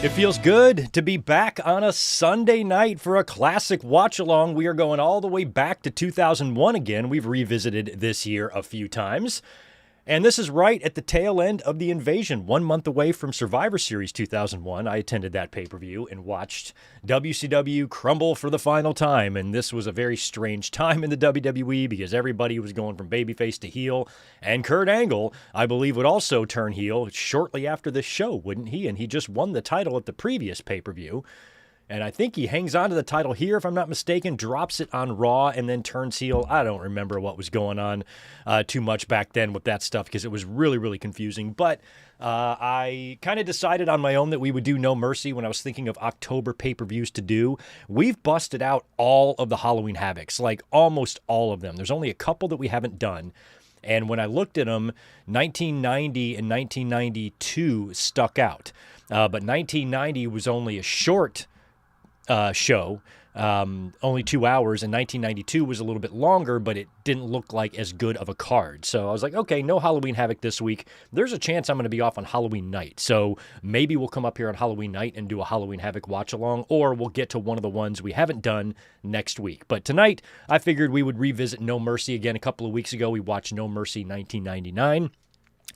It feels good to be back on a Sunday night for a classic watch-along. We are going all the way back to 2001 again. We've revisited this year a few times. And this is right at the tail end of the invasion, 1 month away from Survivor Series 2001. I attended that pay-per-view and watched WCW crumble for the final time. And this was a very strange time in the WWE because everybody was going from babyface to heel. And Kurt Angle, I believe, would also turn heel shortly after this show, wouldn't he? And he just won the title at the previous pay-per-view. And I think he hangs on to the title here, if I'm not mistaken, drops it on Raw, and then turns heel. I don't remember what was going on too much back then with that stuff because it was really, really confusing. But I kind of decided on my own that we would do No Mercy when I was thinking of October pay-per-views to do. We've busted out all of the Halloween Havocs, like almost all of them. There's only a couple that we haven't done. And when I looked at them, 1990 and 1992 stuck out. But 1990 was only a short show, only 2 hours, and 1992 was a little bit longer, but it didn't look like as good of a card. So I was like, okay, no Halloween Havoc this week. There's a chance I'm going to be off on Halloween night. So maybe we'll come up here on Halloween night and do a Halloween Havoc watch along, or we'll get to one of the ones we haven't done next week. But tonight, I figured we would revisit No Mercy again. A couple of weeks ago, we watched No Mercy 1999.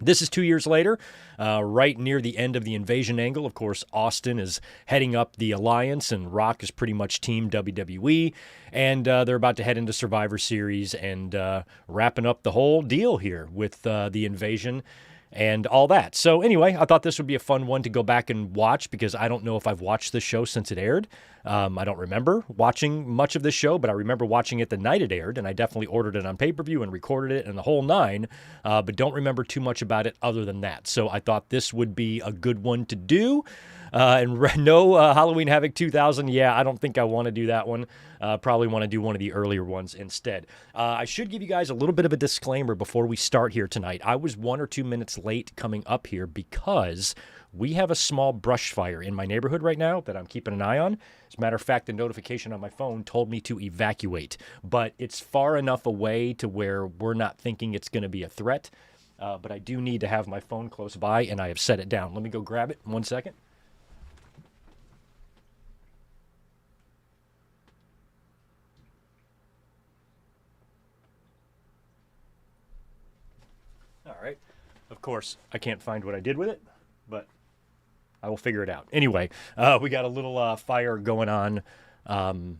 This is 2 years later, right near the end of the invasion angle. Of course, Austin is heading up the Alliance, and Rock is pretty much Team WWE. And they're about to head into Survivor Series and wrapping up the whole deal here with the invasion and all that. So anyway, I thought this would be a fun one to go back and watch because I don't know if I've watched this show since it aired. I don't remember watching much of this show, but I remember watching it the night it aired, and I definitely ordered it on pay-per-view and recorded it and the whole nine, but don't remember too much about it other than that. So I thought this would be a good one to do. And no Halloween Havoc 2000. Yeah, I don't think I want to do that one. Probably want to do one of the earlier ones instead. I should give you guys a little bit of a disclaimer before we start here tonight. I was 1 or 2 minutes late coming up here because we have a small brush fire in my neighborhood right now that I'm keeping an eye on. As a matter of fact, the notification on my phone told me to evacuate, but it's far enough away to where we're not thinking it's going to be a threat. But I do need to have my phone close by, and I have set it down. Let me go grab it. 1 second. All right. Of course, I can't find what I did with it, but I will figure it out. Anyway, we got a little fire going on down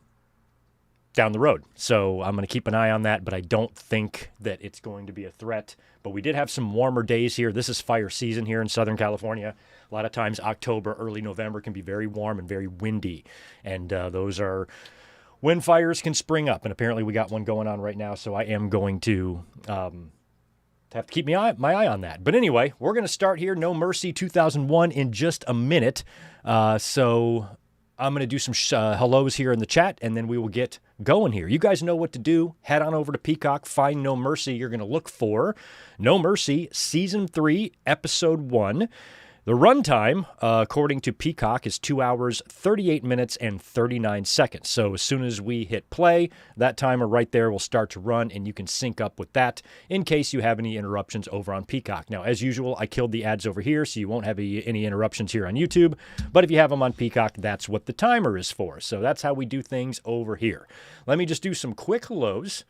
the road. So I'm going to keep an eye on that, but I don't think that it's going to be a threat. But we did have some warmer days here. This is fire season here in Southern California. A lot of times October, early November can be very warm and very windy. And those are when fires can spring up. And apparently we got one going on right now. So I am going to have to keep my eye on that. But anyway, we're going to start here, No Mercy 2001, in just a minute. So I'm going to do some hellos here in the chat, and then we will get going here. You guys know what to do. Head on over to Peacock, find No Mercy. You're going to look for No Mercy Season 3, Episode 1. The runtime, according to Peacock, is 2 hours, 38 minutes, and 39 seconds. So as soon as we hit play, that timer right there will start to run, and you can sync up with that in case you have any interruptions over on Peacock. Now, as usual, I killed the ads over here, so you won't have any interruptions here on YouTube. But if you have them on Peacock, that's what the timer is for. So that's how we do things over here. Let me just do some quick hellos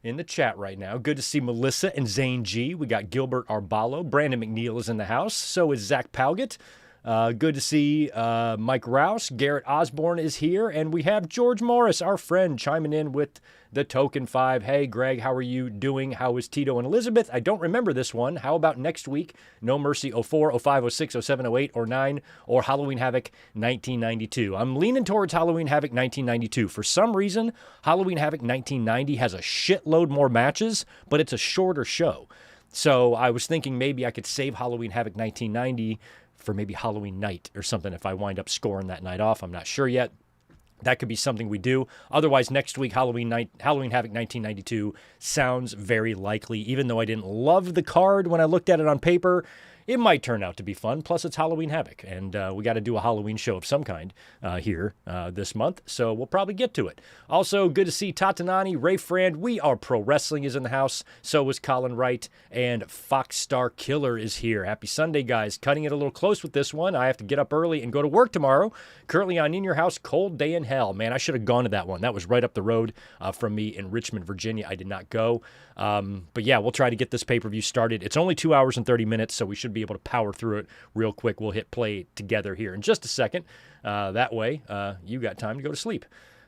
in the chat right now. Good to see Melissa and Zane G. We got Gilbert Arbalo. Brandon McNeil is in the house. So is Zach Palgett. Good to see Mike Rouse. Garrett Osborne is here. And we have George Morris, our friend, chiming in with the Token 5. Hey, Greg, how are you doing? How is Tito and Elizabeth? I don't remember this one. How about next week? No Mercy 04, 05, 06, 07, 08, or 09, or Halloween Havoc 1992. I'm leaning towards Halloween Havoc 1992. For some reason, Halloween Havoc 1990 has a shitload more matches, but it's a shorter show. So I was thinking maybe I could save Halloween Havoc 1990 for maybe Halloween night or something if I wind up scoring that night off. I'm not sure yet. That could be something we do. Otherwise, next week, Halloween Havoc 1992 sounds very likely. Even though I didn't love the card when I looked at it on paper, it might turn out to be fun. Plus, it's Halloween Havoc, and we got to do a Halloween show of some kind here this month, so we'll probably get to it. Also, good to see Tatanani, Ray Frand, We Are Pro Wrestling is in the house, so is Colin Wright, and Fox Star Killer is here. Happy Sunday, guys. Cutting it a little close with this one. I have to get up early and go to work tomorrow. Currently on In Your House, Cold Day in Hell. Man, I should have gone to that one. That was right up the road from me in Richmond, Virginia. I did not go. But yeah, we'll try to get this pay-per-view started. It's only 2 hours and 30 minutes, so we should be able to power through it real quick. We'll hit play together here in just a second. That way, you got time to go to sleep.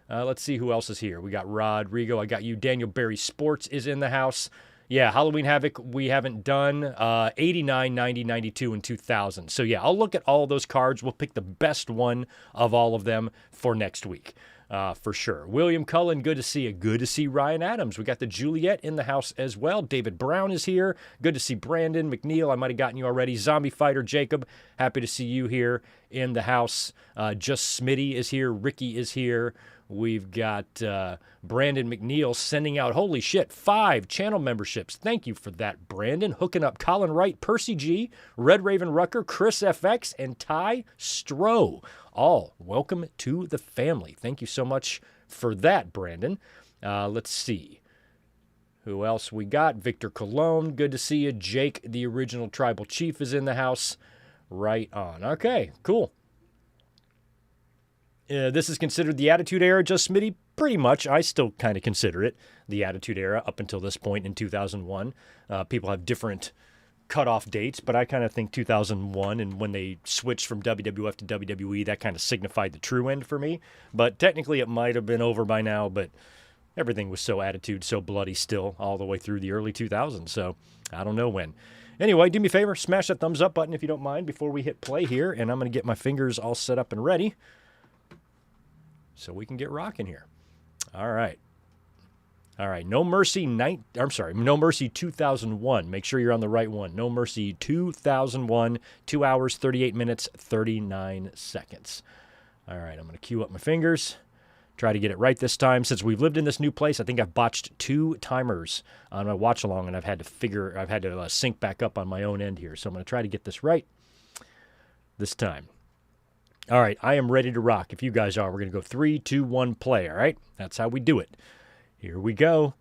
Let's see who else is here. We got Rodrigo. I got you. Daniel Barry Sports is in the house. Yeah, Halloween Havoc we haven't done. 89, 90, 92, and 2000. So yeah, I'll look at all those cards. We'll pick the best one of all of them for next week. For sure. William Cullen, good to see you. Good to see Ryan Adams. We got the Juliet in the house as well. David Brown is here. Good to see Brandon McNeil. I might have gotten you already. Zombie Fighter Jacob, happy to see you here in the house. Just Smitty is here. Ricky is here. We've got Brandon McNeil sending out, holy shit, 5 channel memberships. Thank you for that, Brandon. Hooking up Colin Wright, Percy G, Red Raven Rucker, Chris FX, and Ty Stroh. All welcome to the family. Thank you so much for that, Brandon. Let's see. Who else we got? Victor Colon, good to see you. Jake, the original tribal chief, is in the house. Right on. Okay, cool. This is considered the Attitude Era, just Smitty? Pretty much. I still kind of consider it the Attitude Era up until this point in 2001. People have different cutoff dates, but I kind of think 2001, and when they switched from WWF to WWE, that kind of signified the true end for me. But technically it might have been over by now, but everything was so Attitude, so bloody still all the way through the early 2000s, so I don't know when. Anyway, do me a favor, smash that thumbs up button if you don't mind before we hit play here, and I'm going to get my fingers all set up and ready so we can get rocking here. All right. All right, No Mercy No Mercy 2001. Make sure you're on the right one. No Mercy 2001, 2 hours, 38 minutes, 39 seconds. All right, I'm going to cue up my fingers. Try to get it right this time. Since we've lived in this new place, I think I've botched 2 timers on my watch along, and I've had to sync back up on my own end here. So I'm going to try to get this right this time. All right, I am ready to rock. If you guys are, we're going to go 3, 2, 1, play, all right? That's how we do it. Here we go.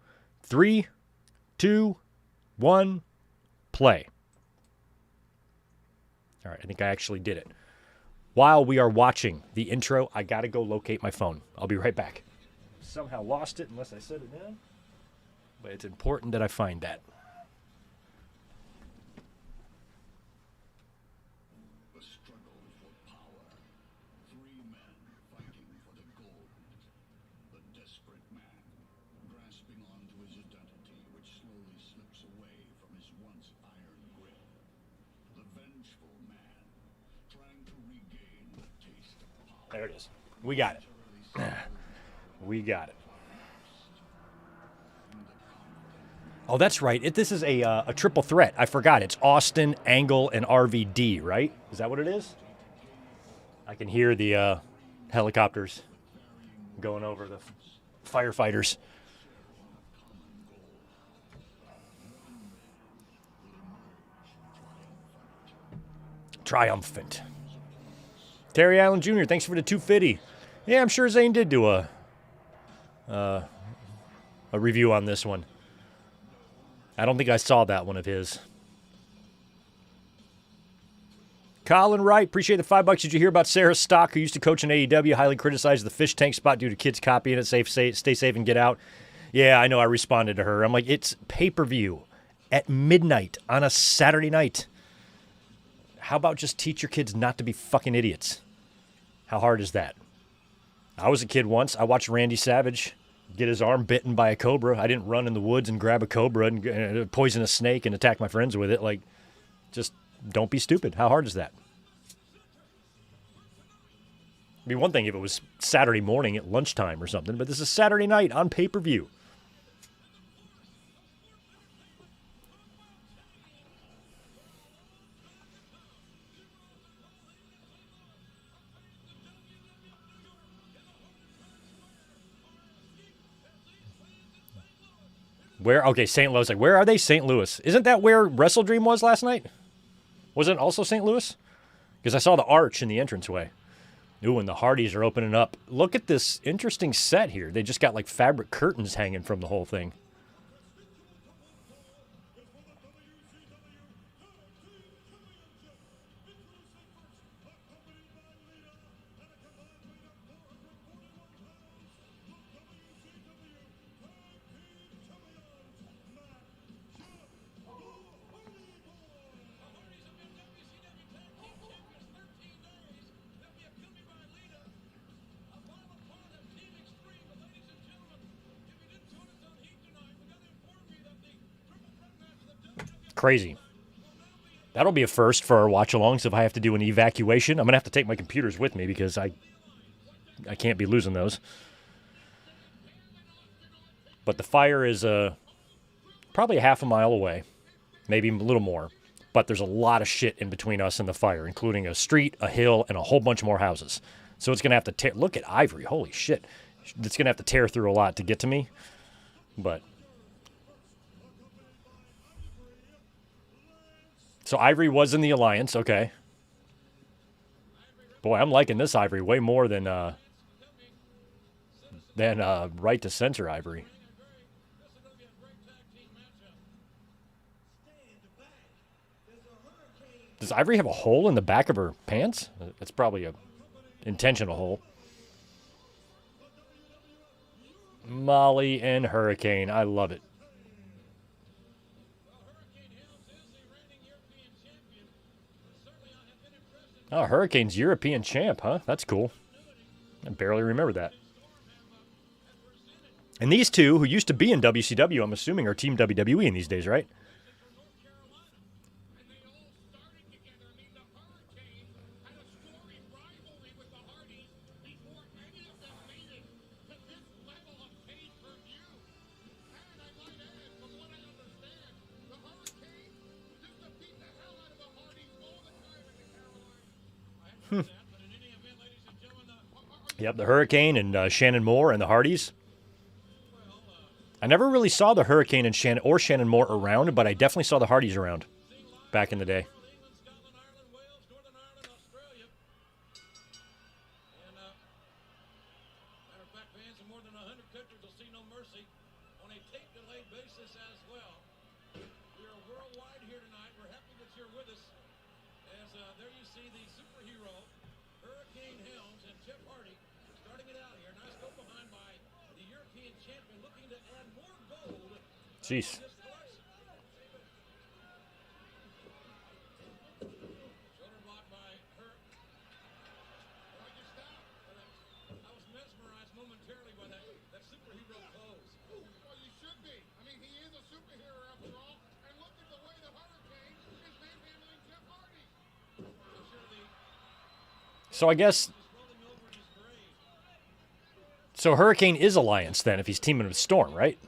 3, 2, 1, play. All right, I think I actually did it. While we are watching the intro, I got to go locate my phone. I'll be right back. Somehow lost it unless I set it down. But it's important that I find that. There it is. We got it. We got it. Oh, that's right. This is a triple threat. I forgot. It's Austin, Angle, and RVD, right? Is that what it is? I can hear the helicopters going over the firefighters. Triumphant. Terry Allen Jr., thanks for the 250. Yeah, I'm sure Zane did do a review on this one. I don't think I saw that one of his. Colin Wright, appreciate the $5. Did you hear about Sarah Stock, who used to coach in AEW, highly criticized the fish tank spot due to kids copying it? Stay safe and get out. Yeah, I know. I responded to her. I'm like, it's pay-per-view at midnight on a Saturday night. How about just teach your kids not to be fucking idiots? How hard is that? I was a kid once. I watched Randy Savage get his arm bitten by a cobra. I didn't run in the woods and grab a cobra and poison a snake and attack my friends with it. Like, just don't be stupid. How hard is that? It'd be one thing if it was Saturday morning at lunchtime or something, but this is Saturday night on pay-per-view. Where? Okay, St. Louis. Like, where are they? St. Louis. Isn't that where Wrestle Dream was last night? Was it also St. Louis? Because I saw the arch in the entranceway. Ooh, and the Hardys are opening up. Look at this interesting set here. They just got like fabric curtains hanging from the whole thing. Crazy. That'll be a first for our watch-alongs if I have to do an evacuation. I'm going to have to take my computers with me because I can't be losing those. But the fire is probably a half a mile away, maybe a little more. But there's a lot of shit in between us and the fire, including a street, a hill, and a whole bunch more houses. So it's going to have to tear. Look at Ivory. Holy shit. It's going to have to tear through a lot to get to me. But... So Ivory was in the Alliance, okay. Boy, I'm liking this Ivory way more than Right to Censor Ivory. Does Ivory have a hole in the back of her pants? That's probably a intentional hole. Molly and Hurricane, I love it. Oh, Hurricane's European champ, huh? That's cool. I barely remember that. And these two, who used to be in WCW, I'm assuming, are Team WWE in these days, right? Yep, the Hurricane and Shannon Moore and the Hardys. I never really saw the Hurricane and Shannon Moore around, but I definitely saw the Hardys around back in the day. Jeez. So I guess... So Hurricane is Alliance then, if he's teaming with Storm, right?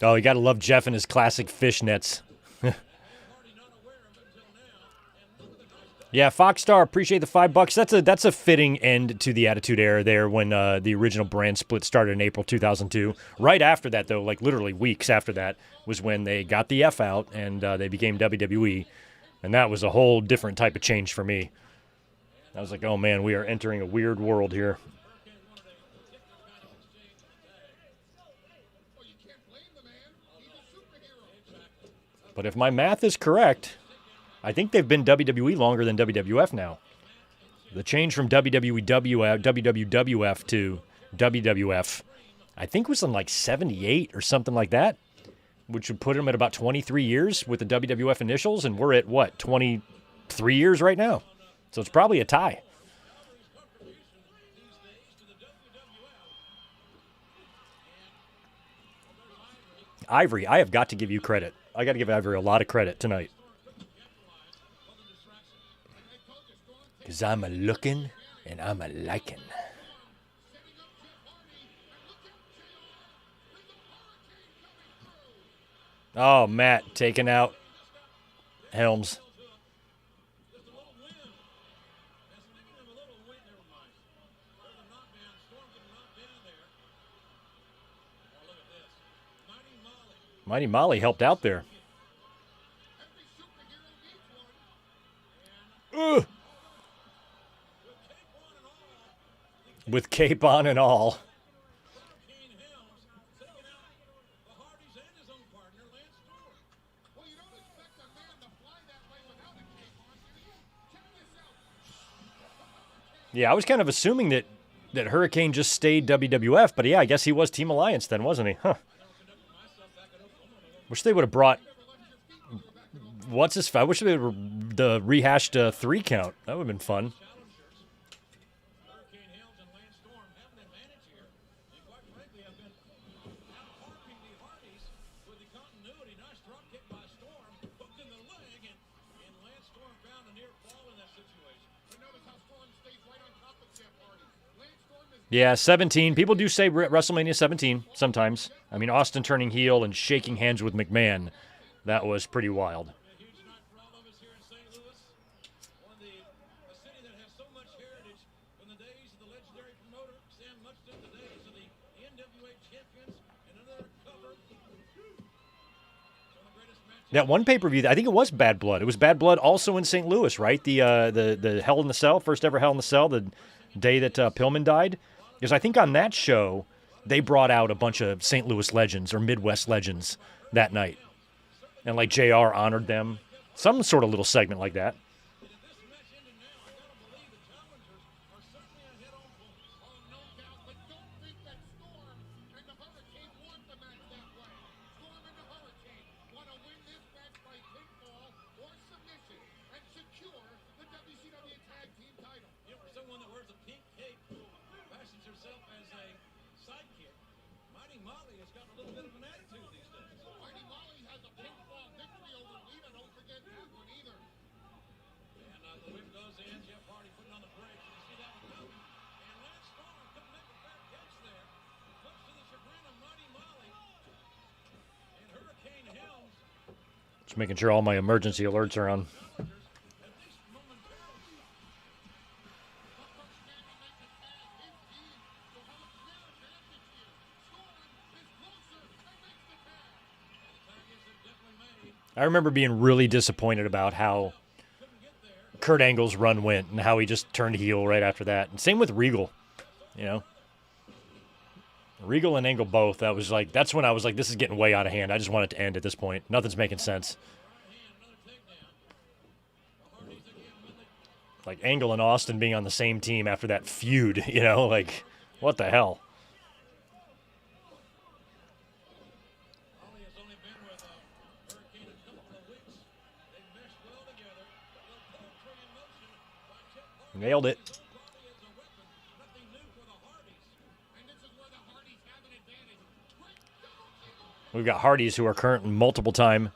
Oh, you got to love Jeff and his classic fishnets. Yeah, Foxstar, appreciate the $5. That's a fitting end to the Attitude Era there when the original brand split started in April 2002. Right after that, though, like literally weeks after that, was when they got the F out and they became WWE. And that was a whole different type of change for me. I was like, oh, man, we are entering a weird world here. But if my math is correct... I think they've been WWE longer than WWF now. The change from WWF to WWF, I think was in like 78 or something like that, which would put them at about 23 years with the WWF initials, and we're at, what, 23 years right now? So it's probably a tie. Ivory, I have got to give you credit. I got to give Ivory a lot of credit tonight. Because I'm a looking and I'm a liking. Oh, Matt taken out. Helms. Mighty Molly helped out there. Ugh. With cape on and all. Yeah, I was kind of assuming that Hurricane just stayed WWF, but yeah, I guess he was Team Alliance then, wasn't he? Huh. Wish they would have brought... What's his... I wish they would have the rehashed 3 count. That would have been fun. Yeah, 17. People do say WrestleMania 17 sometimes. I mean, Austin turning heel and shaking hands with McMahon. That was pretty wild. That one pay-per-view, I think it was Bad Blood. It was Bad Blood also in St. Louis, right? The Hell in the Cell, first ever Hell in the Cell, the day that Pillman died. Because I think on that show, they brought out a bunch of St. Louis legends or Midwest legends that night. And like JR honored them. Some sort of little segment like that. Just making sure all my emergency alerts are on. I remember being really disappointed about how Kurt Angle's run went and how he just turned heel right after that. And same with Regal, you know. Regal and Angle both. That's when I was like, this is getting way out of hand. I just want it to end at this point. Nothing's making sense. Like Angle and Austin being on the same team after that feud, you know, like, what the hell? Nailed it. We've got Hardys who are current multiple tag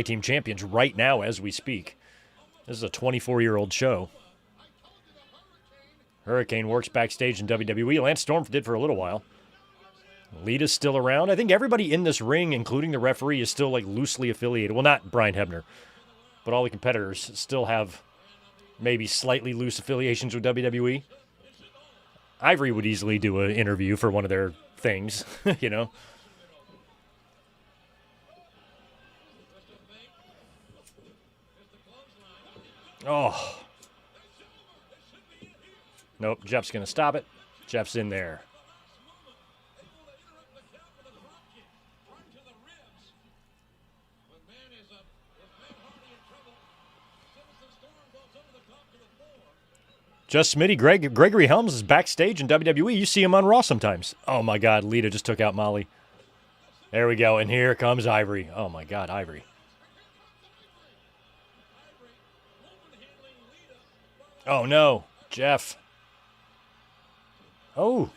team champions right now as we speak. This is a 24-year-old show. Hurricane works backstage in WWE. Lance Storm did for a little while. Lita's still around. I think everybody in this ring, including the referee, is still like loosely affiliated. Well, not Brian Hebner, but all the competitors still have maybe slightly loose affiliations with WWE. Ivory would easily do an interview for one of their things, you know. Oh. Nope, Jeff's going to stop it. Jeff's in there. Just Smitty. Gregory Helms is backstage in WWE. You see him on Raw sometimes. Oh, my God. Lita just took out Molly. There we go. And here comes Ivory. Oh, my God, Ivory. Oh, no. Jeff. Oh.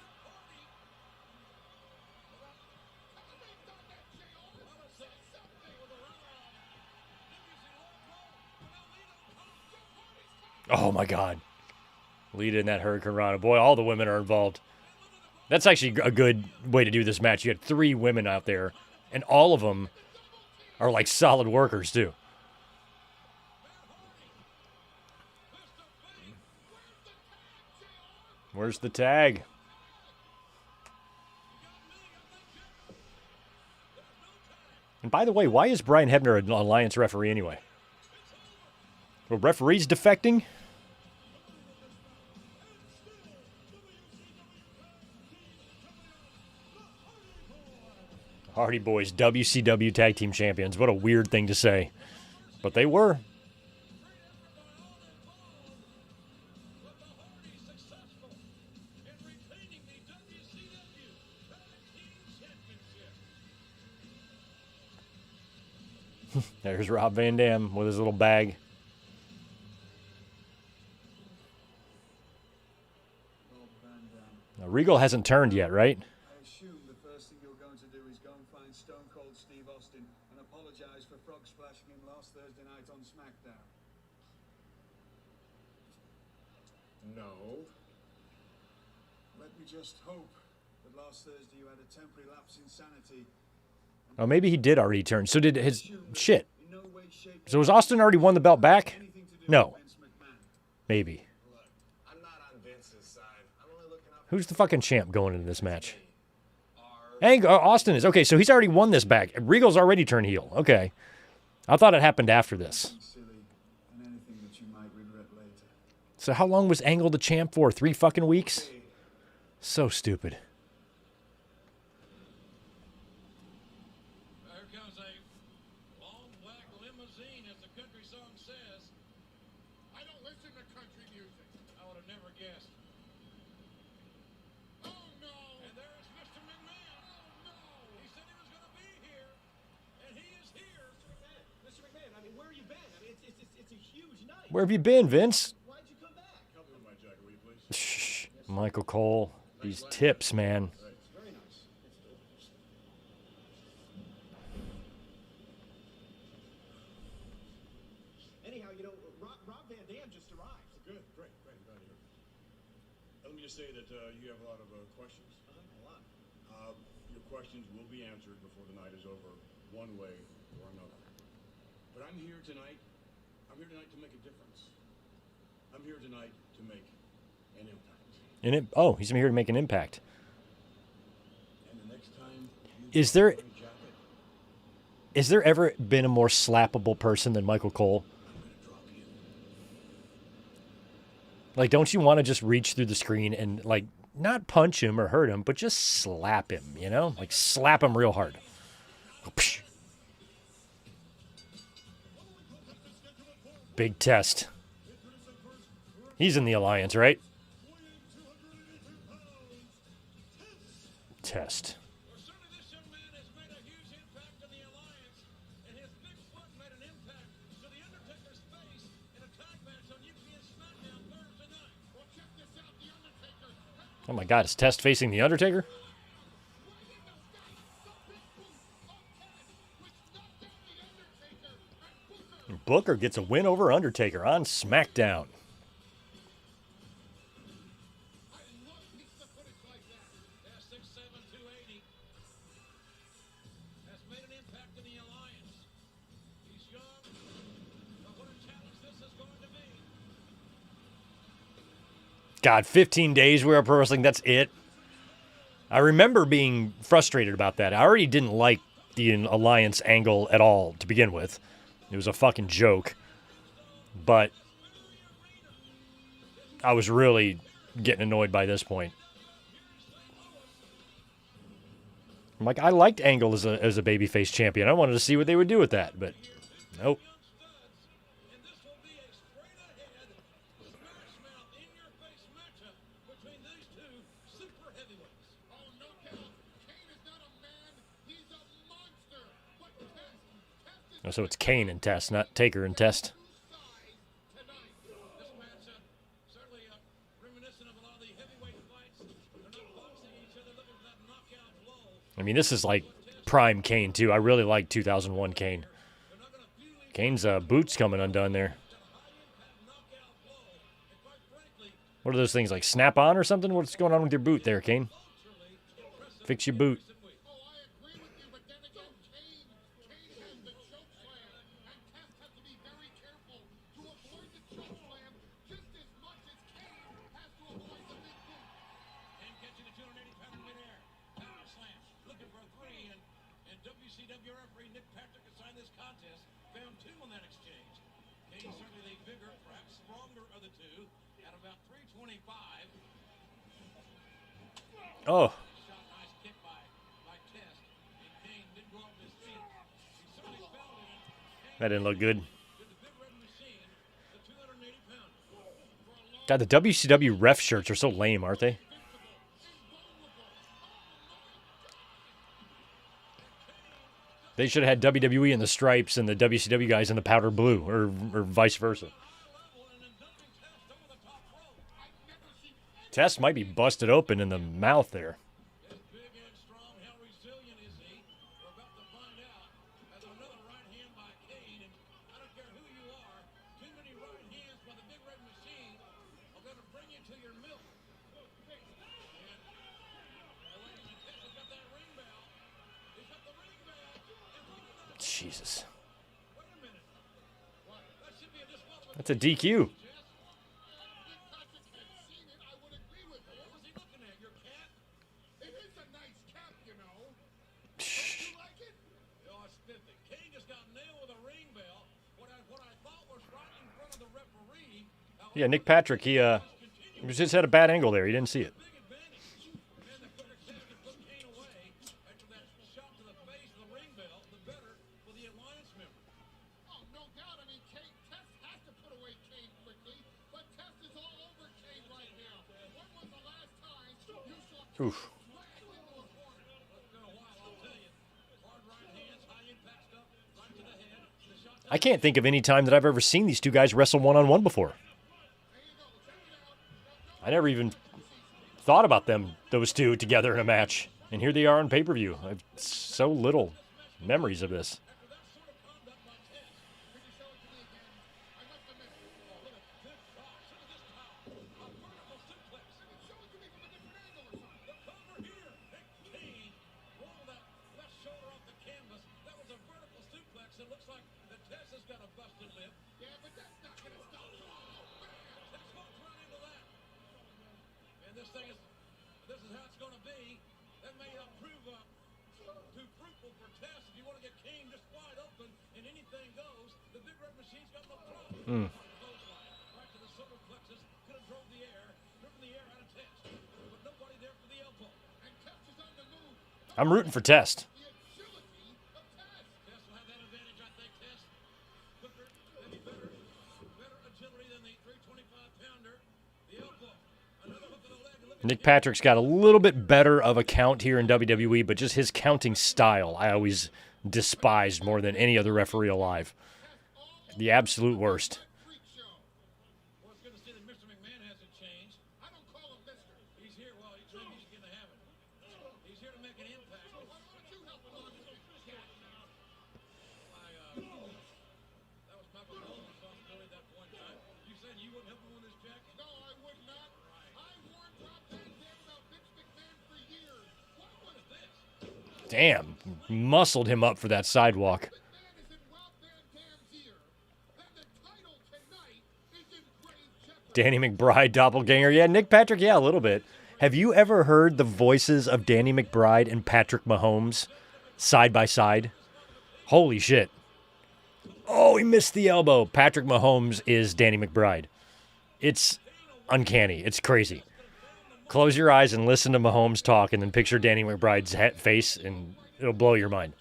Oh, my God. Lita in that Hurricane Rana. Boy, all the women are involved. That's actually a good way to do this match. You had 3 women out there, and all of them are like solid workers, too. Where's the tag? And by the way, why is Brian Hebner an Alliance referee anyway? Well, referees defecting? Hardy Boys, WCW Tag Team Champions. What a weird thing to say. But they were. There's Rob Van Dam with his little bag. Now, Regal hasn't turned yet, right? I assume the first thing you're going to do is go and find Stone Cold Steve Austin and apologize for frog splashing him last Thursday night on SmackDown. No. Let me just hope that last Thursday you had a temporary lapse in sanity. Oh, maybe he did already turn. So did his shit. So has Austin already won the belt back? No. Maybe. Who's the fucking champ going into this match? Austin is. Okay, so he's already won this back. Regal's already turned heel. Okay. I thought it happened after this. So how long was Angle the champ for? 3 fucking weeks? So stupid. Where have you been, Vince? Why'd you come back? Help me with my jacket, will you please? Shh, Michael Cole. These tips, man. It's very nice. Anyhow, you know, Rob Van Dam just arrived. Good, great, glad you're here. Let me just say that you have a lot of questions. A lot. Your questions will be answered before the night is over, one way or another. But I'm here tonight to make a difference. I'm here tonight to make an impact. He's here to make an impact. And the next time Is there ever been a more slappable person than Michael Cole? Like, don't you want to just reach through the screen and, like, not punch him or hurt him, but just slap him, you know? Like, slap him real hard. Big Test. He's in the Alliance, right? Test. Oh my God, is Test facing The Undertaker? Booker gets a win over Undertaker on SmackDown. God, 15 days we were pro wrestling, that's it. I remember being frustrated about that. I already didn't like the Alliance angle at all to begin with. It was a fucking joke. But I was really getting annoyed by this point. I'm like, I liked Angle as a babyface champion. I wanted to see what they would do with that, but nope. So it's Kane and Test, not Taker and Test. I mean, this is like prime Kane, too. I really like 2001 Kane. Kane's boots coming undone there. What are those things, like snap-on or something? What's going on with your boot there, Kane? Fix your boot. Nick Patrick assigned this contest, found 2 on that exchange. Kane certainly the bigger, perhaps stronger of the two, at about 325. Oh. Shot, nice kick by Test, and Kane didn't go off his feet. He certainly felt it. That didn't look good. Did the Big Red Machine, the 280 pounder. God, the WCW ref shirts are so lame, aren't they? They should have had WWE in the stripes and the WCW guys in the powder blue, or vice versa. Test might be busted open in the mouth there. As big and strong, how resilient is he? We're about to find out. As another right hand by Kane, and I don't care who you are, too many right hands by the Big Red Machine are going to bring you to your milk. And Test has got that ring bell. He's got the ring bell. Jesus. Wait a minute. What? That should be a disqualification. That's a DQ. Yeah, Nick Patrick, he just had a bad angle there. He didn't see it. Oof. I can't think of any time that I've ever seen these two guys wrestle one-on-one before. I never even thought about those two together in a match. And here they are on pay-per-view. I have so little memories of this. This is how it's going to be. That may not prove too fruitful for Test. If you want to get Kane just wide open and anything goes, the Big Red Machine's got no problem. Right to the solar plexus, could have driven the air out of Test. But nobody there for the elbow. And Test is on the move. I'm rooting for Test. The agility of Test. Test will have that advantage, I think. Test quicker, maybe better agility than the 325-pounder. The elbow. Another hook of the leg. Nick Patrick's got a little bit better of a count here in WWE, but just his counting style I always despised more than any other referee alive. The absolute worst. Well, it's good to see that Mr. McMahon hasn't changed. I don't call him Mr. He's here. Well, he's getting to have it. He's here to make an impact. Why don't you help him on this? That was Papa Cole's responsibility at that point in time. You said you wouldn't help him win this jacket? No, I would not. I warned Rob Van Dam about Vince McMahon for years. What was this? Damn, muscled him up for that sidewalk. McMahon is in Rob Van Dam's ear. And the title tonight is in grave jeopardy. Danny McBride doppelganger. Yeah, Nick Patrick, yeah, a little bit. Have you ever heard the voices of Danny McBride and Patrick Mahomes side by side? Holy shit. Oh, he missed the elbow. Patrick Mahomes is Danny McBride. It's uncanny. It's crazy. Close your eyes and listen to Mahomes talk and then picture Danny McBride's face and it'll blow your mind.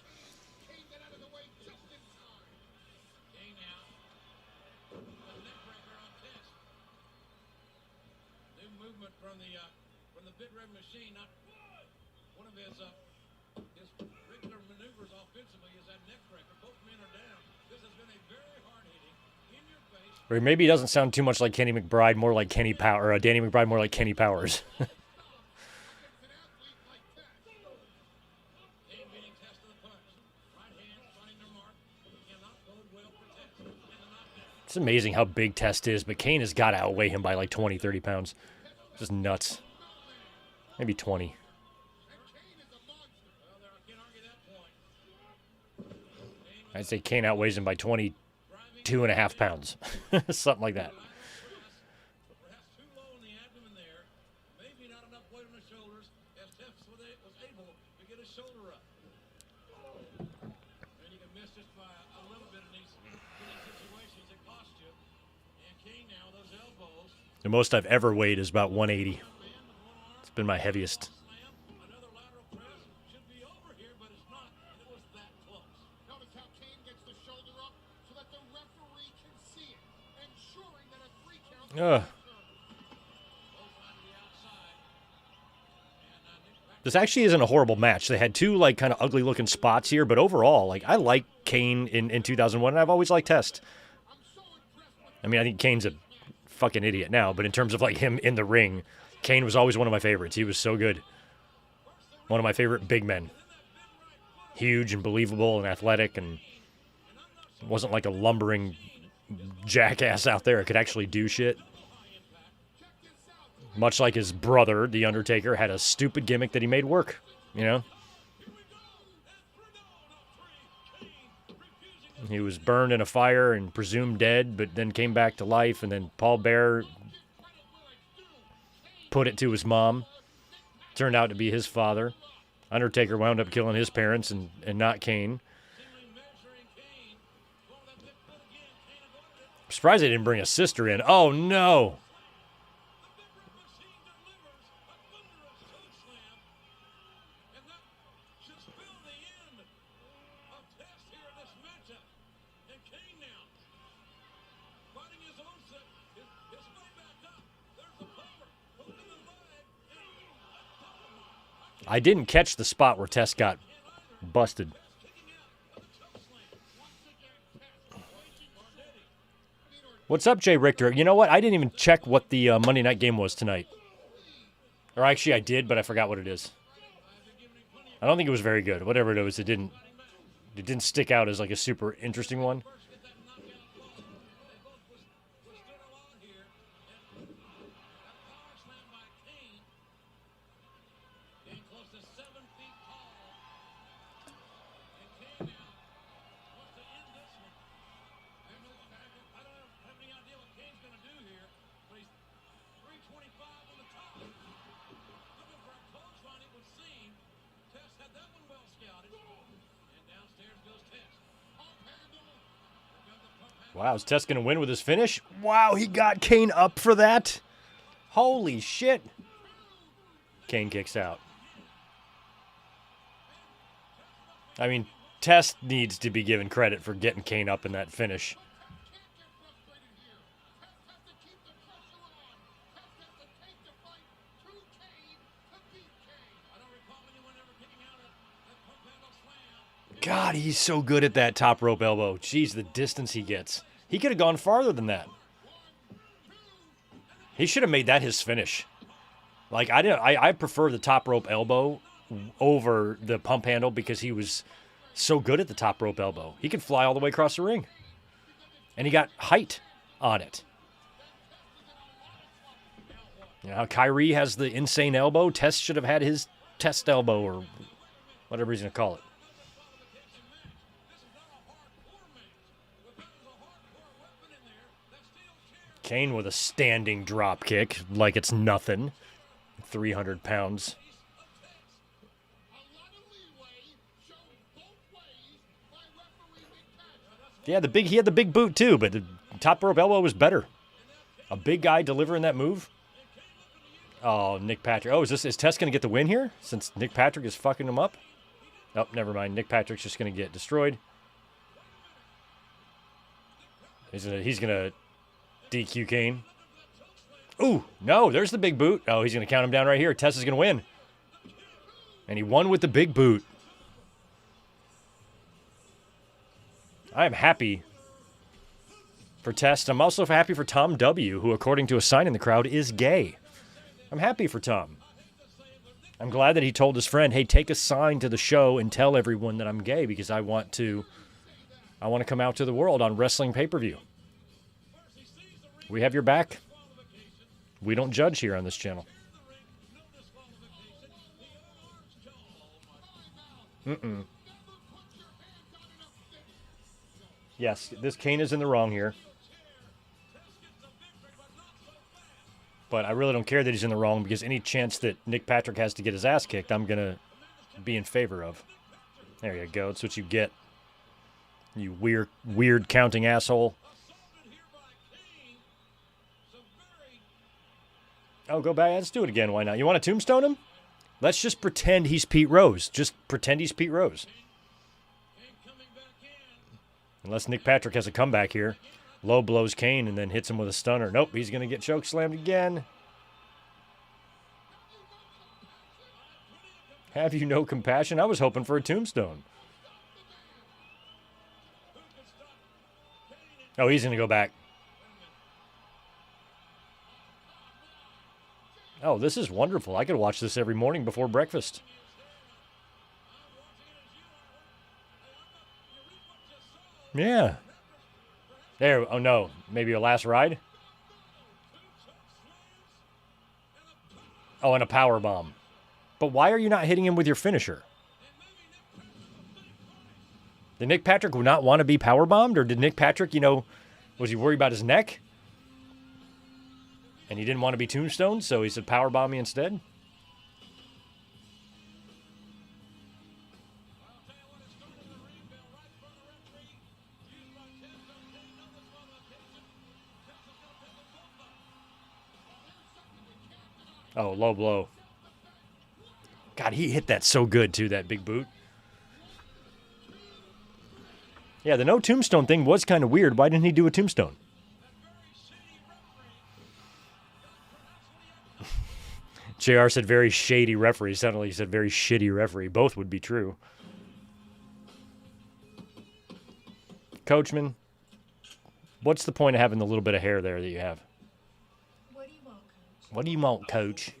From the Big Red Machine, not one of his regular maneuvers offensively is that neck breaker. Both men are down. This has been a very hard-hitting, in-your-face. Or maybe he doesn't sound too much like Kenny McBride, more like Kenny Power, or Danny McBride, more like Kenny Powers. It's amazing how big Test is, but Kane has got to outweigh him by like 20, 30 pounds. Just nuts. Maybe 20. I'd say Kane outweighs him by 22.5 pounds. Something like that. Perhaps too low in the abdomen there. Maybe not enough weight on the shoulders as Test was able to get his shoulder up. And you can The most I've ever weighed is about 180. It's been my heaviest. Ugh. This actually isn't a horrible match. They had two, like, kind of ugly-looking spots here, but overall, like, I like Kane in 2001, and I've always liked Test. I mean, I think Kane's a fucking idiot now, but in terms of, like, him in the ring, Kane was always one of my favorites. He was so good. One of my favorite big men. Huge and believable and athletic, and wasn't like a lumbering jackass out there. Could actually do shit. Much like his brother, The Undertaker, had a stupid gimmick that he made work, you know? He was burned in a fire and presumed dead, but then came back to life, and then Paul Bearer put it to his mom. Turned out to be his father. Undertaker wound up killing his parents and not Kane. I'm surprised they didn't bring a sister in. Oh, no! I didn't catch the spot where Test got busted. What's up, Jay Richter? You know what? I didn't even check what the Monday night game was tonight. Or actually, I did, but I forgot what it is. I don't think it was very good. Whatever it was, it didn't stick out as like a super interesting one. Wow, is Test going to win with his finish? Wow, he got Kane up for that? Holy shit. Kane kicks out. I mean, Test needs to be given credit for getting Kane up in that finish. God, he's so good at that top rope elbow. Jeez, the distance he gets. He could have gone farther than that. He should have made that his finish. Like, I prefer the top rope elbow over the pump handle because he was so good at the top rope elbow. He could fly all the way across the ring. And he got height on it. You know how Kyrie has the insane elbow? Test should have had his Test elbow or whatever he's going to call it. Kane with a standing drop kick like it's nothing. 300 pounds. Yeah, he had the big boot too, but the top rope elbow was better. A big guy delivering that move. Oh, Nick Patrick. Oh, is Test going to get the win here since Nick Patrick is fucking him up? Oh, never mind. Nick Patrick's just going to get destroyed. He's going to DQ Kane. Ooh, no, there's the big boot. Oh, he's going to count him down right here. Test is going to win. And he won with the big boot. I am happy for Test. I'm also happy for Tom W., who, according to a sign in the crowd, is gay. I'm happy for Tom. I'm glad that he told his friend, hey, take a sign to the show and tell everyone that I'm gay because I want to come out to the world on wrestling pay-per-view. We have your back. We don't judge here on this channel. Yes, this Kane is in the wrong here. But I really don't care that he's in the wrong because any chance that Nick Patrick has to get his ass kicked, I'm going to be in favor of. There you go. That's what you get. You weird counting asshole. Oh, go back. Let's do it again. Why not? You want to tombstone him? Let's just pretend he's Pete Rose. Just pretend he's Pete Rose. Unless Nick Patrick has a comeback here. Low blows Kane and then hits him with a stunner. Nope, he's going to get choke slammed again. Have you no compassion? I was hoping for a tombstone. Oh, he's going to go back. Oh, this is wonderful. I could watch this every morning before breakfast. Yeah. There. Oh, no. Maybe a last ride? Oh, and a power bomb. But why are you not hitting him with your finisher? Did Nick Patrick not want to be power bombed? Or did Nick Patrick, was he worried about his neck? And he didn't want to be tombstoned, so he said power bomb me instead? Oh, low blow. God, he hit that so good, too, that big boot. Yeah, the no tombstone thing was kind of weird. Why didn't he do a tombstone? JR said very shady referee. Sounded like he said very shitty referee. Both would be true. Coachman, what's the point of having the little bit of hair there that you have? What do you want, Coach? What do you want, Coach?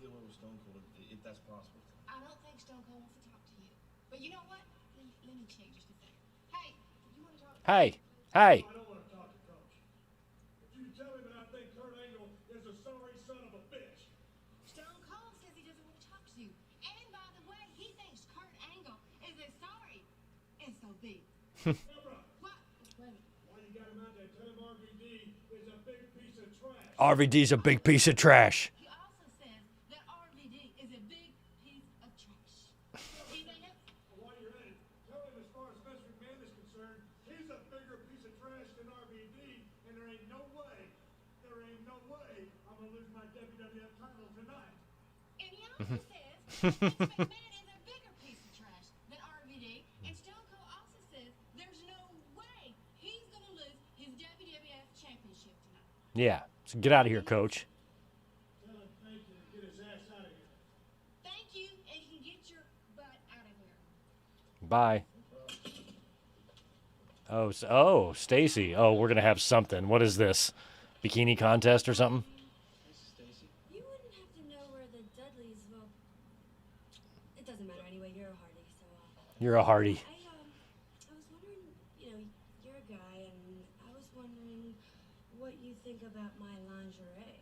If that's possible. I don't think Stone Cold wants to talk to you. But you know what? Let me check just a second. Hey, you want to talk? Hey. I don't want to talk to Coach. But you tell him that I think Kurt Angle is a sorry son of a bitch. Stone Cold says he doesn't want to talk to you. And by the way, he thinks Kurt Angle is as sorry SOB. What? Wait. Why you got him out there? Tell him RVD is a big piece of trash. RVD's a big piece of trash. He also says that RVD is a big piece of trash. Anything else? While you're at it, tell him as far as Vince McMahon is concerned, he's a bigger piece of trash than RVD, and there ain't no way I'm gonna lose my WWF title tonight. And he also says that Vince McMahon is a bigger piece of trash than RVD. And Stone Cold also says there's no way he's going to lose his WWF championship tonight. Yeah. So get out of here, Coach. Tell him thank you and get his ass out of here. Thank you, and you can get your butt out of here. Bye. Oh, Stacy. Oh, we're going to have something. What is this? Bikini contest or something? You wouldn't have to know where the Dudleys, well, it doesn't matter anyway, you're a Hardy, so, You're a Hardy. I was wondering, you're a guy, and I was wondering what you think about my lingerie.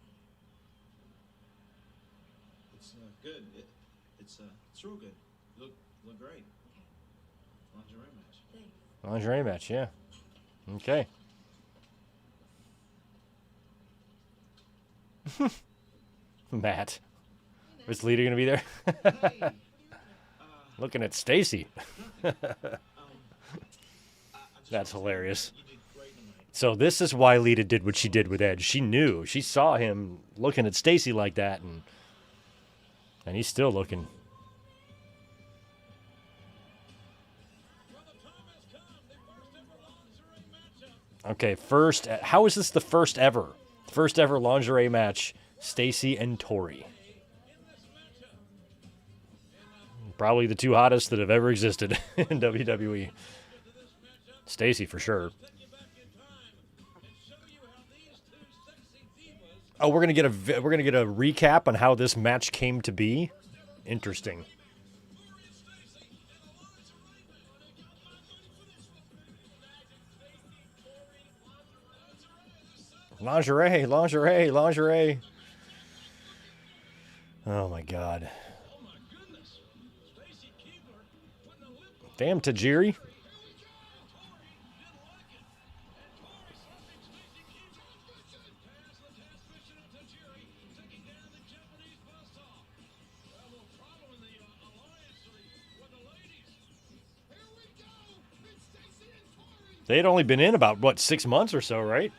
It's good. It's real good. Look great. Okay, Lingerie match. thanks. Lingerie match, yeah. Okay. Matt. Is Lita going to be there? Hey, Looking at Stacy. I just That's wanna say hilarious. You did great tonight. So this is why Lita did what she did with Edge. She knew. She saw him looking at Stacy like that, and he's still looking. Okay, first. How is this the first ever? First ever lingerie match, Stacy and Tori. Probably the two hottest that have ever existed in WWE. Stacy for sure. Oh, we're gonna get a recap on how this match came to be. Interesting. Lingerie, lingerie, lingerie. Oh my God. Damn Tajiri. They had only been in about, what, 6 months or so, right?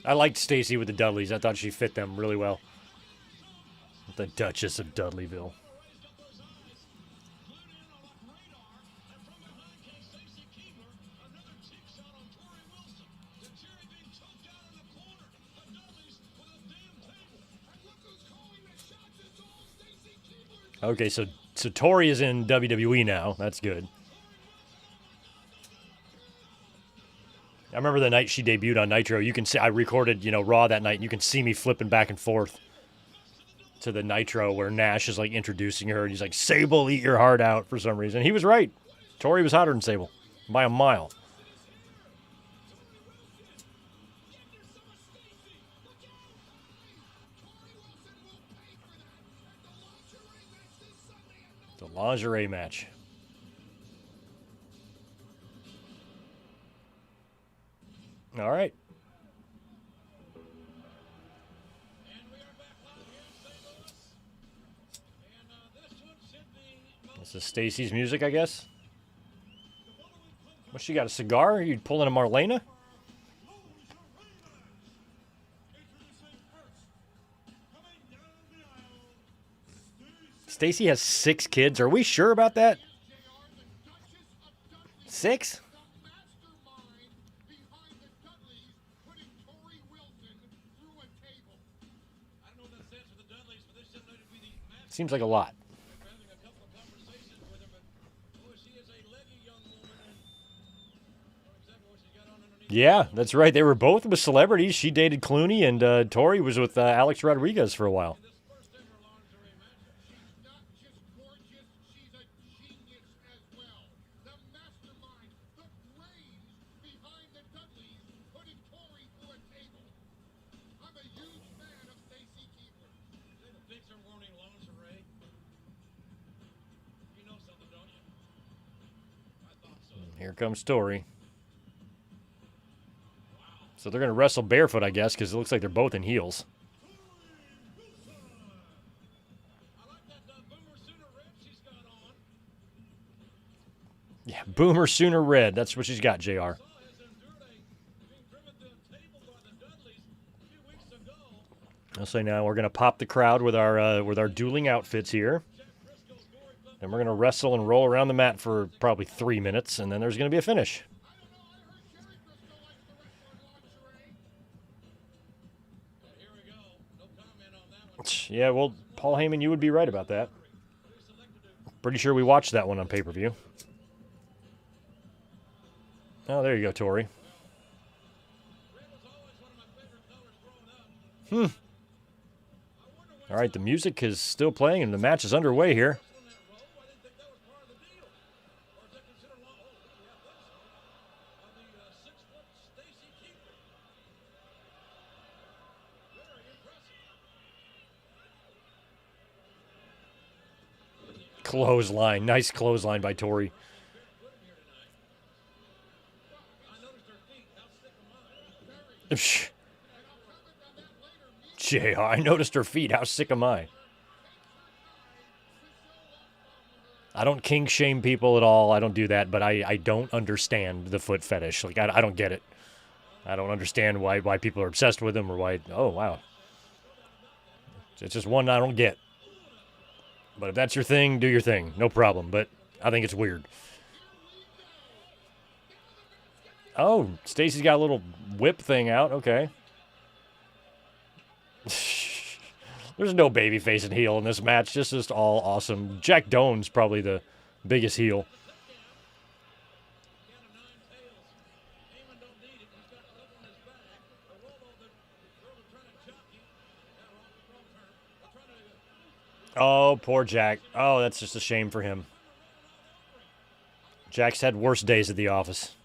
I liked Stacy with the Dudleys. I thought she fit them really well. The Duchess of Dudleyville. Okay, so Tori is in WWE now. That's good. I remember the night she debuted on Nitro. You can see I recorded, Raw that night, and you can see me flipping back and forth to the Nitro where Nash is like introducing her, and he's like, "Sable, eat your heart out," for some reason. He was right. Tori was hotter than Sable by a mile. The lingerie match. All right. This is Stacy's music, I guess. What, she got a cigar? Are you pulling a Marlena? Stacy has 6 kids. Are we sure about that? 6? Seems like a lot. Yeah, that's right. They were both with celebrities. She dated Clooney, and Tori was with Alex Rodriguez for a while. Here comes Tori. So they're going to wrestle barefoot, I guess, because it looks like they're both in heels. Yeah, Boomer Sooner Red. That's what she's got, JR. I'll say now we're going to pop the crowd with our dueling outfits here. And we're going to wrestle and roll around the mat for probably 3 minutes, and then there's going to be a finish. Yeah, well, Paul Heyman, you would be right about that. Pretty sure we watched that one on pay-per-view. Oh, there you go, Tori. All right, the music is still playing, and the match is underway here. Clothesline. Nice clothesline by Tori. JR, I noticed her feet. How sick am I? I don't kink shame people at all. I don't do that, but I don't understand the foot fetish. Like, I don't get it. I don't understand why people are obsessed with them or why. Oh, wow. It's just one I don't get. But if that's your thing, do your thing. No problem. But I think it's weird. Oh, Stacy's got a little whip thing out. Okay. There's no babyface and heel in this match. This is just all awesome. Jack Doan's probably the biggest heel. Oh, poor Jack. Oh, that's just a shame for him. Jack's had worse days at the office.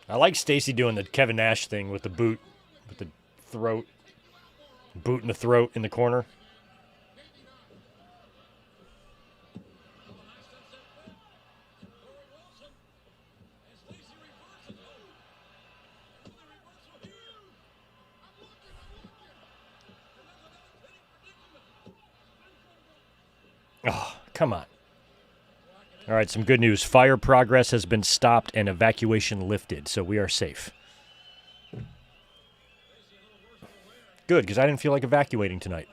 I like Stacy doing the Kevin Nash thing with the boot, with the throat, boot in the throat in the corner. Come on. All right, some good news. Fire progress has been stopped and evacuation lifted, so we are safe. Good, because I didn't feel like evacuating tonight.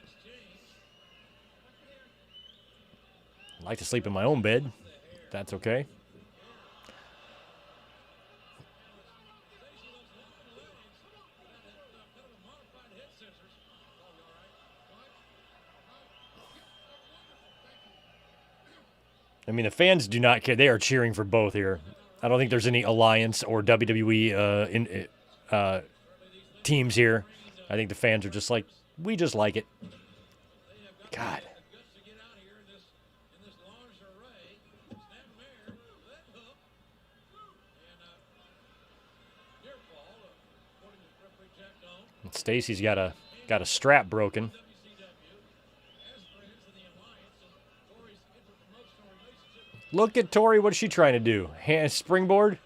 I'd like to sleep in my own bed. If that's okay. I mean, the fans do not care. They are cheering for both here. I don't think there's any Alliance or WWE teams here. I think the fans are just like, we just like it. God. Stacy's got a strap broken. Look at Tori. What is she trying to do? Hand springboard?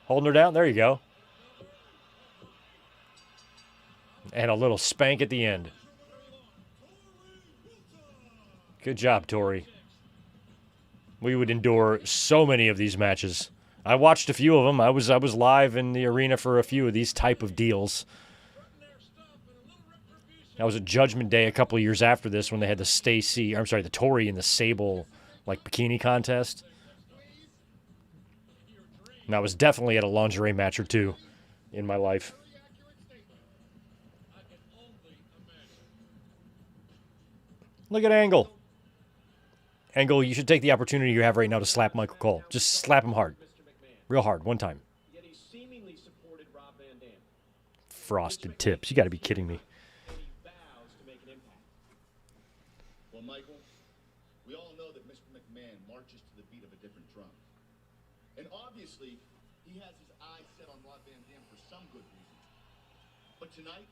Holding her down. There you go. And a little spank at the end. Good job, Tori. We would endure so many of these matches. I watched a few of them. I was live in the arena for a few of these type of deals. I was at Judgment Day a couple of years after this when they had the Tori and the Sable bikini contest. And I was definitely at a lingerie match or two in my life. Look at Angle. Angle, you should take the opportunity you have right now to slap Michael Cole. Just slap him hard. Real hard, one time. Frosted Tips. You got to be kidding me. Well, Michael, we all know that Mr. McMahon marches to the beat of a different drum. And obviously, he has his eyes set on Rob Van Dam for some good reason. But tonight,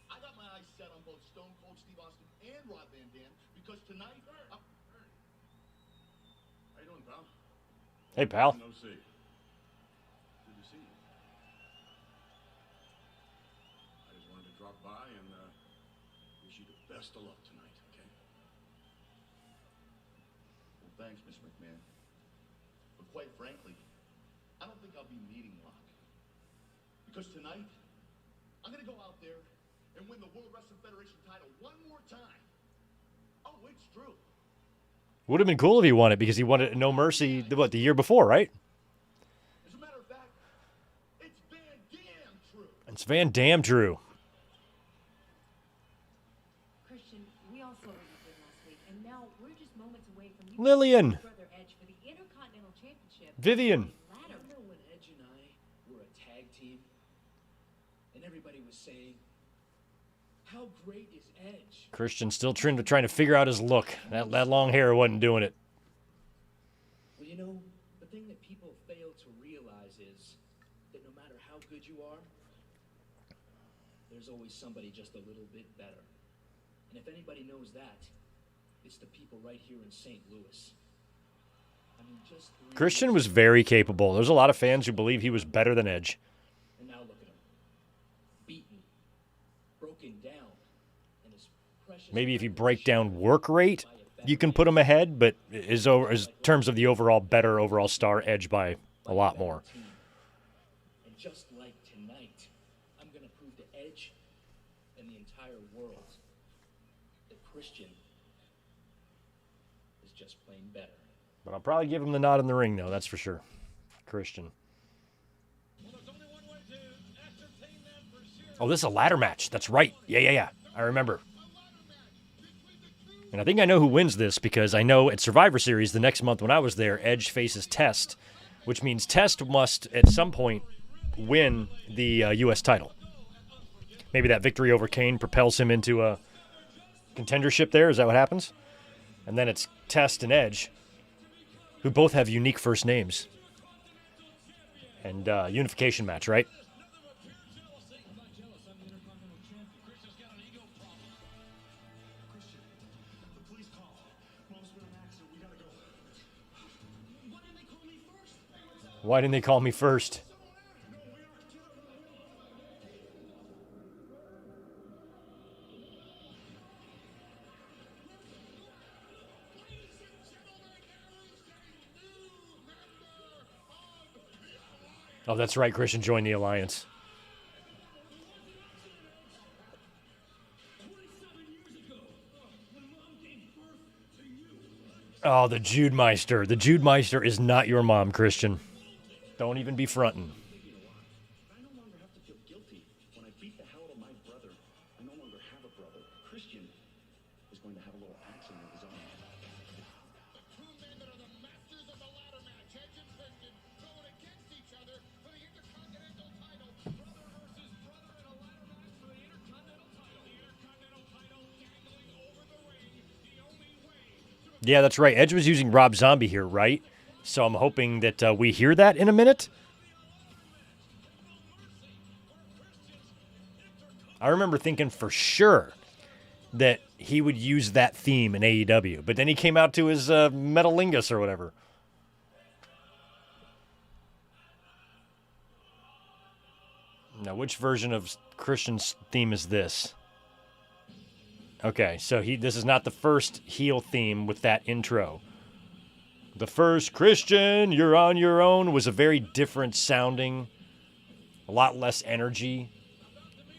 I got my eyes set on both Stone Cold Steve Austin and Rob Van Dam because tonight... How you doing, pal? Hey, pal. No see. Good to see you. I just wanted to drop by and wish you the best of luck tonight, okay? Well, thanks, Mr. McMahon. But quite frankly, I don't think I'll be needing luck. Because tonight, I'm going to go out there and win the World Wrestling Federation title one more time. Oh, it's true. Would have been cool if he won it because he won it at No Mercy, the year before, right? As a matter of fact, it's Van Dam true. It's Van Dam Drew. Christian, we all saw what you did last week, and now we're just moments away from you. Lillian. Brother Edge for the Intercontinental Championship. Vivian. Ladder. Remember when Edge and I were a tag team? And everybody was saying, how great is Edge? Christian still trying to figure out his look. That long hair wasn't doing it. Well, you know, the thing that people fail to realize is that no matter how good you are, there's always somebody just a little bit better. And if anybody knows that, it's the people right here in St. Louis. I mean, just Christian was very capable. There's a lot of fans who believe he was better than Edge. And now look at him. Beaten, broken down, and his precious... Maybe if you break down work rate, you can put him ahead, but is terms of the better overall star, Edge by a lot more. And just like tonight, I'm going to prove to Edge and the entire world that Christian is just plain better. But I'll probably give him the nod in the ring, though, that's for sure. Christian. Oh, this is a ladder match. That's right. Yeah. I remember. And I think I know who wins this because I know at Survivor Series the next month when I was there, Edge faces Test, which means Test must at some point win the U.S. title. Maybe that victory over Kane propels him into a contendership there. Is that what happens? And then it's Test and Edge, who both have unique first names. And unification match, right? Why didn't they call me first? Oh, that's right. Christian joined the alliance. Oh, the Jude Meister. The Jude Meister is not your mom, Christian. Don't even be frontin'. I no longer have to feel guilty when I beat the hell out of my brother. I no longer have a brother. Christian is going to have a little accident of his own. Two men that are the masters of the ladder match, Edge and Christian, going against each other for the Intercontinental title. Brother versus brother in a ladder match for the Intercontinental title. The Intercontinental title dangling over the ring. The only way to... Yeah, that's right. Edge was using Rob Zombie here, right? So I'm hoping that we hear that in a minute. I remember thinking for sure that he would use that theme in AEW, but then he came out to his Metalingus or whatever. Now, which version of Christian's theme is this? Okay, so this is not the first heel theme with that intro. The first Christian, You're on Your Own was a very different sounding, a lot less energy.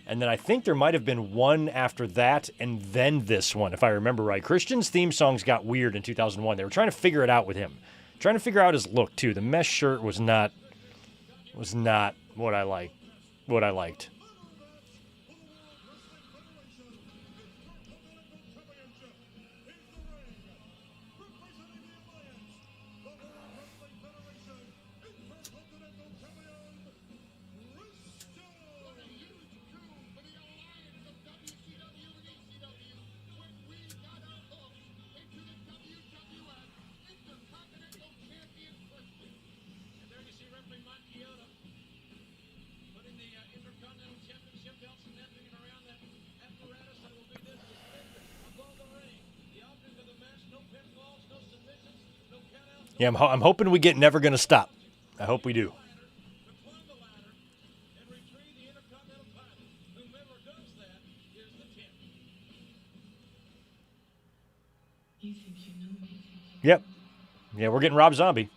And then I think there might have been one after that and then this one, if I remember right. Christian's theme songs got weird in 2001. They were trying to figure it out with him. Trying to figure out his look, too. The mesh shirt was not what I liked. Yeah, I'm hoping we get Never Gonna Stop. I hope we do. Yep. Yeah, we're getting Rob Zombie.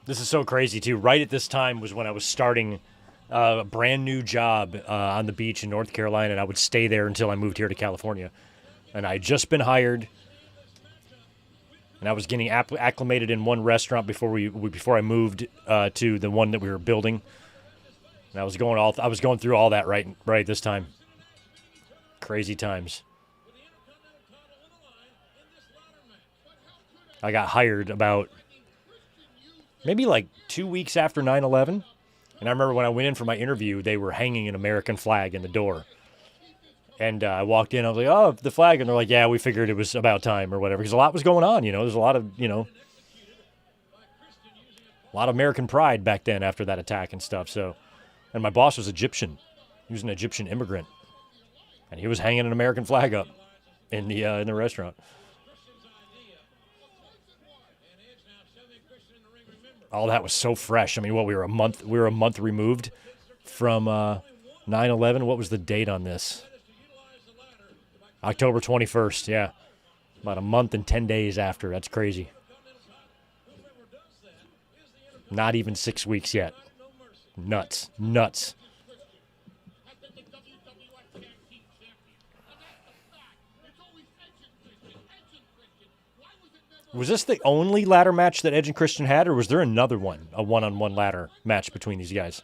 This is so crazy, too. Right at this time was when I was starting a brand new job on the beach in North Carolina, and I would stay there until I moved here to California. And I had just been hired, and I was getting acclimated in one restaurant before I moved to the one that we were building. And I was going through all that right this time. Crazy times. I got hired about maybe like 2 weeks after 9/11. And I remember when I went in for my interview, they were hanging an American flag in the door. And I walked in, I was like, oh, the flag. And they're like, yeah, we figured it was about time or whatever. Because a lot was going on, There's a lot of, a lot of American pride back then after that attack and stuff. So, and my boss was Egyptian. He was an Egyptian immigrant. And he was hanging an American flag up in the restaurant. All that was so fresh. I mean, we were a month removed from 9/11. What was the date on this? October 21st, yeah. About a month and 10 days after. That's crazy. Not even 6 weeks yet. Nuts. Was this the only ladder match that Edge and Christian had, or was there another one, a one-on-one ladder match between these guys?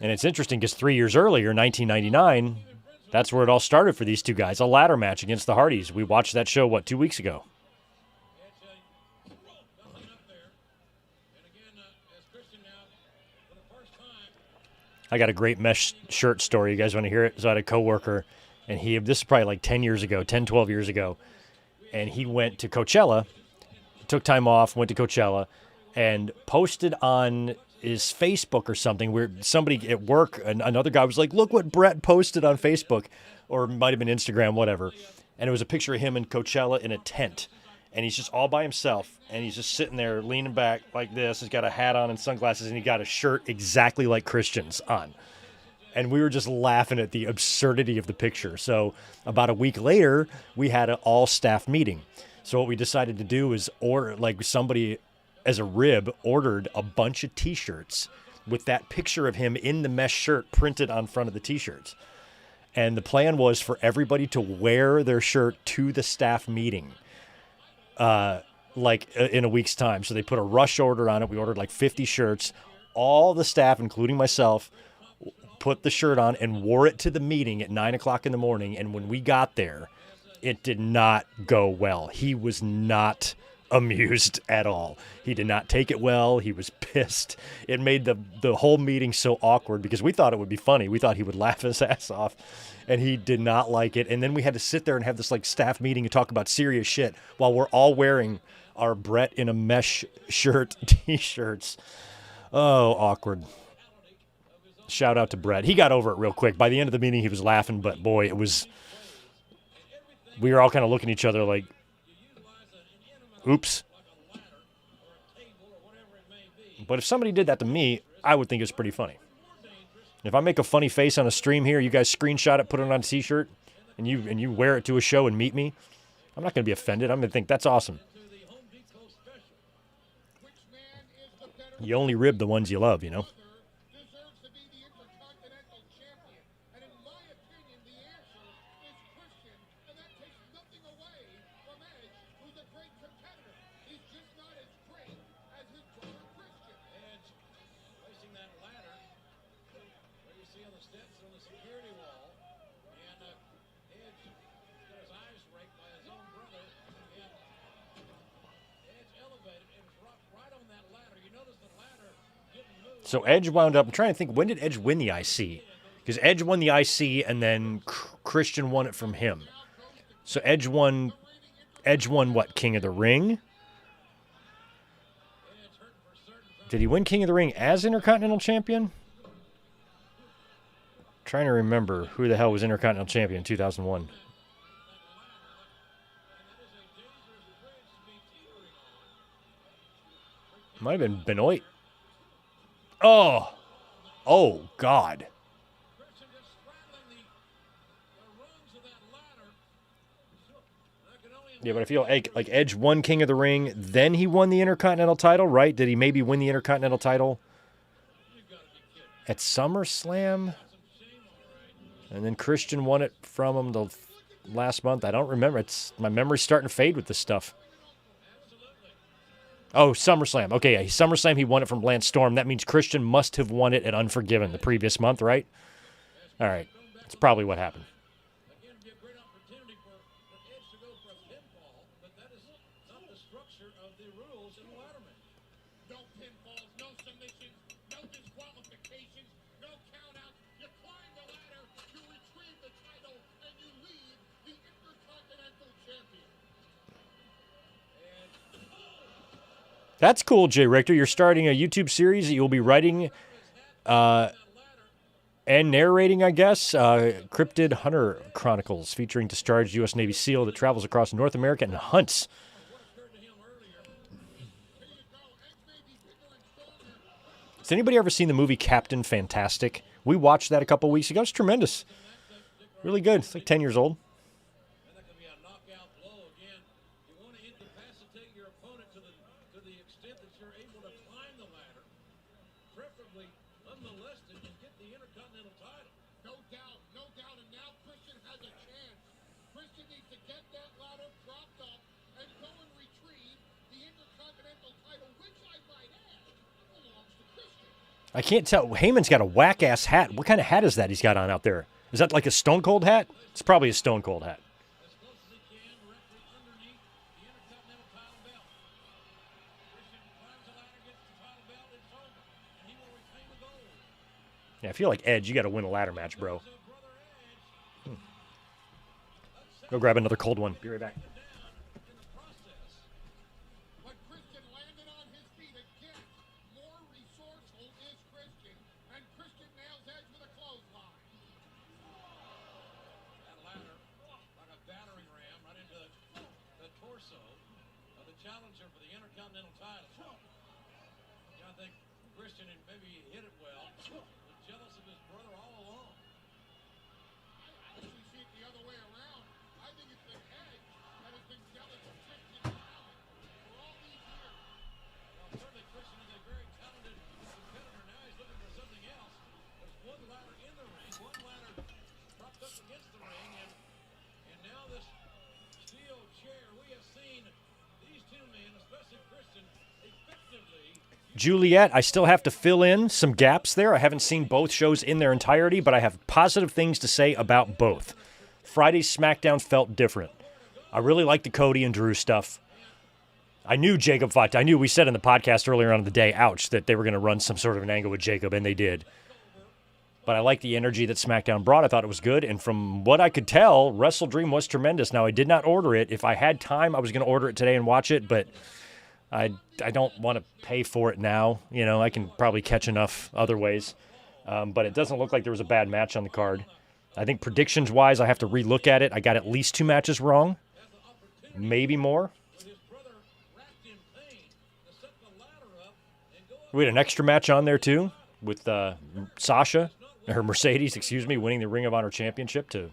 And it's interesting because 3 years earlier, 1999, that's where it all started for these two guys, a ladder match against the Hardys. We watched that show, 2 weeks ago? I got a great mesh shirt story. You guys want to hear it? So I had a coworker, and this is probably like 12 years ago, and he went to Coachella, took time off, went to Coachella, and posted on his Facebook or something where somebody at work, another guy was like, look what Brett posted on Facebook, or it might have been Instagram, whatever. And it was a picture of him in Coachella in a tent. And he's just all by himself, and he's just sitting there leaning back like this. He's got a hat on and sunglasses, and he got a shirt exactly like Christian's on. And we were just laughing at the absurdity of the picture. So about a week later, we had an all-staff meeting. So what we decided to do is order, like somebody as a rib ordered a bunch of T-shirts with that picture of him in the mesh shirt printed on front of the T-shirts. And the plan was for everybody to wear their shirt to the staff meeting, in a week's time. So they put a rush order on it. We ordered like 50 shirts. All the staff, including myself, put the shirt on and wore it to the meeting at 9 o'clock in the morning. And when we got there, it did not go well. He was not amused at all. He did not take it well. He was pissed. It made the whole meeting so awkward because we thought it would be funny. We thought he would laugh his ass off, and he did not like it. And then we had to sit there and have this like staff meeting and talk about serious shit while we're all wearing our Brett in a mesh shirt T-shirts. Oh, awkward. Shout out to Brett. He got over it real quick. By the end of the meeting, he was laughing, but boy, it was... We were all kind of looking at each other like, oops. But if somebody did that to me, I would think it's pretty funny. If I make a funny face on a stream here, you guys screenshot it, put it on a T-shirt, and you wear it to a show and meet me, I'm not going to be offended. I'm going to think that's awesome. You only rib the ones you love, you know? Deserves to be the Intercontinental Champion. And in my opinion, the answer is Christian. And that takes nothing away from Edge, who's a great competitor. He's just not as great as his brother Christian. Edge placing that ladder where you see on the steps on the security wall. And Edge got his eyes raked by his own brother. And Edge elevated and dropped right on that ladder. You notice the ladder didn't move. So Edge wound up, I'm trying to think, when did Edge win the IC? Because Edge won the IC and then Christian won it from him. So Edge won what, King of the Ring? Did he win King of the Ring as Intercontinental Champion? Trying to remember who the hell was Intercontinental Champion in 2001. Might have been Benoit. Oh, God. Yeah, but I feel like Edge won King of the Ring, then he won the Intercontinental title, right? Did he maybe win the Intercontinental title at SummerSlam? And then Christian won it from him the last month. I don't remember. My memory's starting to fade with this stuff. Oh, SummerSlam. Okay, yeah, SummerSlam, he won it from Lance Storm. That means Christian must have won it at Unforgiven the previous month, right? All right. That's probably what happened. Again, it'd be a great opportunity for Edge to go for a pinfall, but that is not the structure of the rules in the ladder match. No pinfalls, no submissions, no disqualifications, no countouts. You climb the ladder, you retrieve the title, and you leave the Intercontinental Champion. That's cool, Jay Richter. You're starting a YouTube series that you'll be writing and narrating, I guess. Cryptid Hunter Chronicles, featuring discharged U.S. Navy SEAL that travels across North America and hunts. Has anybody ever seen the movie Captain Fantastic? We watched that a couple weeks ago. It's tremendous. Really good. It's like 10 years old. That could be a knockout blow again. You want to incapacitate your opponent to the extent that you're able to climb the ladder, preferably unmolested, and get the Intercontinental title. No doubt, no doubt. And now Christian has a chance. Christian needs to get that ladder propped up and go and retrieve the Intercontinental title, which I might add belongs to Christian. I can't tell. Heyman's got a whack-ass hat. What kind of hat is that he's got on out there? Is that like a Stone Cold hat? It's probably a Stone Cold hat. As close as he can, directly underneath the Intercontinental title belt. Christian climbs the ladder, gets the title belt, it's over, and he will retain the gold. Yeah, I feel like Edge, you got to win a ladder match, bro. So Brother Edge Go grab another cold one. Be right back. down in the process. But Christian landed on his feet again. More resourceful is Christian, and Christian nails Edge with a clothesline. That ladder, like a battering ram, right into the torso of the challenger for the Intercontinental title. Yeah, I think Christian, and maybe he hit it well, was jealous of his brother all along. Juliet, I still have to fill in some gaps there. I haven't seen both shows in their entirety, but I have positive things to say about both. Friday's SmackDown felt different. I really liked the Cody and Drew stuff. I knew Jacob fought. I knew we said in the podcast earlier on in the day, ouch, that they were going to run some sort of an angle with Jacob, and they did. But I liked the energy that SmackDown brought. I thought it was good. And from what I could tell, Wrestle Dream was tremendous. Now, I did not order it. If I had time, I was going to order it today and watch it, but I don't want to pay for it now. You know, I can probably catch enough other ways. But it doesn't look like there was a bad match on the card. I think predictions-wise, I have to relook at it. I got at least 2 matches wrong. Maybe more. We had an extra match on there, too, with Sasha, or Mercedes, winning the Ring of Honor Championship to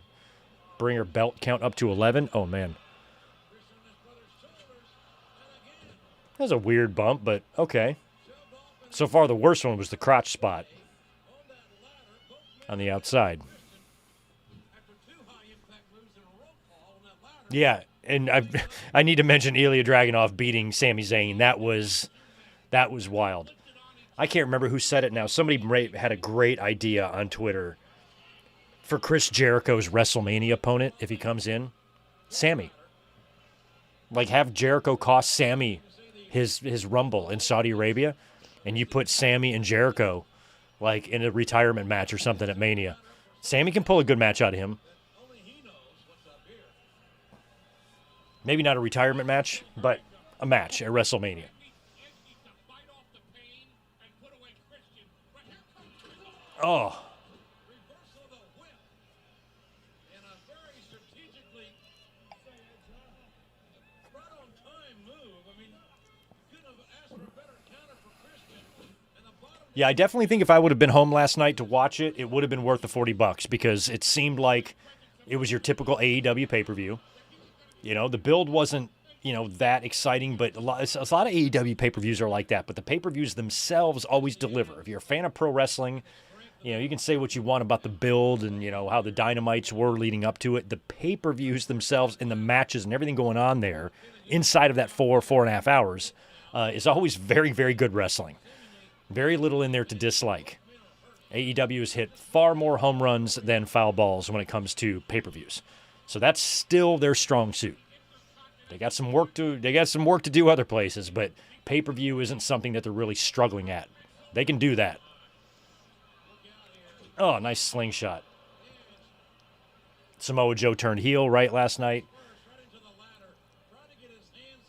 bring her belt count up to 11. Oh, man. That was a weird bump, but okay. So far, the worst one was the crotch spot on the outside. Yeah, and I need to mention Ilya Dragunov beating Sami Zayn. That was wild. I can't remember who said it now. Somebody had a great idea on Twitter for Chris Jericho's WrestleMania opponent if he comes in. Sami. Like, have Jericho cost Sami his Rumble in Saudi Arabia, and you put Sami and Jericho, like, in a retirement match or something at Mania. Sami can pull a good match out of him. Maybe not a retirement match, but a match at WrestleMania. Oh. Yeah, I definitely think if I would have been home last night to watch it, it would have been worth the $40 because it seemed like it was your typical AEW pay-per-view. You know, the build wasn't, that exciting, but a lot of AEW pay-per-views are like that. But the pay-per-views themselves always deliver. If you're a fan of pro wrestling, you can say what you want about the build and, how the Dynamites were leading up to it. The pay-per-views themselves and the matches and everything going on there inside of that 4.5 hours is always very, very good wrestling. Very little in there to dislike. AEW has hit far more home runs than foul balls when it comes to pay-per-views. So that's still their strong suit. They got some work to do other places, but pay-per-view isn't something that they're really struggling at. They can do that. Oh, nice slingshot. Samoa Joe turned heel right last night.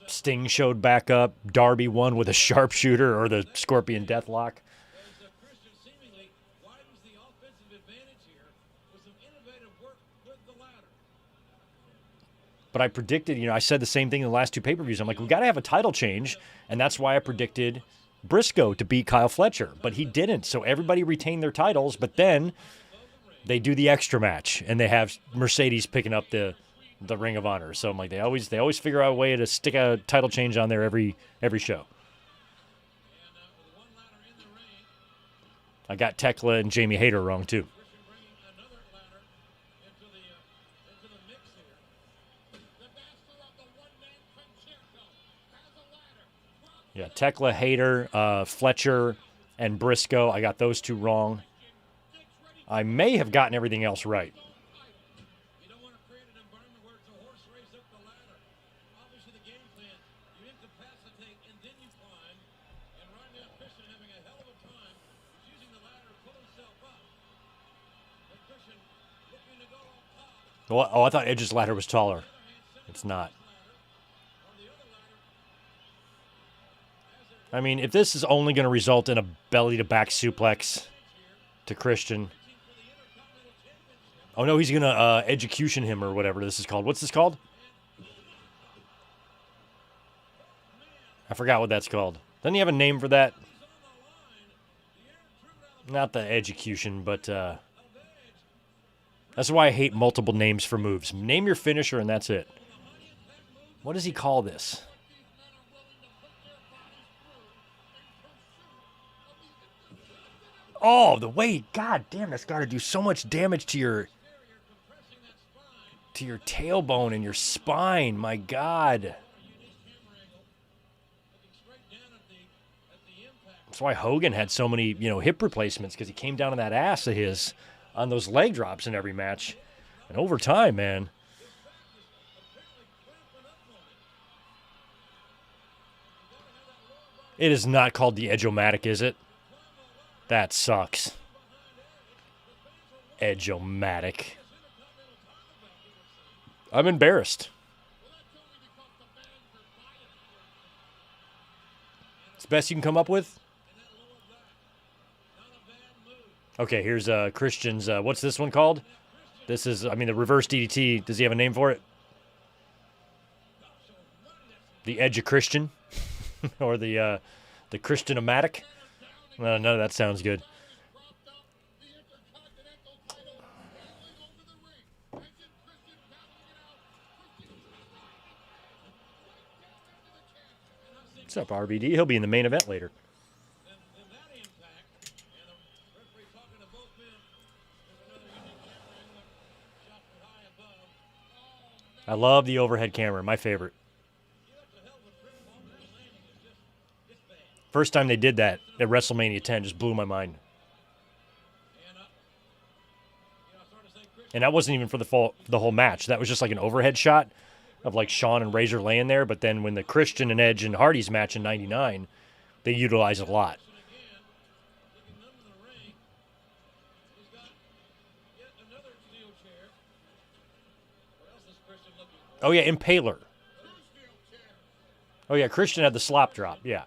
Sting showed back up. Darby won with a sharpshooter or the Scorpion Deathlock. But I predicted, I said the same thing in the last 2 pay-per-views. I'm like, we got to have a title change, and that's why I predicted Briscoe to beat Kyle Fletcher. But he didn't, so everybody retained their titles, but then they do the extra match, and they have Mercedes picking up the Ring of Honor. So I'm like, they always figure out a way to stick a title change on there every show. I got Tekla and Jamie Hayter wrong, too. Yeah, Tekla, Hayter, Fletcher, and Briscoe. I got those 2 wrong. I may have gotten everything else right. Oh, I thought Edge's ladder was taller. It's not. I mean, if this is only going to result in a belly-to-back suplex to Christian. Oh, no, he's going to execution him or whatever this is called. What's this called? I forgot what that's called. Doesn't he have a name for that? Not the execution, but that's why I hate multiple names for moves. Name your finisher and that's it. What does he call this? Oh, the weight. God damn, that's got to do so much damage to your tailbone and your spine. My God. That's why Hogan had so many, hip replacements, because he came down on that ass of his on those leg drops in every match. And over time, man. It is not called the Edge-O-Matic, is it? That sucks. Edge-O-Matic. I'm embarrassed. It's the best you can come up with? Okay, here's Christian's, what's this one called? This is, the reverse DDT. Does he have a name for it? The Edge of Christian? Or the Christian-O-Matic? None of that sounds good. What's up, RBD? He'll be in the main event later. I love the overhead camera. My favorite. First time they did that at WrestleMania 10 just blew my mind. And that wasn't even for the whole match. That was just like an overhead shot of like Shawn and Razor laying there. But then when the Christian and Edge and Hardy's match in '99, they utilized it a lot. Oh, yeah, Impaler. Oh, yeah, Christian had the slop drop. Yeah.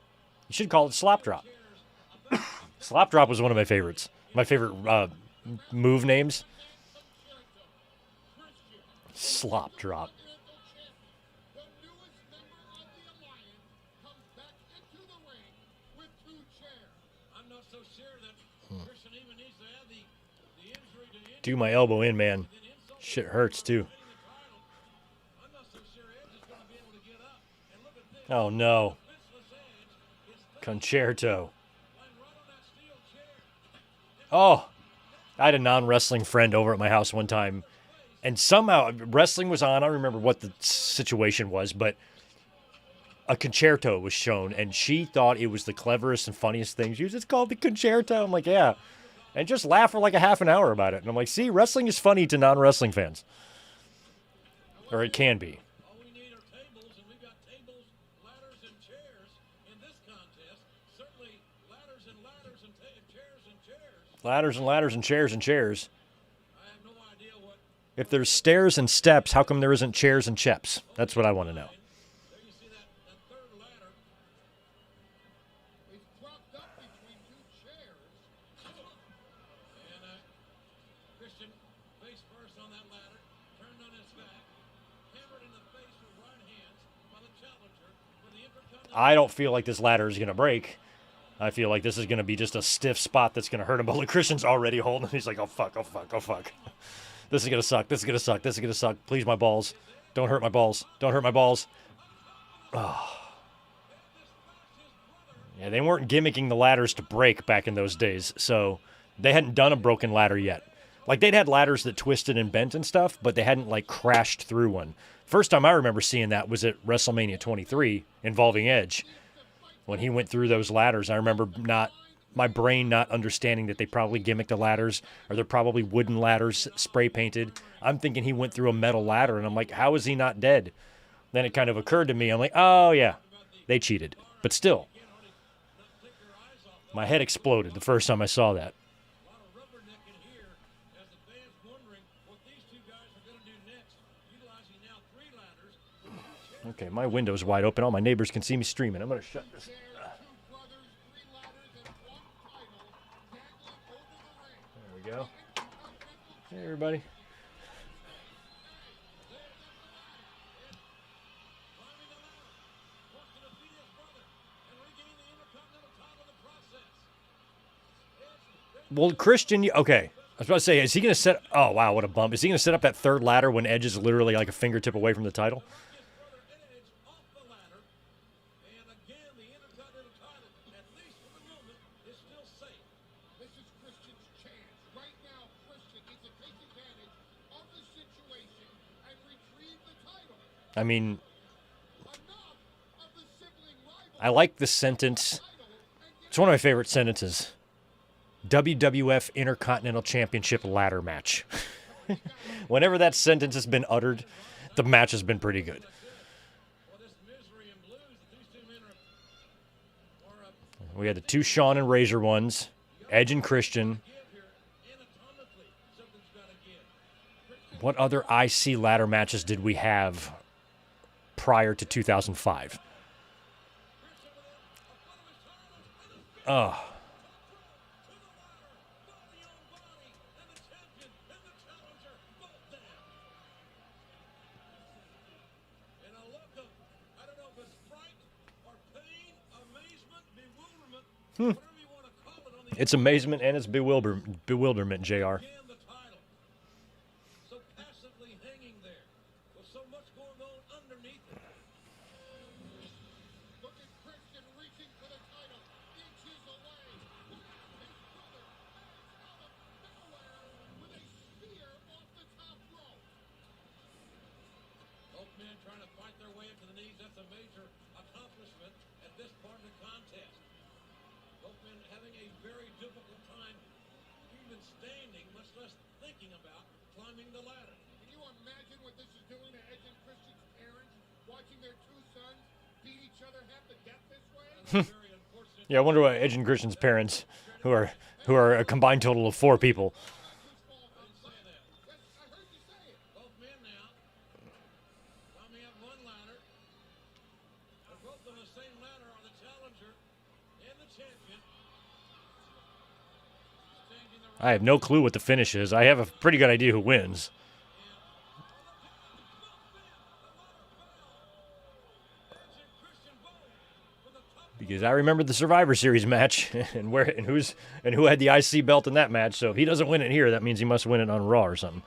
You should call it slop drop. Slop drop was one of my favorites. My favorite move names. Slop drop. Do my elbow in, man. Shit hurts, too. Oh, no. Concerto. Oh, I had a non-wrestling friend over at my house one time, and somehow wrestling was on. I don't remember what the situation was, but a concerto was shown, and she thought it was the cleverest and funniest thing. She was just called the concerto. I'm like, yeah. And just laugh for like a half an hour about it. And I'm like, see, wrestling is funny to non-wrestling fans. Or it can be. Ladders and ladders and chairs and chairs. If there's stairs and steps, how come there isn't chairs and chips? That's what I want to know. I don't feel like this ladder is going to break. I feel like this is going to be just a stiff spot that's going to hurt him. But Christian's already holding him. He's like, oh, fuck, oh, fuck, oh, fuck. This is going to suck. This is going to suck. This is going to suck. Please, my balls. Don't hurt my balls. Don't hurt my balls. Oh. Yeah, they weren't gimmicking the ladders to break back in those days. So they hadn't done a broken ladder yet. Like, they'd had ladders that twisted and bent and stuff, but they hadn't, like, crashed through one. First time I remember seeing that was at WrestleMania 23 involving Edge. When he went through those ladders, I remember my brain not understanding that they probably gimmicked the ladders, or they're probably wooden ladders spray painted. I'm thinking he went through a metal ladder, and I'm like, how is he not dead? Then it kind of occurred to me, I'm like, oh yeah, they cheated. But still, my head exploded the first time I saw that. Okay, my window's wide open. All my neighbors can see me streaming. I'm going to shut this. There we go. Hey, everybody. Well, Christian, okay. I was about to say, is he going to set... Oh, wow, what a bump. Is he going to set up that third ladder when Edge is literally like a fingertip away from the title? I mean, I like the sentence, It's one of my favorite sentences. WWF Intercontinental Championship ladder match. Whenever that sentence has been uttered, the match has been pretty good. We had the two Shawn and Razor ones, Edge and Christian. What other IC ladder matches did we have prior to 2005? Oh. It's amazement and it's bewilderment, JR. So passively hanging there with so much going on underneath it. Look at Christian reaching for the title inches away. His brother out of nowhere with a spear off the top rope. Both men trying to fight their way into the knees. That's a major accomplishment at this part of the contest. Both men having a very difficult time even standing, much less thinking about climbing the ladder. Can you imagine what this is doing to Edge and Christian's parents, watching their two sons beat each other half to death this way? Very unfortunate. Yeah, I wonder what Edge and Christian's parents, who are a combined total of 4 people. I heard you say it. Both men now climbing up one ladder. They're both on the same ladder are the challenger and the champion. I have no clue what the finish is. I have a pretty good idea who wins. Because I remember the Survivor Series match and who had the IC belt in that match. So if he doesn't win it here, that means he must win it on Raw or something.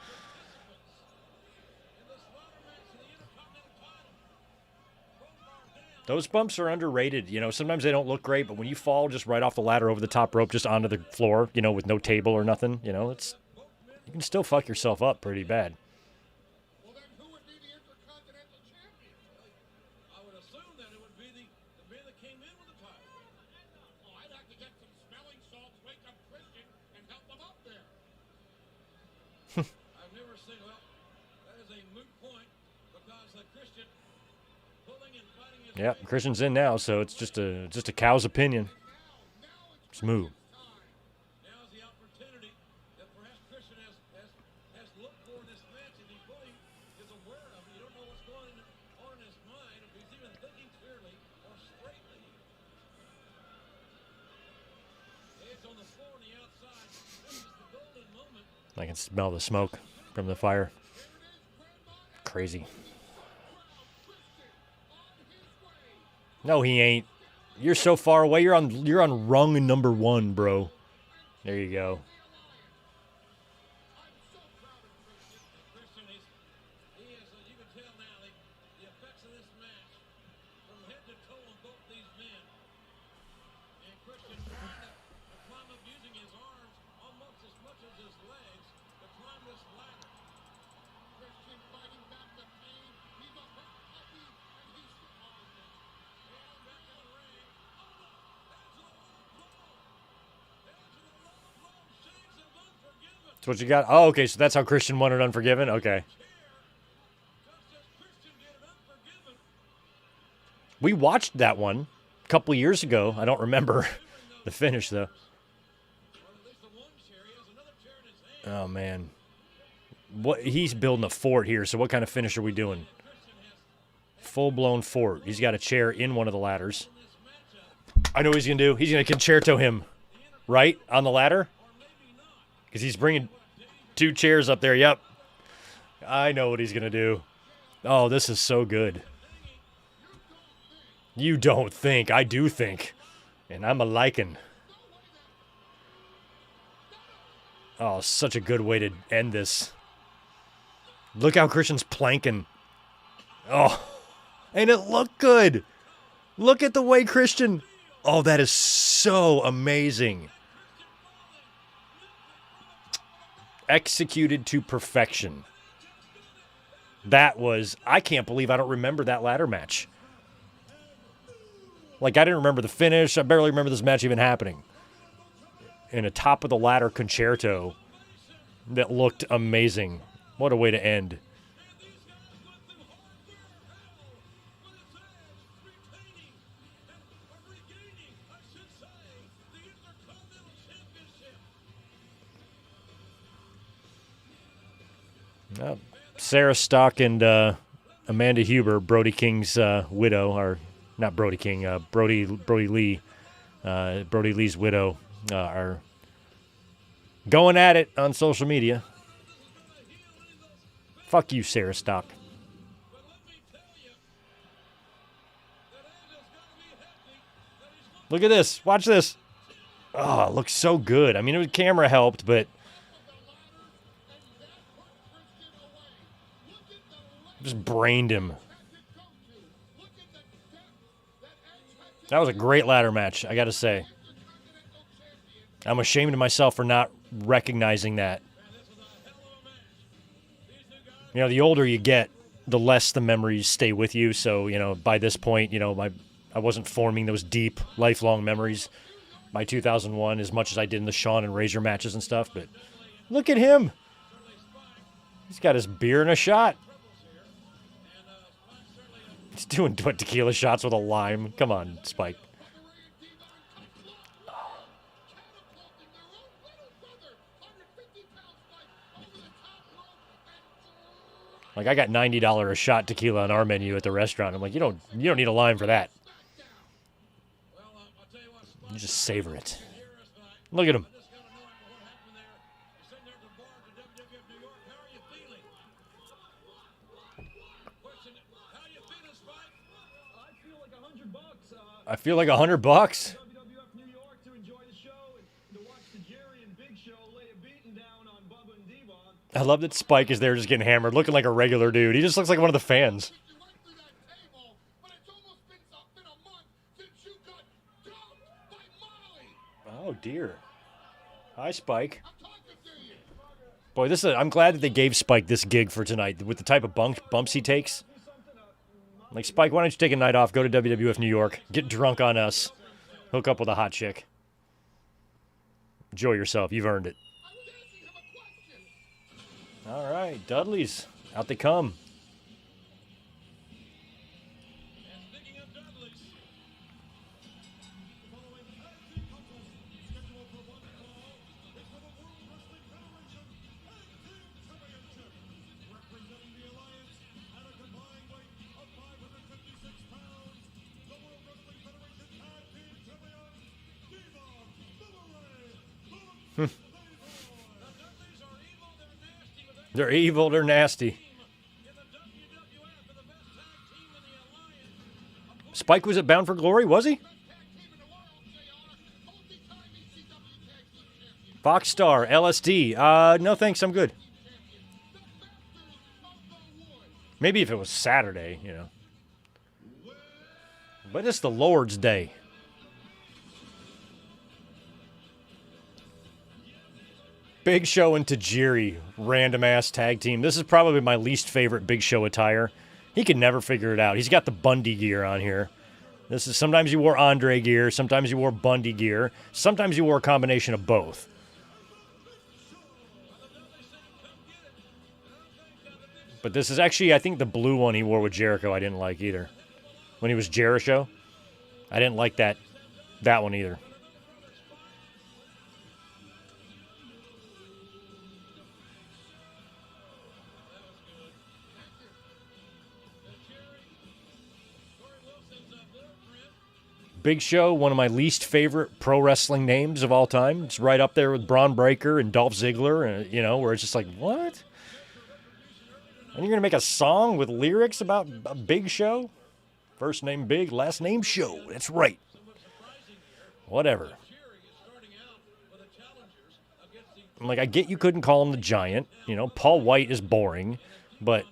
Those bumps are underrated. You know, sometimes they don't look great, but when you fall just right off the ladder over the top rope, just onto the floor, you know, with no table or nothing, you know, you can still fuck yourself up pretty bad. Well, then who would be the Intercontinental Champion? I would assume that it would be the man that came in with the title. Oh, I'd have to get some smelling salts, wake up Christian, and help him up there. I've never seen, well, that is a moot point because Christian pulling and fighting his Yep, Christian's in now, so it's just a cow's opinion. Smooth. Now's the opportunity that perhaps Christian has looked for in this match, and he fully is aware of it. You don't know what's going on in his mind, if he's even thinking clearly or straightly. Edge on the floor on the outside. This is the golden moment. I can smell the smoke from the fire. Crazy. No, he ain't. You're so far away. You're on rung number 1, bro. There you go. Christian is, you can tell now the effects of this match from head to toe on both these men. And Christian trying to climb up using his arms almost as much as his legs to climb this ladder. Christian fighting back the pain. He's a hurt puppy, and he's survived it. And back in the ring. That's what you got? Oh, okay, so that's how Christian won it Unforgiven? Okay. We watched that one a couple years ago. I don't remember the finish, though. Oh, man. He's building a fort here, so what kind of finish are we doing? Full-blown fort. He's got a chair in one of the ladders. I know what he's going to do. He's going to concerto him, right, on the ladder? Because he's bringing 2 chairs up there. Yep. I know what he's going to do. Oh, this is so good. You don't think. I do think. And I'm a liking. Oh, such a good way to end this. Look how Christian's planking. Oh, and it looked good. Look at the way Christian... Oh, that is so amazing. Executed to perfection. That was... I can't believe I don't remember that ladder match. Like, I didn't remember the finish. I barely remember this match even happening. In a top-of-the-ladder concerto that looked amazing. What a way to end. Sarah Stock and Amanda Huber, Brody King's widow, or not Brody King, Brody Lee, Brody Lee's widow, are going at it on social media. Fuck you, Sarah Stock. Look at this. Watch this. Oh, it looks so good. I mean, the camera helped, but just brained him. That was a great ladder match, I got to say. I'm ashamed of myself for not recognizing that. You know, the older you get, the less the memories stay with you. So, you know, by this point, you know, I wasn't forming those deep, lifelong memories by 2001 as much as I did in the Shawn and Razor matches and stuff. But look at him. He's got his beer and a shot. He's doing tequila shots with a lime. Come on, Spike. Like, I got $90 a shot tequila on our menu at the restaurant. I'm like, you don't need a lime for that. You just savor it. Look at him. I feel like $100. I love that Spike is there just getting hammered, looking like a regular dude. He just looks like one of the fans. Oh, dear. Hi, Spike. Boy, I'm glad that they gave Spike this gig for tonight with the type of bumps he takes. Like, Spike, why don't you take a night off, go to WWF New York, get drunk on us, hook up with a hot chick. Enjoy yourself. You've earned it. All right, Dudley's. Out they come. They're evil, they're nasty. Spike was at Bound for Glory, was he? Fox Star, LSD. No thanks, I'm good. Maybe if it was Saturday, you know. But it's the Lord's Day. Big Show and Tajiri, random-ass tag team. This is probably my least favorite Big Show attire. He can never figure it out. He's got the Bundy gear on here. This is sometimes you wore Andre gear, sometimes you wore Bundy gear, sometimes you wore a combination of both. But this is actually, I think the blue one he wore with Jericho I didn't like either. When he was Jericho, I didn't like that one either. Big Show, one of my least favorite pro wrestling names of all time. It's right up there with Braun Breaker and Dolph Ziggler, and you know, where it's just like, what? And you're going to make a song with lyrics about a Big Show? First name Big, last name Show. That's right. Whatever. I'm like, I get you couldn't call him the Giant. You know, Paul White is boring. But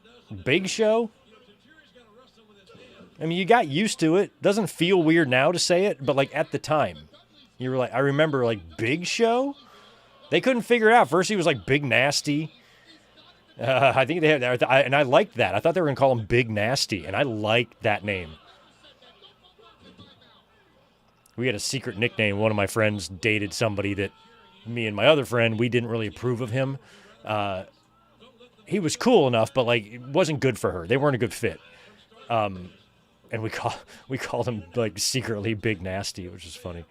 Big Show? I mean, you got used to it. Doesn't feel weird now to say it, but like at the time, you were like, I remember like Big Show. They couldn't figure it out. First, he was like Big Nasty. I think they had, and I liked that. I thought they were gonna call him Big Nasty, and I liked that name. We had a secret nickname. One of my friends dated somebody that me and my other friend, we didn't really approve of him. He was cool enough, but like it wasn't good for her. They weren't a good fit. And we called him like secretly Big Nasty, which is funny.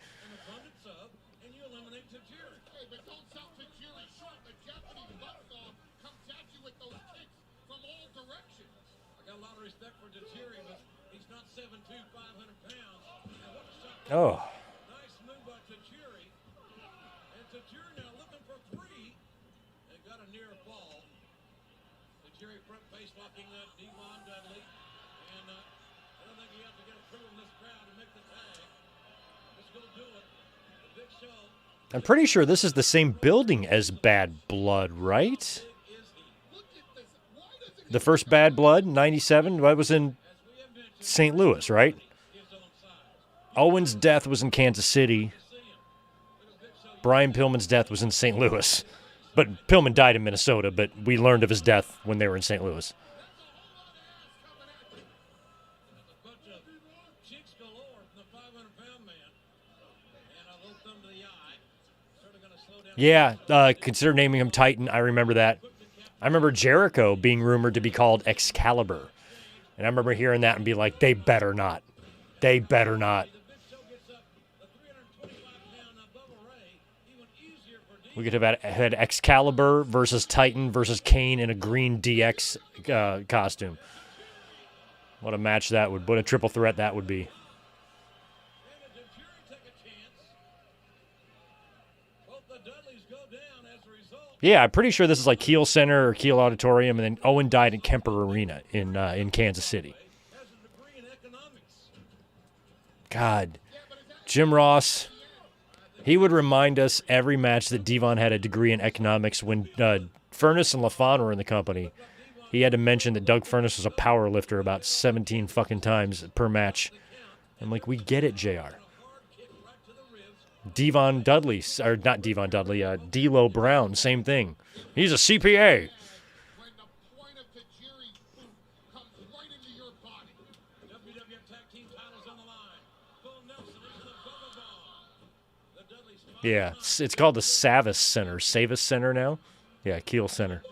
Oh. Nice move by Tajiri. And Tajiri now looking for three. They got a near fall. Tajiri front face locking Devon Dudley. And I don't think you have to get approval in this crowd to make the tag. Let's go do it. The Big Show. I'm pretty sure this is the same building as Bad Blood, right? The first Bad Blood, 97, that was in St. Louis, right? Owen's death was in Kansas City. Brian Pillman's death was in St. Louis. But Pillman died in Minnesota, but we learned of his death when they were in St. Louis. Yeah, consider naming him Titan. I remember that. I remember Jericho being rumored to be called Excalibur. And I remember hearing that and be like, they better not. They better not. We could have had Excalibur versus Titan versus Kane in a green DX costume. What a match that would, what a triple threat that would be. Yeah, I'm pretty sure this is like Kiel Center or Kiel Auditorium, and then Owen died in Kemper Arena in Kansas City. God, Jim Ross, he would remind us every match that Devon had a degree in economics. When Furnace and LaFon were in the company, he had to mention that Doug Furnace was a power lifter about 17 fucking times per match. I'm like, we get it, JR. Devon Dudley, or not Devon Dudley, D'Lo Brown, same thing. He's a CPA. Yeah, it's called the Savas Center now. Yeah, Kiel Center.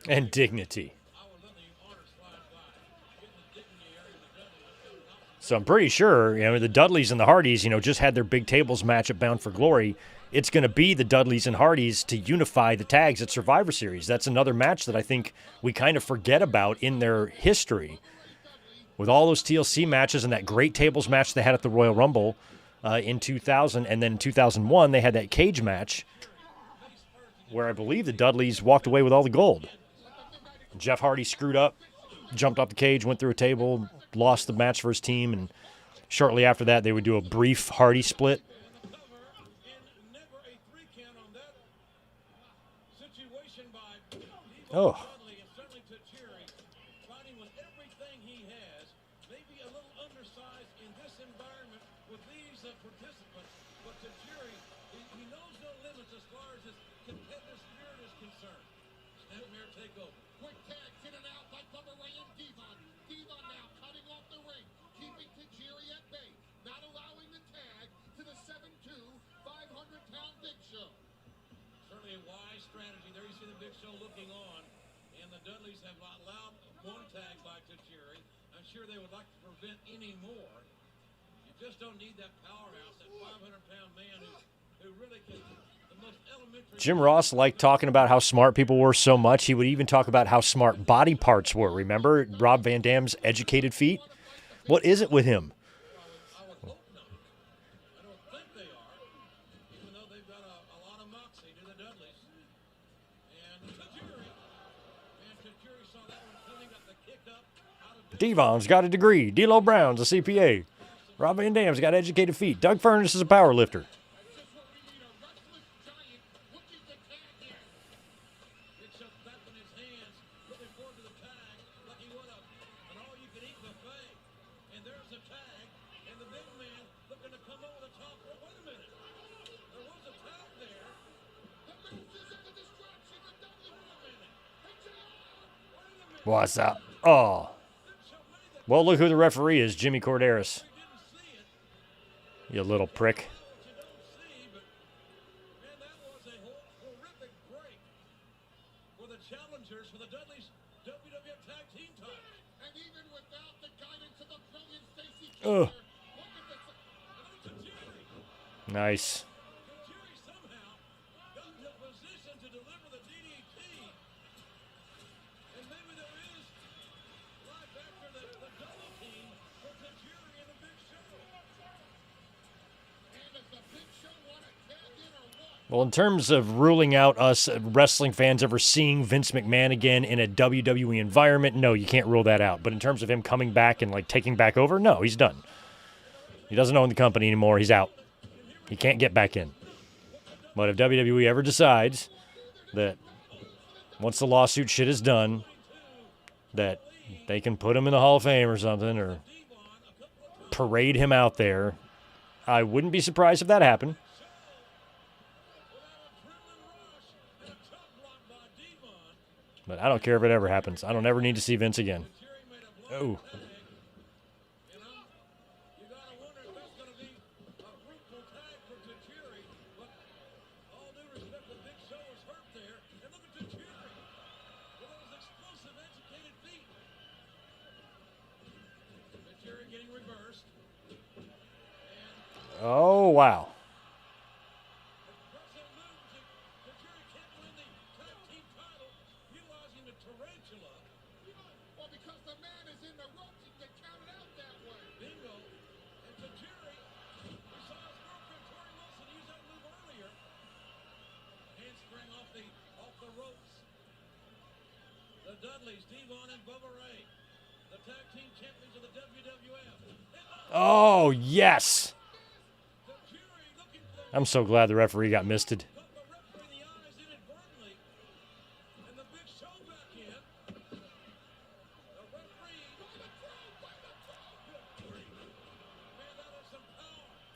And dignity. So I'm pretty sure, the Dudleys and the Hardys, just had their big tables match at Bound for Glory. It's going to be the Dudleys and Hardys to unify the tags at Survivor Series. That's another match that I think we kind of forget about in their history. With all those TLC matches and that great tables match they had at the Royal Rumble in 2000, and then in 2001 they had that cage match where I believe the Dudleys walked away with all the gold. Jeff Hardy screwed up, jumped off the cage, went through a table, lost the match for his team, and shortly after that, they would do a brief Hardy split. Oh. Jim Ross liked talking about how smart people were so much, he would even talk about how smart body parts were. Remember Rob Van Dam's educated feet? What is it with him? Devon's got a degree. D'Lo Brown's a CPA. Rob Van Dam's got educated feet. Doug Furnace is a power lifter. What's up? Oh. Well, look who the referee is, Jimmy Corderas. You little prick. Challengers for the Dudleys WWF Tag Team title. And even without the guidance of the brilliant Stacy Keibler, look at this. Nice. Tajiri somehow got into position to deliver the DDT. And maybe there is life after the double team for Tajiri and the Big Show. And does the Big Show want to tag in or what? Well, in terms of ruling out us wrestling fans ever seeing Vince McMahon again in a WWE environment, no, you can't rule that out. But in terms of him coming back and like taking back over, no, he's done. He doesn't own the company anymore. He's out. He can't get back in. But if WWE ever decides that once the lawsuit shit is done, that they can put him in the Hall of Fame or something or parade him out there, I wouldn't be surprised if that happened. But I don't care if it ever happens. I don't ever need to see Vince again. Oh. Oh, wow. Dudleys, Devon and Bubba Ray, the tag team champions of the WWF. Oh, yes. I'm so glad the referee got misted.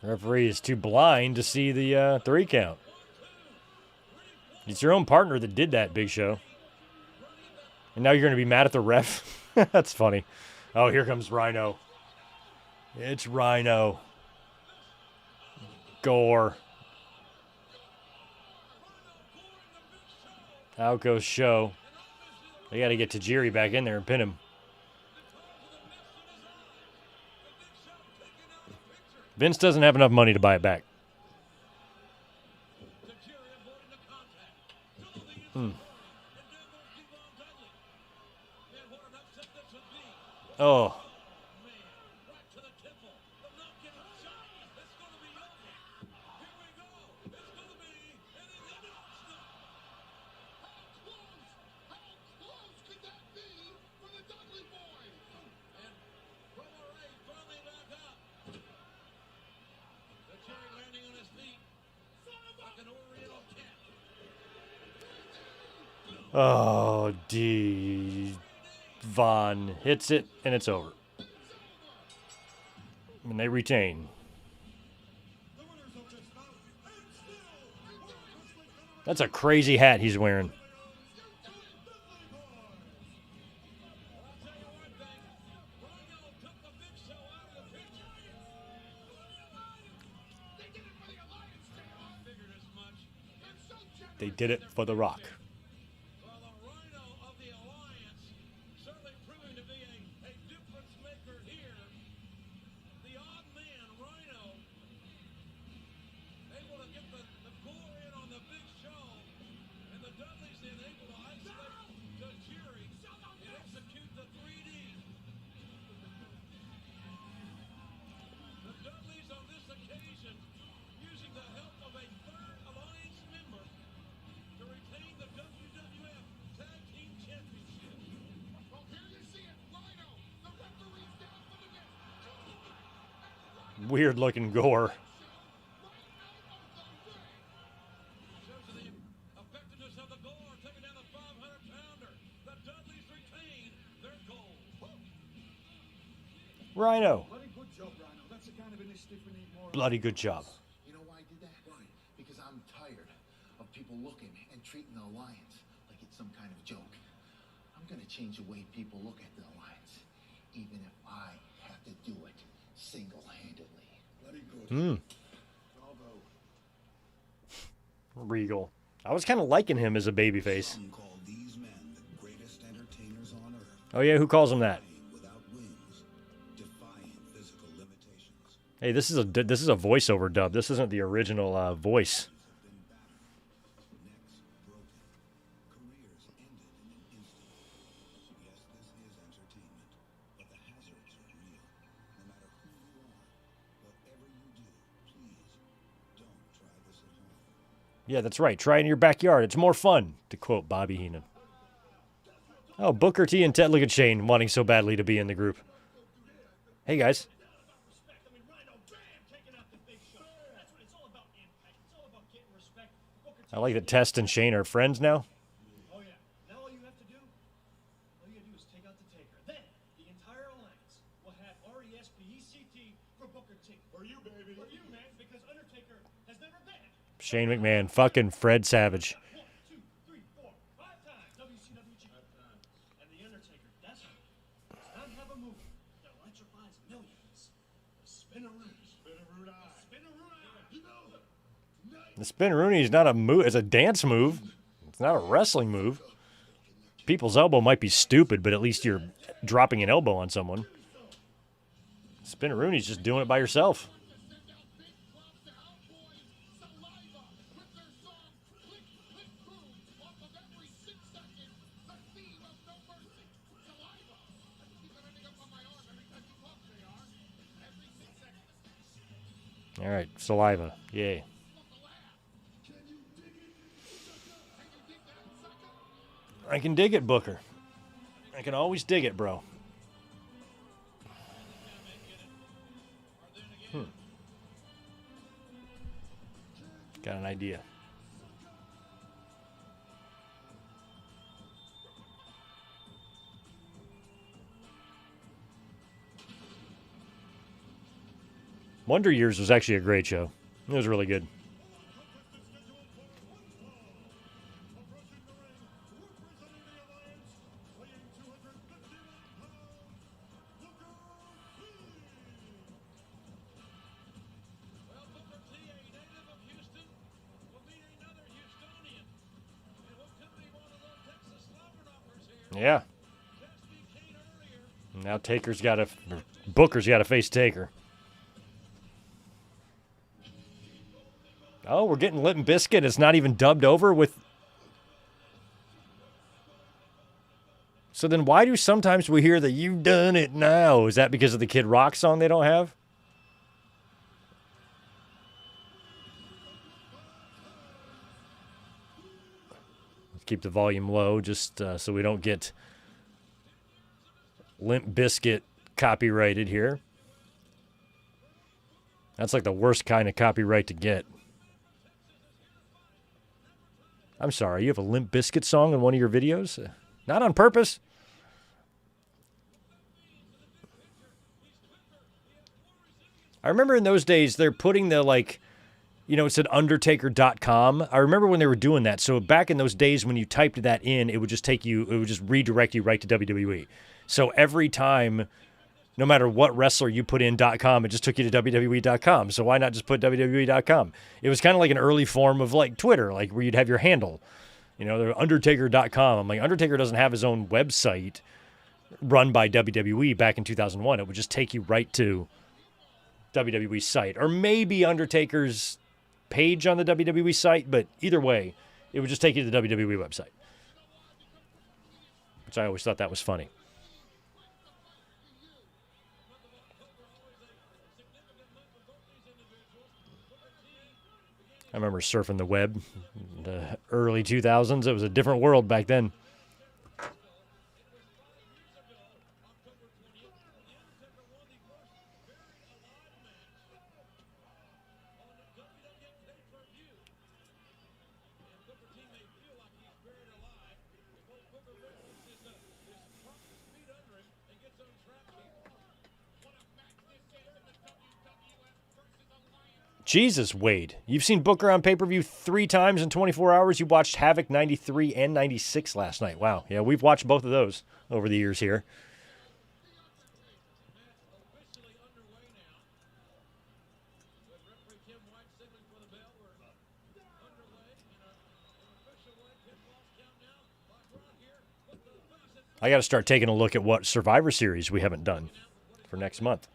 The referee is too blind to see the 3 count. It's your own partner that did that, Big Show. And now you're going to be mad at the ref? That's funny. Oh, here comes Rhino. It's Rhino. Gore. Out goes Show. They got to get Tajiri back in there and pin him. Vince doesn't have enough money to buy it back. Oh. Oh, Von hits it, and it's over. And they retain. That's a crazy hat he's wearing. They did it for The Rock. Weird looking Gore. Rhino. Bloody good job, Rhino. That's the kind of initiative we need more of. Bloody good job. You know why I did that? Why? Because I'm tired of people looking and treating the Alliance like it's some kind of joke. I'm gonna change the way people look at the Alliance, even if I have to do it single-handedly. Let it go. Bravo. Regal. I was kind of liking him as a babyface. Some call these men the greatest entertainers on earth. Oh yeah, who calls him that? Without wings, defying physical limitations. Hey, this is a voiceover dub. This isn't the original voice. Necks broken. Careers ended in an instant. Yes, this is entertainment, but the hazards are real. No matter who you are, whatever you do, please don't try this at home. Yeah, that's right. Try it in your backyard. It's more fun, to quote Bobby Heenan. Oh, Booker T and Ted. Look at Shane wanting so badly to be in the group. Hey, guys. I like that Test and Shane are friends now. Oh yeah. Now all you have to do is take out the Taker. Then the entire alliance will have RESPECT for Booker T. For you, baby. For you, man, because Undertaker has never been. Shane McMahon, fucking Fred Savage. 1, 2, 3, 4, 5 times WCWG. 5 times. And the Undertaker does not have a move that electrifies millions. The Spinaroonie. You know, The Spinaroonie is not a move. It's a dance move. It's not a wrestling move. People's elbow might be stupid, but at least you're dropping an elbow on someone. Spinaroonie's just doing it by yourself. All right, saliva. Yay. I can dig it, Booker. I can always dig it, bro. Got an idea. Wonder Years was actually a great show. It was really good. Yeah. Now Booker's got to face Taker. Oh, we're getting Limp Bizkit. It's not even dubbed over with. So then why do sometimes we hear that you've done it now? Is that because of the Kid Rock song they don't have? Let's keep the volume low just so we don't get Limp Bizkit copyrighted here. That's like the worst kind of copyright to get. I'm sorry, you have a Limp Bizkit song in one of your videos? Not on purpose. I remember in those days, they're putting the, like, you know, it said Undertaker.com. I remember when they were doing that. So back in those days when you typed that in, it would just redirect you right to WWE. So every time, no matter what wrestler you put in .com, it just took you to WWE.com. So why not just put WWE.com? It was kind of like an early form of like Twitter, like where you'd have your handle. You know, the Undertaker.com. I'm like, Undertaker doesn't have his own website run by WWE back in 2001. It would just take you right to WWE's site. Or maybe Undertaker's page on the WWE site, but either way, it would just take you to the WWE website. Which I always thought that was funny. I remember surfing the web in the early 2000s. It was a different world back then. Jesus, Wade. You've seen Booker on pay-per-view 3 times in 24 hours. You watched Havoc 93 and 96 last night. Wow. Yeah, we've watched both of those over the years here. I got to start taking a look at what Survivor Series we haven't done for next month.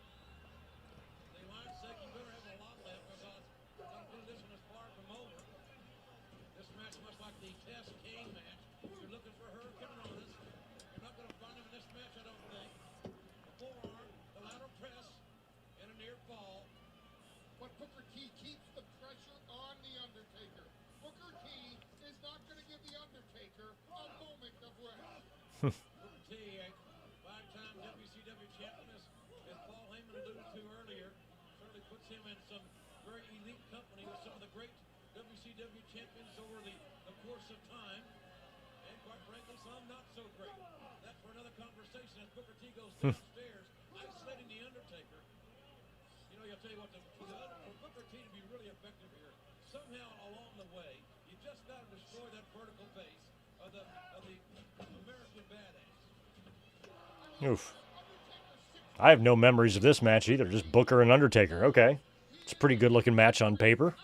But Booker T keeps the pressure on The Undertaker. Booker T is not going to give The Undertaker a moment of rest. Booker T, five-time WCW champion, as Paul Heyman alluded to earlier, certainly puts him in some very elite company with some of the great WCW champions over the course of time, and quite frankly, some not so great. That's for another conversation as Booker T goes downstairs, isolating The Undertaker. You know, I'll tell you what, for Booker T to be really effective here, somehow along the way, you just got to destroy that vertical base of the American badass. Oof. I have no memories of this match either. Just Booker and Undertaker. Okay. It's a pretty good looking match on paper.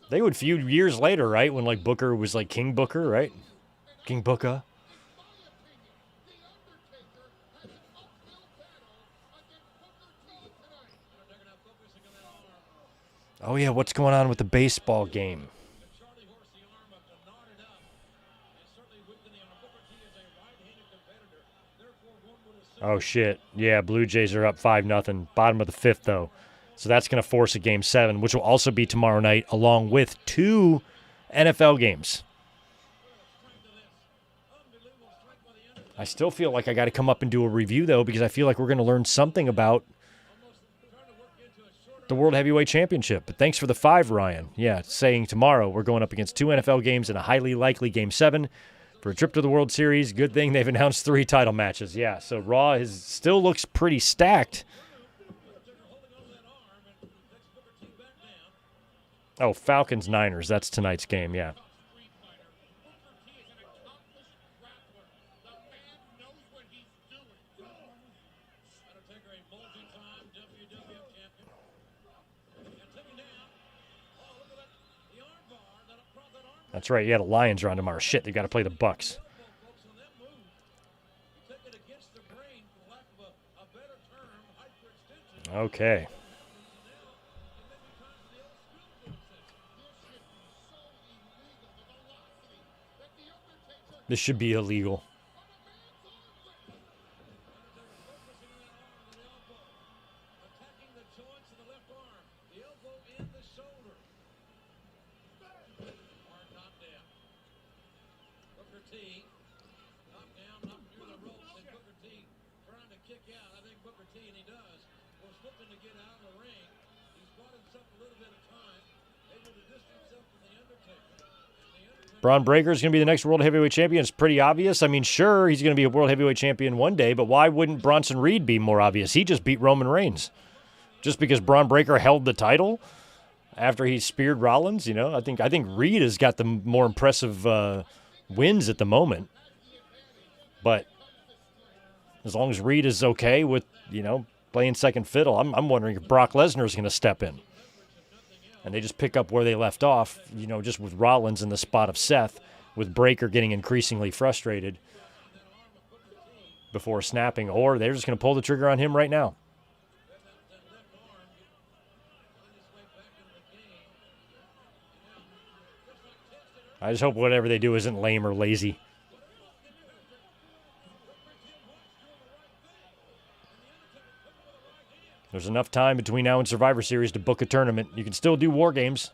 They would feud years later, right? When like Booker was like King Booker, right? King Booker. Oh yeah, what's going on with the baseball game? Oh shit. Yeah, Blue Jays are up 5-0. Bottom of the 5th though. So that's going to force a Game 7, which will also be tomorrow night, along with 2 NFL games. I still feel like I got to come up and do a review, though, because I feel like we're going to learn something about the World Heavyweight Championship. But thanks for the 5, Ryan. Yeah, saying tomorrow we're going up against 2 NFL games and a highly likely Game 7 for a trip to the World Series. Good thing they've announced 3 title matches. Yeah, so Raw still looks pretty stacked. Oh, Falcons-Niners. That's tonight's game, yeah. That's right. Yeah, the Lions are on tomorrow. Shit, they got to play the Bucks. Okay. This should be illegal. Braun Breaker is going to be the next World Heavyweight Champion. It's pretty obvious. I mean, sure, he's going to be a World Heavyweight Champion one day, but why wouldn't Bronson Reed be more obvious? He just beat Roman Reigns. Just because Braun Breaker held the title after he speared Rollins, you know? I think Reed has got the more impressive wins at the moment. But as long as Reed is okay with, playing second fiddle, I'm wondering if Brock Lesnar is going to step in. And they just pick up where they left off, just with Rollins in the spot of Seth, with Breaker getting increasingly frustrated before snapping, or they're just going to pull the trigger on him right now. I just hope whatever they do isn't lame or lazy. There's enough time between now and Survivor Series to book a tournament. You can still do War Games.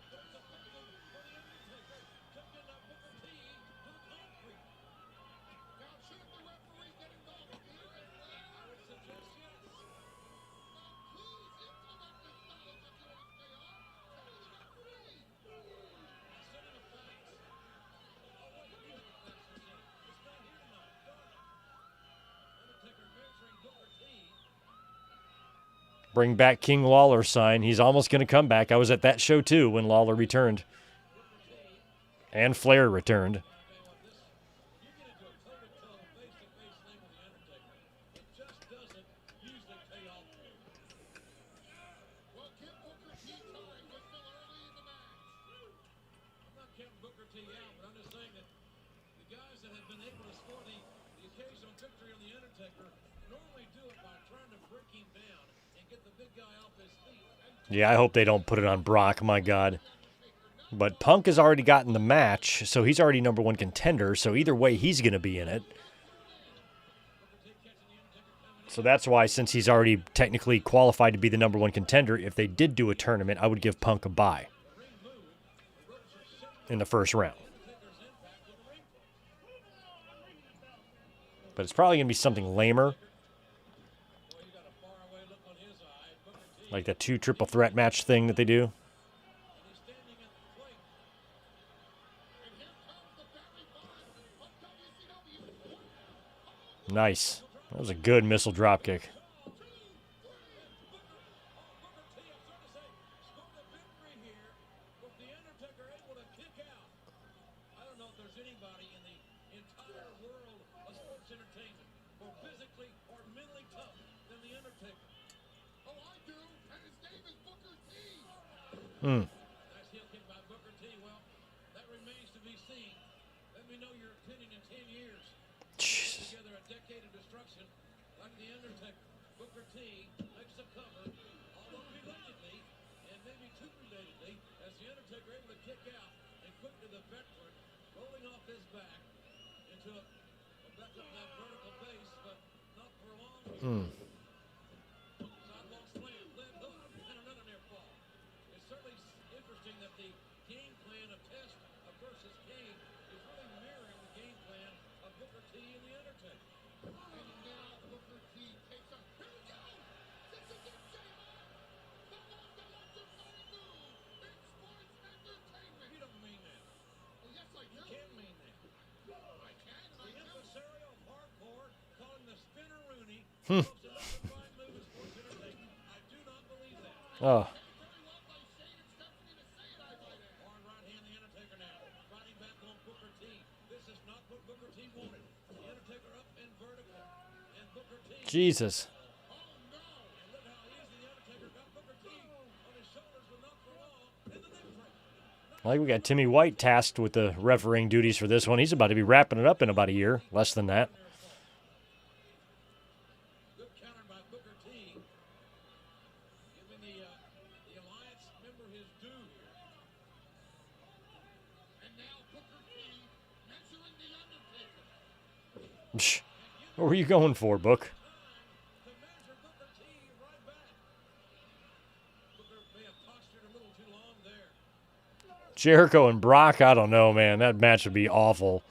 Bring back King Lawler sign. He's almost going to come back. I was at that show, too, when Lawler returned. And Flair returned. Yeah, I hope they don't put it on Brock, my God. But Punk has already gotten the match, so he's already number one contender, so either way, he's going to be in it. So that's why, since he's already technically qualified to be the number one contender, if they did do a tournament, I would give Punk a bye in the first round. But it's probably going to be something lamer. Like that 2 triple threat match thing that they do. Nice. That was a good missile dropkick. Hmm. Nice heel kick by Booker T. Well, that remains to be seen. Let me know your opinion in 10 years. Jesus. Together a decade of destruction, like The Undertaker. Booker T makes the cover, although reluctantly, and maybe too relatedly, as The Undertaker able to kick out and quickly the veteran rolling off his back into a back up that vertical base, but not for long. Hmm. Sidewalk slam, led hook, and another near fall. It's certainly interesting that the game plan of Test versus Kane is really mirroring the game plan of Booker T and The Undertaker. And now Booker T takes a. Here we go! This is insane! The most electrifying move in sports entertainment! You don't mean that. Well, yes, I do. You can't mean that. I can, and The I do. impresario of hardcore calling the spinner Rooney Hmm. the most electrifying move in sports entertainment. I do not believe that. Oh. Very well by Shane and Stephanie to say it, I might add. Hard right hand, The Undertaker now. Fighting back on Booker T. This is not what Booker T wanted. The Undertaker up and vertical. And Booker T. Jesus. Oh no! And look how easy The Undertaker got Booker T on his shoulders, but not for long. And the neck break. I think we got Timmy White tasked with the refereeing duties for this one. He's about to be wrapping it up in about a year, less than that. Good counter by Booker T. Giving the Alliance member his due here. And now Booker T measuring The Undertaker. Psh. What were you going for, Book? To measure Booker T right back. Booker may have postured a little too long there. Jericho and Brock, I don't know, man. That match would be awful.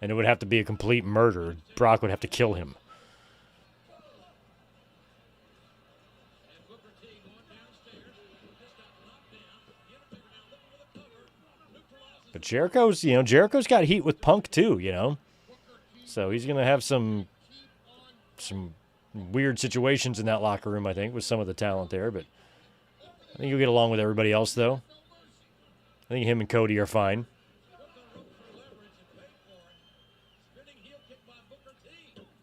And it would have to be a complete murder. Brock would have to kill him. And Booker T going downstairs. Just got knocked down. The Undertaker now looking for the cover. Neutralizes. But Jericho's got heat with Punk too, So he's going to have some weird situations in that locker room, I think, with some of the talent there. But I think he'll get along with everybody else, though. I think him and Cody are fine. Hooked on rope for leverage and paid for it. Spinning heel kick by Booker T.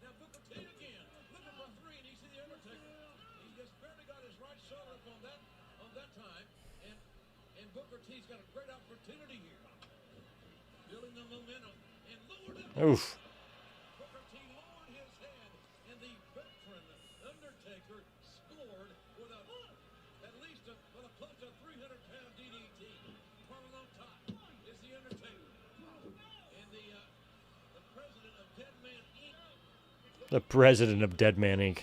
Now Booker T again. Looking for 3, and you see The Undertaker. He just barely got his right shoulder up on that time. And Booker T's got a great opportunity here. Building the momentum and lowered it. Oof. Booker T lowered his head, and the veteran Undertaker scored with at least a close to 300-pound DDT. Falling on top is the Undertaker, and the president of Dead Man Inc. The president of Dead Man Inc.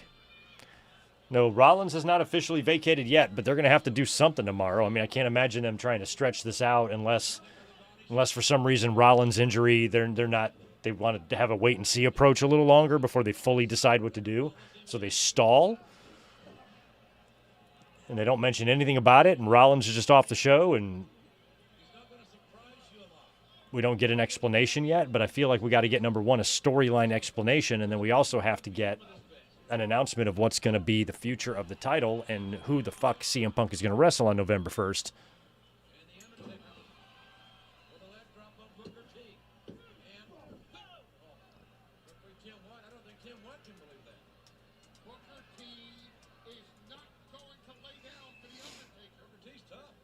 No, Rollins is not officially vacated yet, but they're going to have to do something tomorrow. I mean, I can't imagine them trying to stretch this out unless for some reason Rollins' injury, they're not. They wanted to have a wait and see approach a little longer before they fully decide what to do. So they stall. And they don't mention anything about it, and Rollins is just off the show, and we don't get an explanation yet, but I feel like we got to get, number one, a storyline explanation, and then we also have to get an announcement of what's going to be the future of the title and who the fuck CM Punk is going to wrestle on November 1st. Booker T is not going to lay down for the Undertaker. Booker T's tough.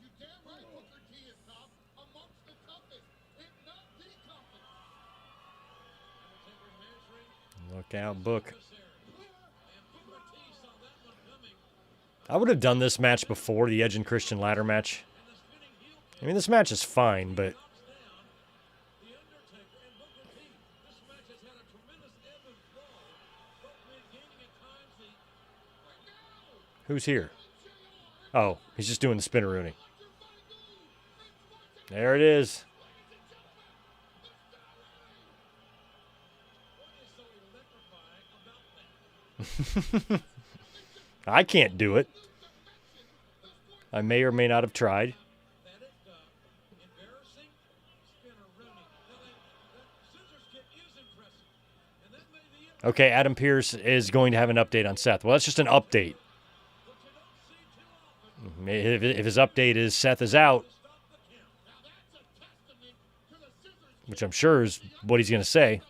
You damn right Booker T is tough. Amongst the toughest, if not the toughest. Look out, Book. I would have done this match before the Edge and Christian ladder match. I mean, this match is fine, but... Who's here? Oh, he's just doing the spinneroonie. There it is. I can't do it. I may or may not have tried. Okay, Adam Pearce is going to have an update on Seth. Well, that's just an update. If his update is Seth is out, which I'm sure is what he's going to say.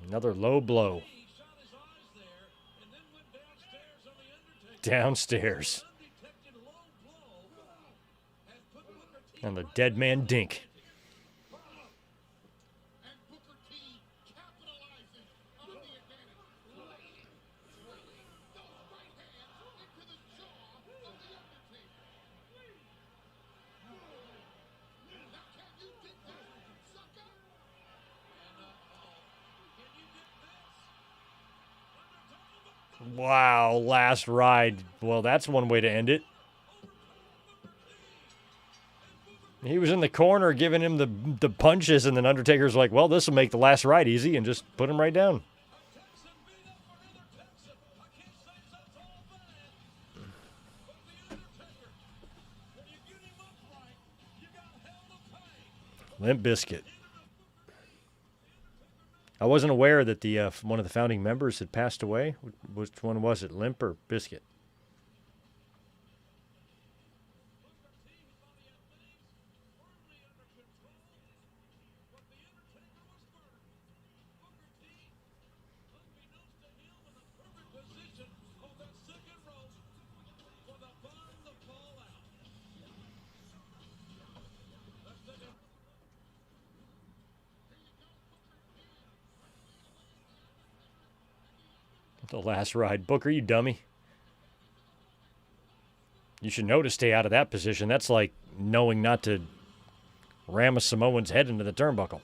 Another low blow. Downstairs. And the dead man dink. And Booker T capitalizes on the advantage. Those right hands into the jaw of the Undertaker. Now can you get that, sucker? Wow, last ride. Well, that's one way to end it. He was in the corner giving him the punches, and then Undertaker's like, well, this will make the last ride easy, and just put him right down. Limp Bizkit. I wasn't aware that the one of the founding members had passed away. Which one was it, Limp or Bizkit? The last ride. Booker, you dummy. You should know to stay out of that position. That's like knowing not to ram a Samoan's head into the turnbuckle.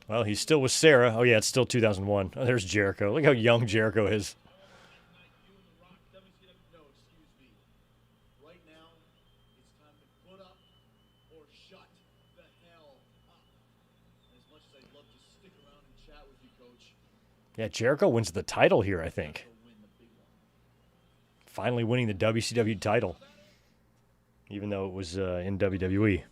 Well, he's still with Sarah. Oh, yeah, it's still 2001. Oh, there's Jericho. Look how young Jericho is. Yeah, Jericho wins the title here, I think. Finally winning the WCW title. Even though it was in WWE.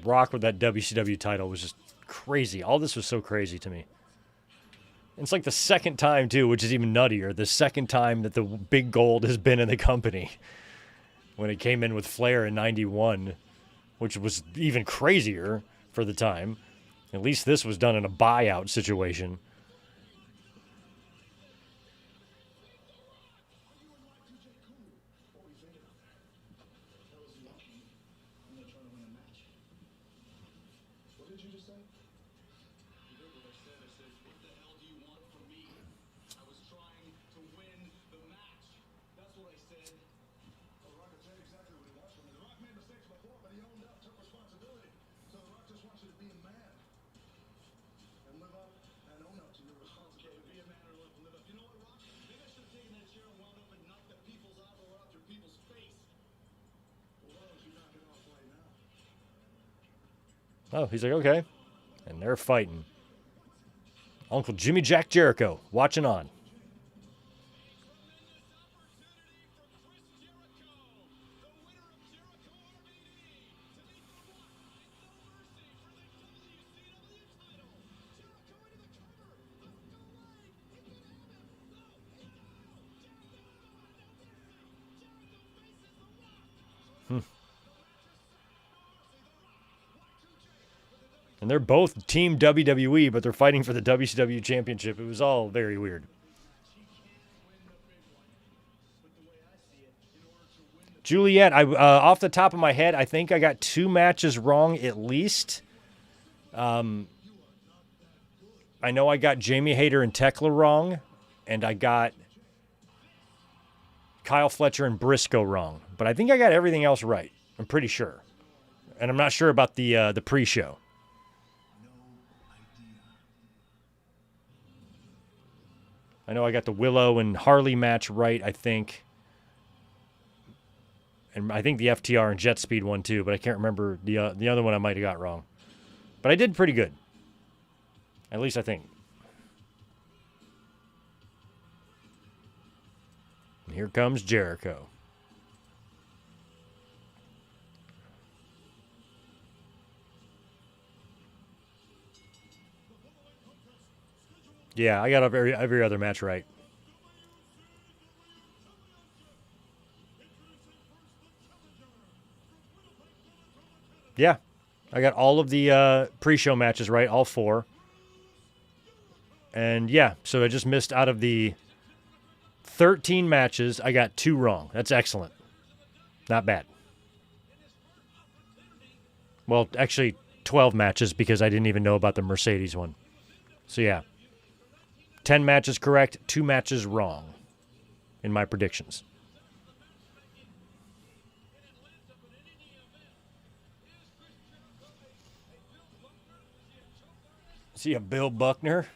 Rock with that WCW title was just crazy. All this was so crazy to me. It's like the second time, too, which is even nuttier. The second time that the big gold has been in the company. When it came in with Flair in 91, which was even crazier for the time. At least this was done in a buyout situation. Oh, he's like, okay. And they're fighting. Uncle Jimmy Jack Jericho watching on. And they're both Team WWE, but they're fighting for the WCW Championship. It was all very weird. Juliet, off the top of my head, I think I got 2 matches wrong at least. I know I got Jamie Hayter and Tekla wrong, and I got Kyle Fletcher and Briscoe wrong. But I think I got everything else right. I'm pretty sure. And I'm not sure about the pre-show. I know I got the Willow and Harley match right, I think. And I think the FTR and Jet Speed one too, but I can't remember the other one I might have got wrong. But I did pretty good. At least I think. And here comes Jericho. Yeah, I got every other match right. Yeah, I got all of the pre-show matches right, all 4. And yeah, so I just missed out of the 13 matches. I got 2 wrong. That's excellent. Not bad. Well, actually, 12 matches because I didn't even know about the Mercedes one. So yeah, 10 matches correct, 2 matches wrong in my predictions. See a Bill Buckner.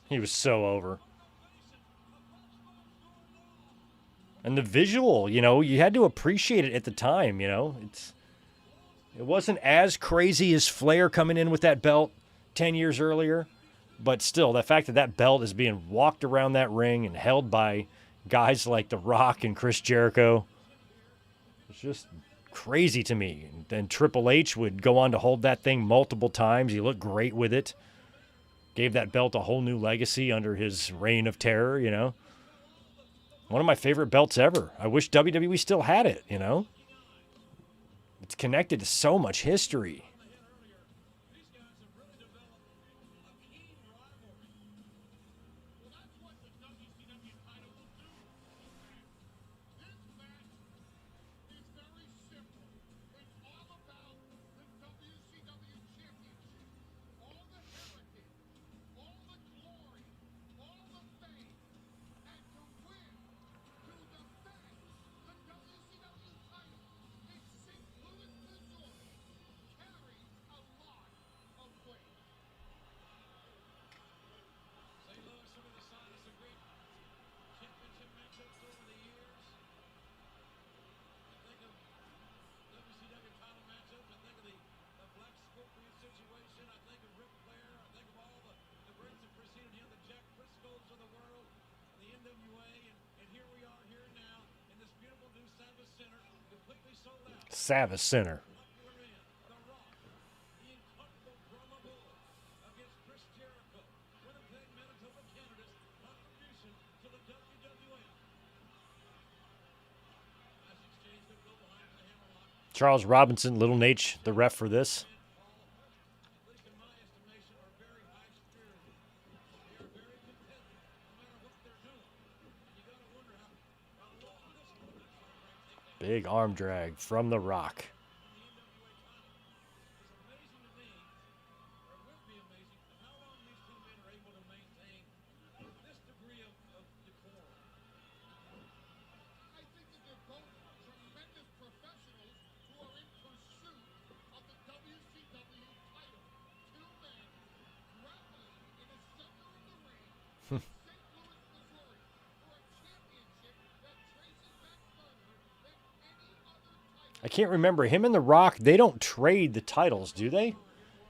He was so over. And the visual, you had to appreciate it at the time, it wasn't as crazy as Flair coming in with that belt 10 years earlier, but still, the fact that that belt is being walked around that ring and held by guys like The Rock and Chris Jericho, it's just crazy to me. And then Triple H would go on to hold that thing multiple times. He looked great with it. Gave that belt a whole new legacy under his reign of terror, One of my favorite belts ever. I wish WWE still had it, It's connected to so much history. Savas Center. Charles Robinson, Little Nate, the ref for this. Big arm drag from The Rock. I can't remember. Him and The Rock, they don't trade the titles, do they?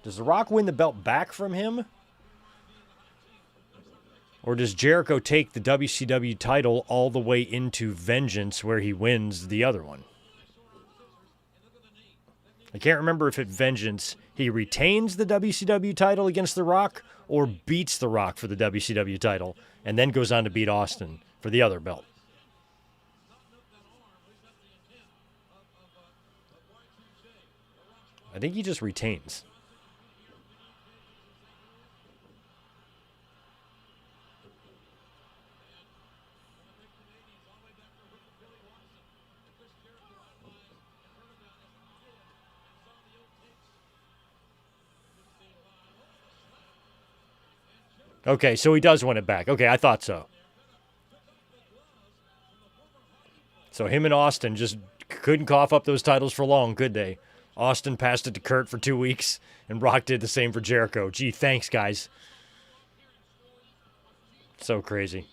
Does The Rock win the belt back from him? Or does Jericho take the WCW title all the way into Vengeance where he wins the other one? I can't remember if at Vengeance he retains the WCW title against The Rock or beats The Rock for the WCW title and then goes on to beat Austin for the other belt. I think he just retains. Okay, so he does win it back. Okay, I thought so. So him and Austin just couldn't cough up those titles for long, could they? Austin passed it to Kurt for 2 weeks, and Rock did the same for Jericho. Gee, thanks, guys. So crazy.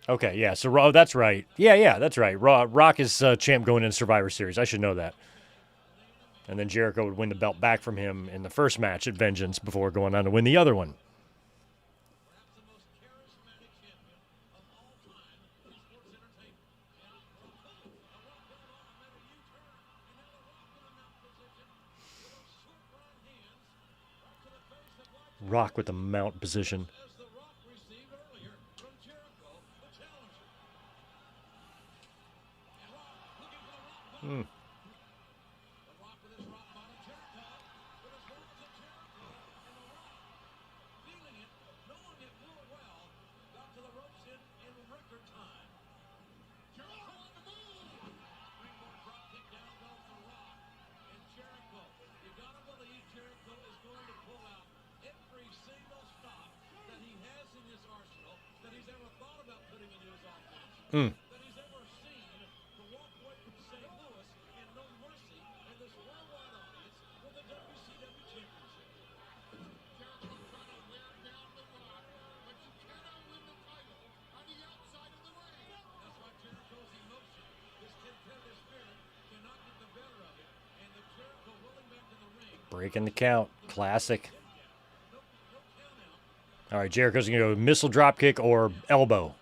Okay, yeah, so Raw, that's right. Yeah, that's right. Rock is champ going into Survivor Series. I should know that. And then Jericho would win the belt back from him in the first match at Vengeance before going on to win the other one. Rock with the mount position. Breaking the count. Classic. All right, Jericho's going to go missile dropkick or elbow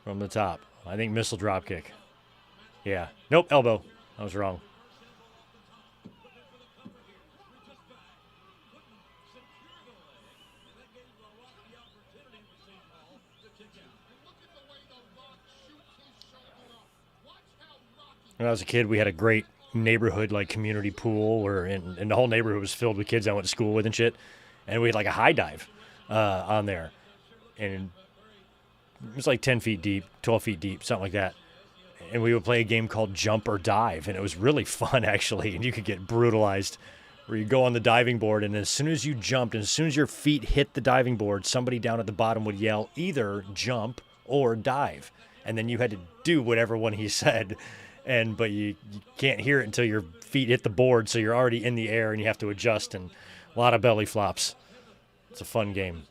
from the top. I think missile dropkick. Yeah. Nope, elbow. I was wrong. When I was a kid, we had a great neighborhood like community pool and the whole neighborhood was filled with kids I went to school with and shit. And we had like a high dive on there. And it was like 10 feet deep, 12 feet deep, something like that. And we would play a game called Jump or Dive. And it was really fun, actually. And you could get brutalized where you go on the diving board. And as soon as you jumped, and as soon as your feet hit the diving board, somebody down at the bottom would yell either jump or dive. And then you had to do whatever one he said. But you can't hear it until your feet hit the board. So you're already in the air and you have to adjust. And a lot of belly flops. It's a fun game.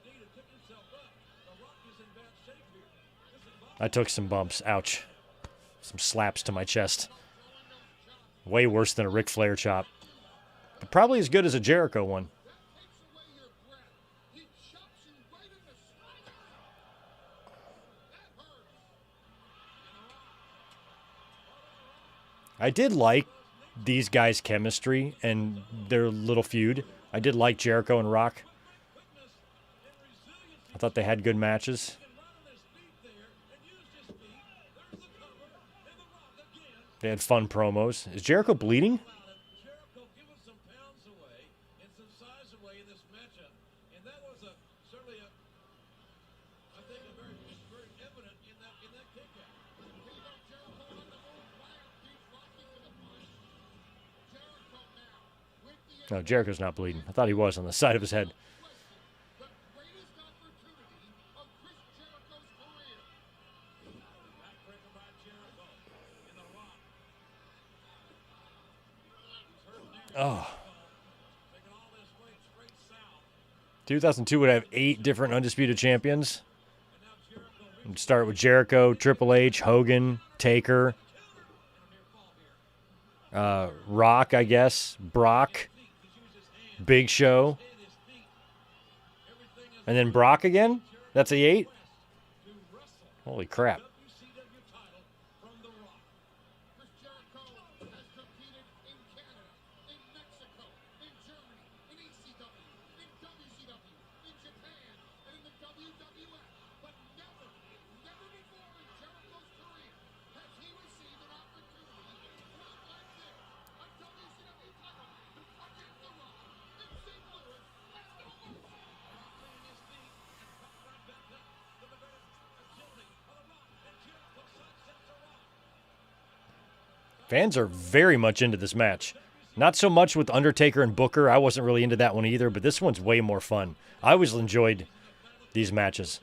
I took some bumps. Ouch. Some slaps to my chest. Way worse than a Ric Flair chop. But probably as good as a Jericho one. I did like these guys' chemistry and their little feud. I did like Jericho and Rock. I thought they had good matches. They had fun promos. Is Jericho bleeding? Jericho giving some pounds away and some size away in this matchup. And that was certainly I think very evident in that kick out. Jericho on the move, keeps rocking to the punch. Jericho now with the No, Jericho's not bleeding. I thought he was on the side of his head. the greatest opportunity of Chris Jericho's career. Backbreaker by Jericho in the Rock. Oh. 2002 would have 8 different undisputed champions. We'd start with Jericho, Triple H, Hogan, Taker, Rock, I guess, Brock, Big Show, and then Brock again? That's the 8? Holy crap. Chris Jericho has competed in Canada, in Mexico, in Germany, in ECW, in WCW, in Japan, and in the WWF. But never, never before in Jericho's career has he received an opportunity quite like this. A WCW title against The Rock in St. Louis at No Mercy. Fans are very much into this match. Not so much with Undertaker and Booker. I wasn't really into that one either, but this one's way more fun. I always enjoyed these matches.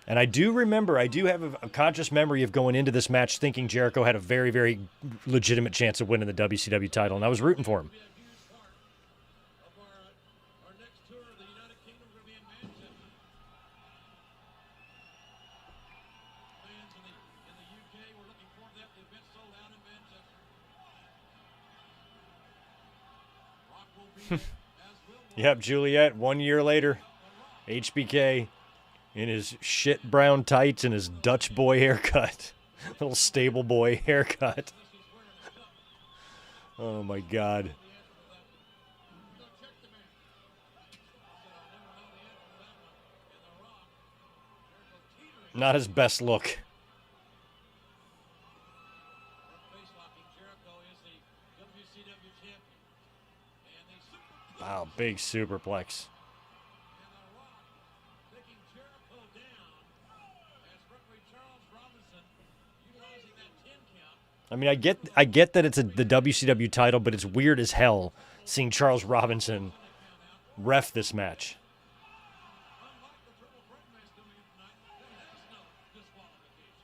And I do remember, I do have a conscious memory of going into this match thinking Jericho had a very, very legitimate chance of winning the WCW title, and I was rooting for him. Our next tour of the United Kingdom will be in Manchester. Fans in the UK were looking forward to that. The event sold out in Manchester. Rock will be there, as will Yep, Juliet, 1 year later, HBK in his shit brown tights and his Dutch boy haircut. Little stable boy haircut. Oh my God. Not his best look. face locking. Jericho is the WCW champion. And the super Wow, big superplex. and the Rock taking Jericho down as referee Charles Robinson utilizing that 10 count. I mean, I get that it's the WCW title, but it's weird as hell seeing Charles Robinson ref this match. Unlike the triple threat match coming in tonight, there has no disqualification.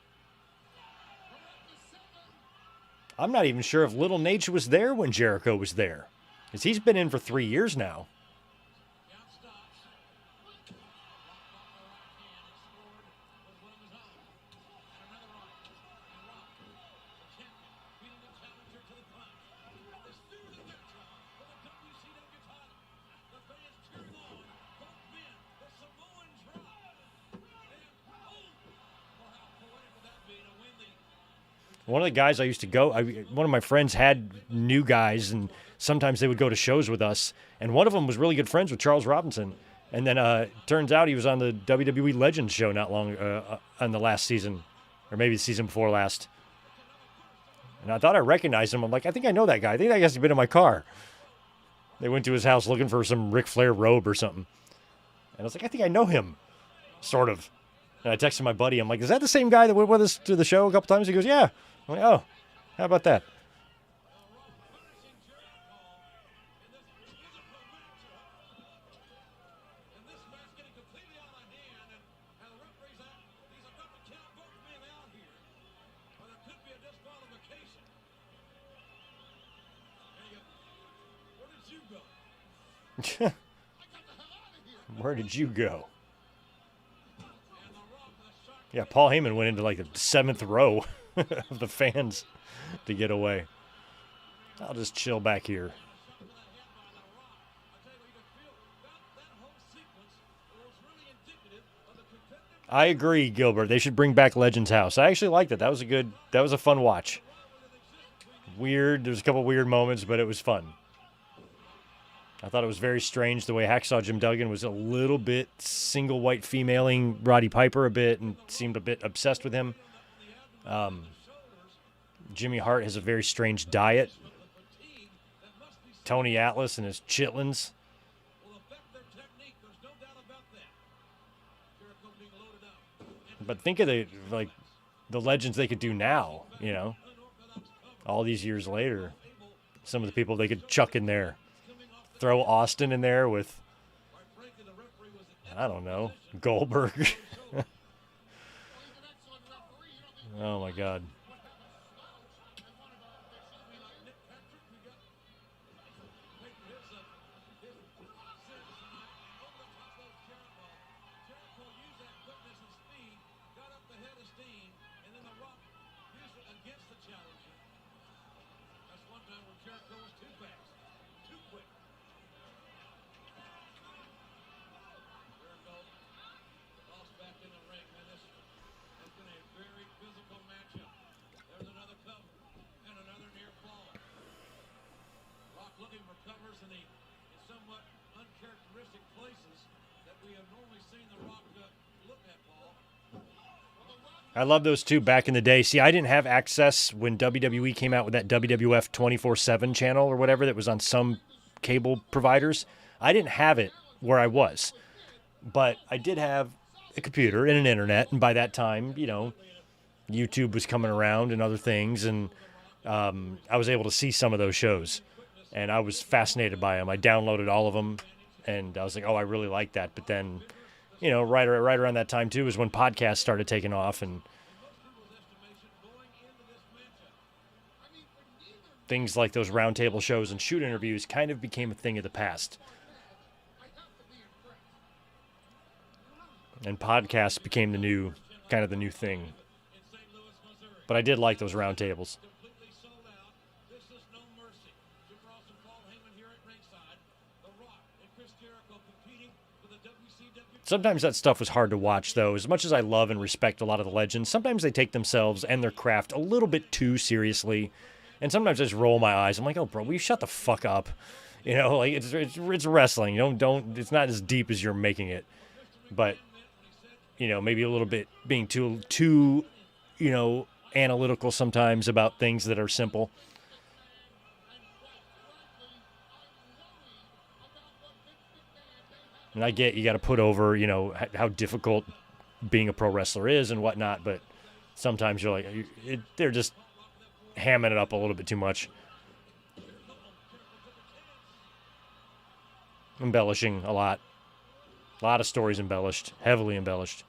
I'm not even sure if Little Nate was there when Jericho was there, because he's been in for 3 years now. Count stops. Rock off the right hand and scored with one of his own. And another right. And Rock, the champion, beating the challenger to the punch. And this new the matchup for the WCW title. The fans cheering on both men, the Samoan drop. And oh, well, how poetic would that be to win the One of the guys I used to go, one of my friends had new guys, and sometimes they would go to shows with us. And one of them was really good friends with Charles Robinson. And then turns out he was on the WWE Legends show not long on the last season, or maybe the season before last. And I thought I recognized him. I'm like, I think I know that guy. I think that guy's been in my car. They went to his house looking for some Ric Flair robe or something. And I was like, I think I know him, sort of. And I texted my buddy. I'm like, is that the same guy that went with us to the show a couple times? He goes, yeah. I'm like, oh, how about that? punishing Jericho in this physical matchup. And this match getting completely out of hand. And the referee's out. He's about to count both men out here. Or there could be a disqualification. There you go. Where did you go? Where did you go? And the Rock with a shot. Yeah, Paul Heyman went into like the 7th row of the fans to get away. I'll just chill back here. Shot to the head by the Rock. I tell you what, you could feel that whole sequence was really indicative of the competitive I agree, Gilbert. They should bring back Legends House. I actually liked it. That was a fun watch. Weird. There's a couple weird moments, but it was fun. I thought it was very strange the way Hacksaw Jim Duggan was a little bit single white femaling Roddy Piper a bit and seemed a bit obsessed with him. Jimmy Hart has a very strange diet. Tony Atlas and his chitlins. will affect their technique. There's no doubt about that. Jericho being loaded up. But think of the legends they could do now, you know, all these years later. Some of the people they could chuck in there. Throw Austin in there with, Frankly, the referee was I don't know, Goldberg. Oh, my God. against the challenger. That's one time where Jericho was too fast, too quick. Jericho lost back in the ring. Man, this has been a very physical matchup. There's another cover and another near fall. Rock looking for covers in somewhat uncharacteristic places that we have normally seen the Rock look at, Paul. I love those two back in the day. See, I didn't have access when WWE came out with that WWF 24/7 channel or whatever that was on some cable providers. I didn't have it where I was, but I did have a computer and an internet, and by that time, you know, YouTube was coming around and other things, and I was able to see some of those shows, and I was fascinated by them. I downloaded all of them, and I was like, oh, I really like that. But then, you know, right around that time, too, is when podcasts started taking off, and things like those roundtable shows and shoot interviews kind of became a thing of the past. And podcasts became the new thing. But I did like those roundtables. Completely sold out. This is no mercy. Jim Ross and Paul Heyman here at ringside. The Rock and Chris Jericho competing for the WCW. Sometimes that stuff was hard to watch, though. As much as I love and respect a lot of the legends, sometimes they take themselves and their craft a little bit too seriously. And sometimes I just roll my eyes. I'm like, oh, bro, will you shut the fuck up? You know, like it's wrestling. You don't. It's not as deep as you're making it. But, you know, maybe a little bit being too, you know, analytical sometimes about things that are simple. And I get you got to put over, you know, how difficult being a pro wrestler is and whatnot, but sometimes you're like, they're just hamming it up a little bit too much. Embellishing a lot. A lot of stories embellished, heavily embellished.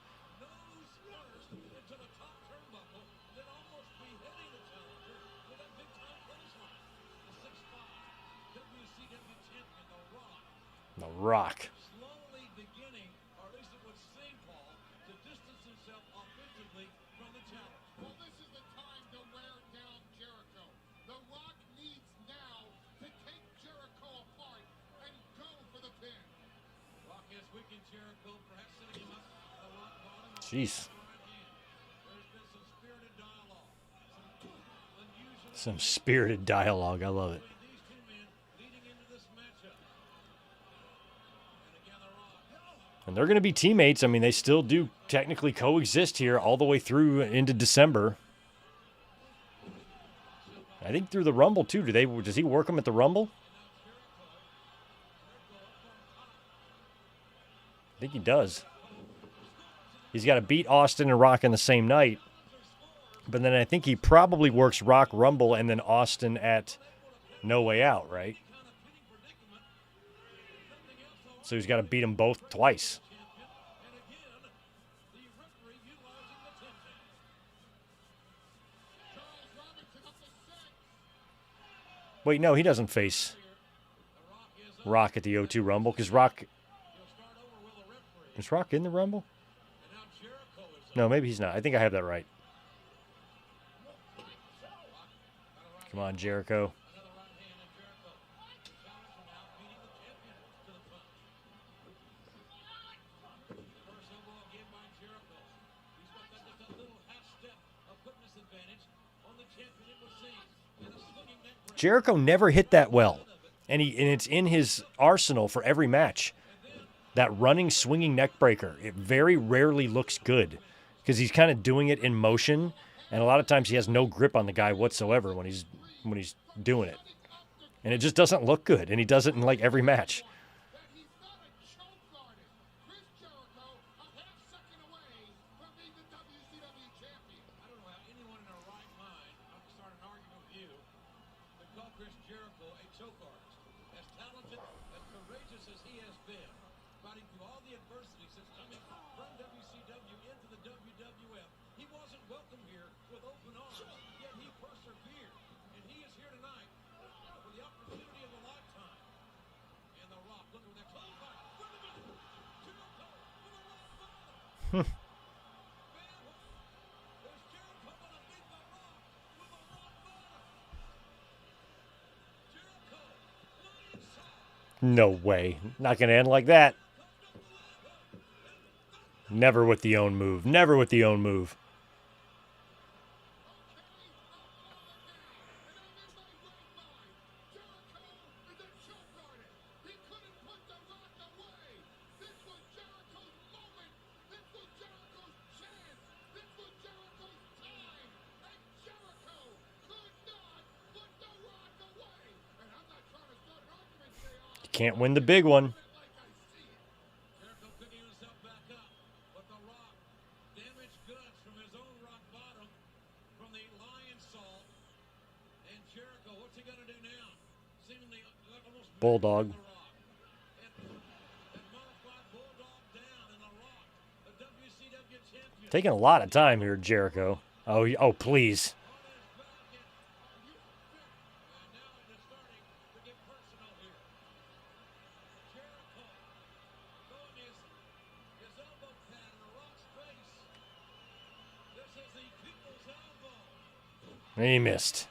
The Rock. Slowly beginning, or at least it would seem, Paul, to distance himself offensively from the challenge. Well, this is the time to wear down Jericho. The Rock needs now to take Jericho apart and go for the pin. Rock has weakened Jericho, perhaps setting him up. The Rock bottom. Jeez. There's been some spirited dialogue. Unusual. Some spirited dialogue. I love it. These two men leading into this matchup. And again, the Rock. And they're going to be teammates. I mean, they still do technically coexist here all the way through into December. I think through the Rumble, too. Does he work them at the Rumble? I think he does. He's got to beat Austin and Rock in the same night. But then I think he probably works Rock Rumble and then Austin at No Way Out, right? So he's got to beat them both twice. Wait, no, he doesn't face Rock at the O2 Rumble because Rock... Is Rock in the Rumble? No, maybe he's not. I think I have that right. Come on, Jericho. Jericho never hit that well, and it's in his arsenal for every match. That running, swinging neck breaker, it very rarely looks good because he's kind of doing it in motion, and a lot of times he has no grip on the guy whatsoever when he's doing it, and it just doesn't look good. And he does it in like every match. He's not a choke artist. Chris Jericho, a half second away from being the WCW champion. I don't know how anyone in their right mind, I'm going to start an argument with you, would call Chris Jericho a choke artist. As talented, as courageous as he has been, fighting through all the adversity since coming from WCW into the WWF, he wasn't welcome here with open arms, yet he persevered. And he is here tonight for the opportunity of a lifetime. And The Rock, looking at that close line. Wait a minute. Jericho with a rock bottom. Man, is Jericho going to beat The Rock with a No way. Not going to end like that. Never with the own move. Never with the own move. You can't win the big one. Bulldog. Taking a lot of time here, Jericho. Oh, please. He missed.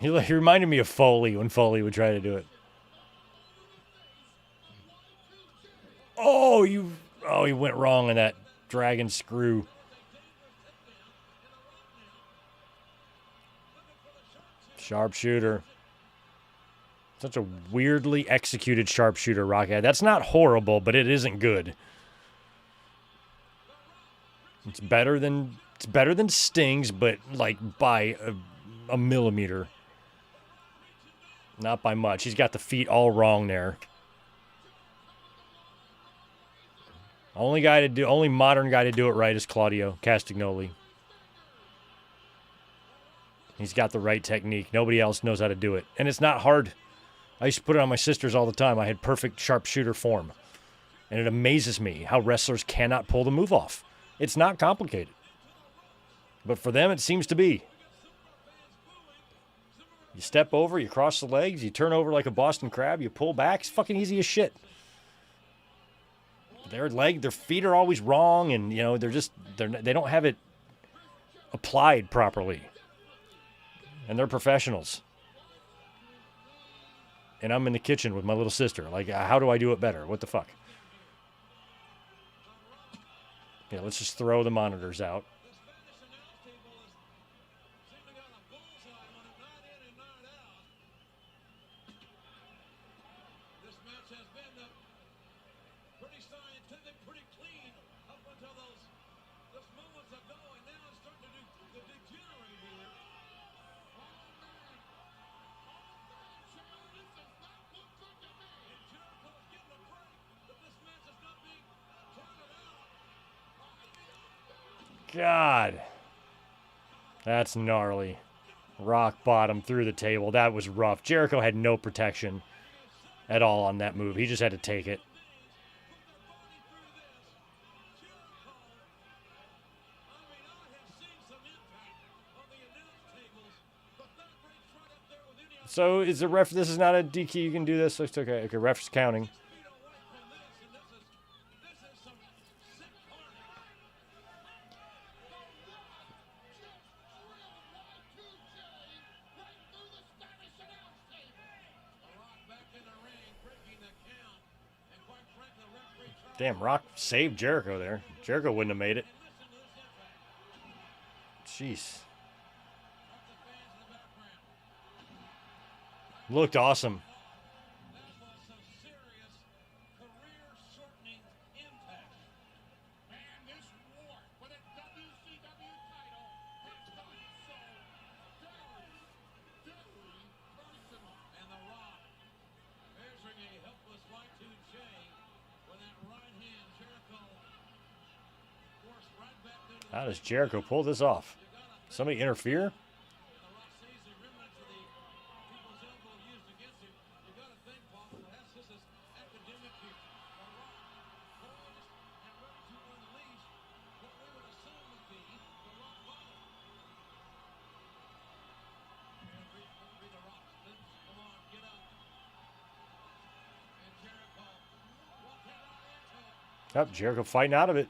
He reminded me of Foley when Foley would try to do it. Oh, he went wrong in that dragon screw. Sharpshooter. Such a weirdly executed sharpshooter, Rockhead. That's not horrible, but it isn't good. It's better than Sting's, but like by a millimeter. Not by much. He's got the feet all wrong there. Only modern guy to do it right is Claudio Castagnoli. He's got the right technique. Nobody else knows how to do it. And it's not hard. I used to put it on my sisters all the time. I had perfect sharpshooter form. And it amazes me how wrestlers cannot pull the move off. It's not complicated. But for them, it seems to be. You step over, you cross the legs, you turn over like a Boston crab, you pull back. It's fucking easy as shit. Their feet are always wrong, and you know they don't have it applied properly. And they're professionals. And I'm in the kitchen with my little sister. Like, how do I do it better? What the fuck? Yeah, let's just throw the monitors out. God. That's gnarly. Rock bottom through the table. That was rough. Jericho had no protection at all on that move. He just had to take it. So is the ref? This is not a DQ. You can do this. It's okay. Okay, ref's counting. Damn, Rock saved Jericho there. Jericho wouldn't have made it. Jeez. Looked awesome. How does Jericho pull this off? Somebody interfere? Yep, Jericho fighting out of it.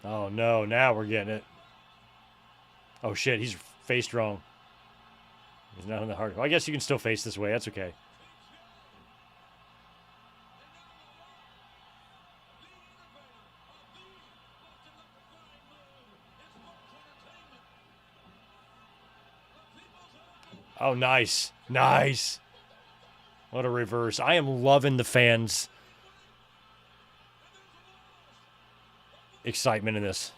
Oh, no. Now we're getting it. Oh, shit. He's faced wrong. He's not in the hard. Well, I guess you can still face this way. That's okay. Oh, nice. Nice. What a reverse. I am loving the fans' excitement in this.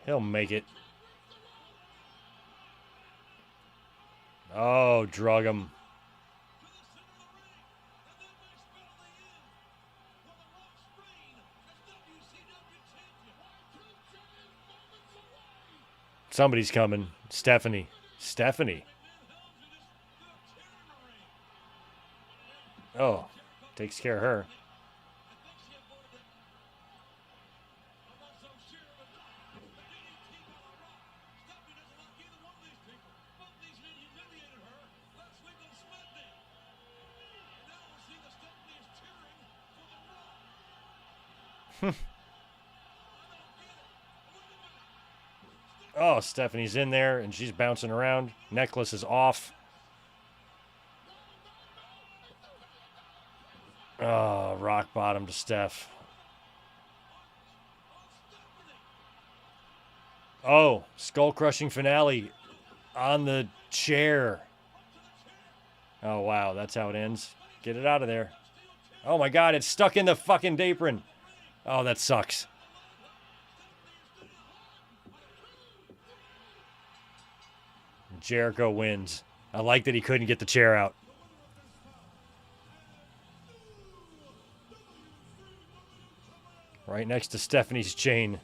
He'll make it. Oh, drug him. Somebody's coming. Stephanie. Stephanie. Oh, takes care of her. Oh, Stephanie's in there, and she's bouncing around. Necklace is off. Oh, rock bottom to Steph. Oh, skull-crushing finale on the chair. Oh, wow, that's how it ends. Get it out of there. Oh, my God, it's stuck in the fucking apron. Oh, that sucks. Jericho wins. I like that he couldn't get the chair out. Right next to Stephanie's chain.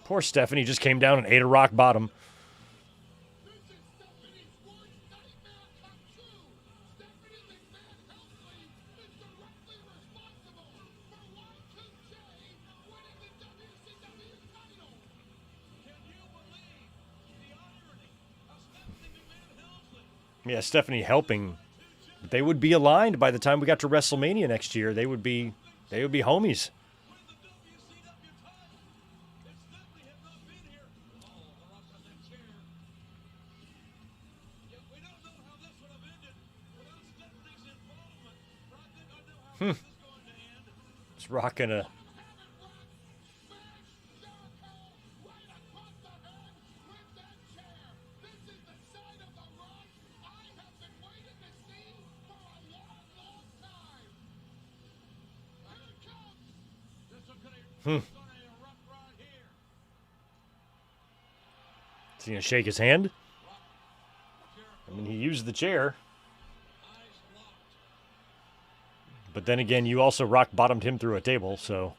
Poor Stephanie just came down and ate a rock bottom. Yeah, Stephanie helping. They would be aligned by the time we got to WrestleMania next year. They would be homies. It's rocking a. Is he gonna shake his hand? I mean, he used the chair. But then again, you also rock bottomed him through a table, so.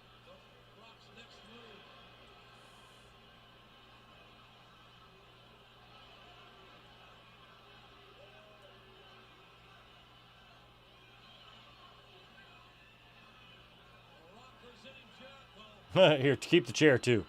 Here, keep the chair too.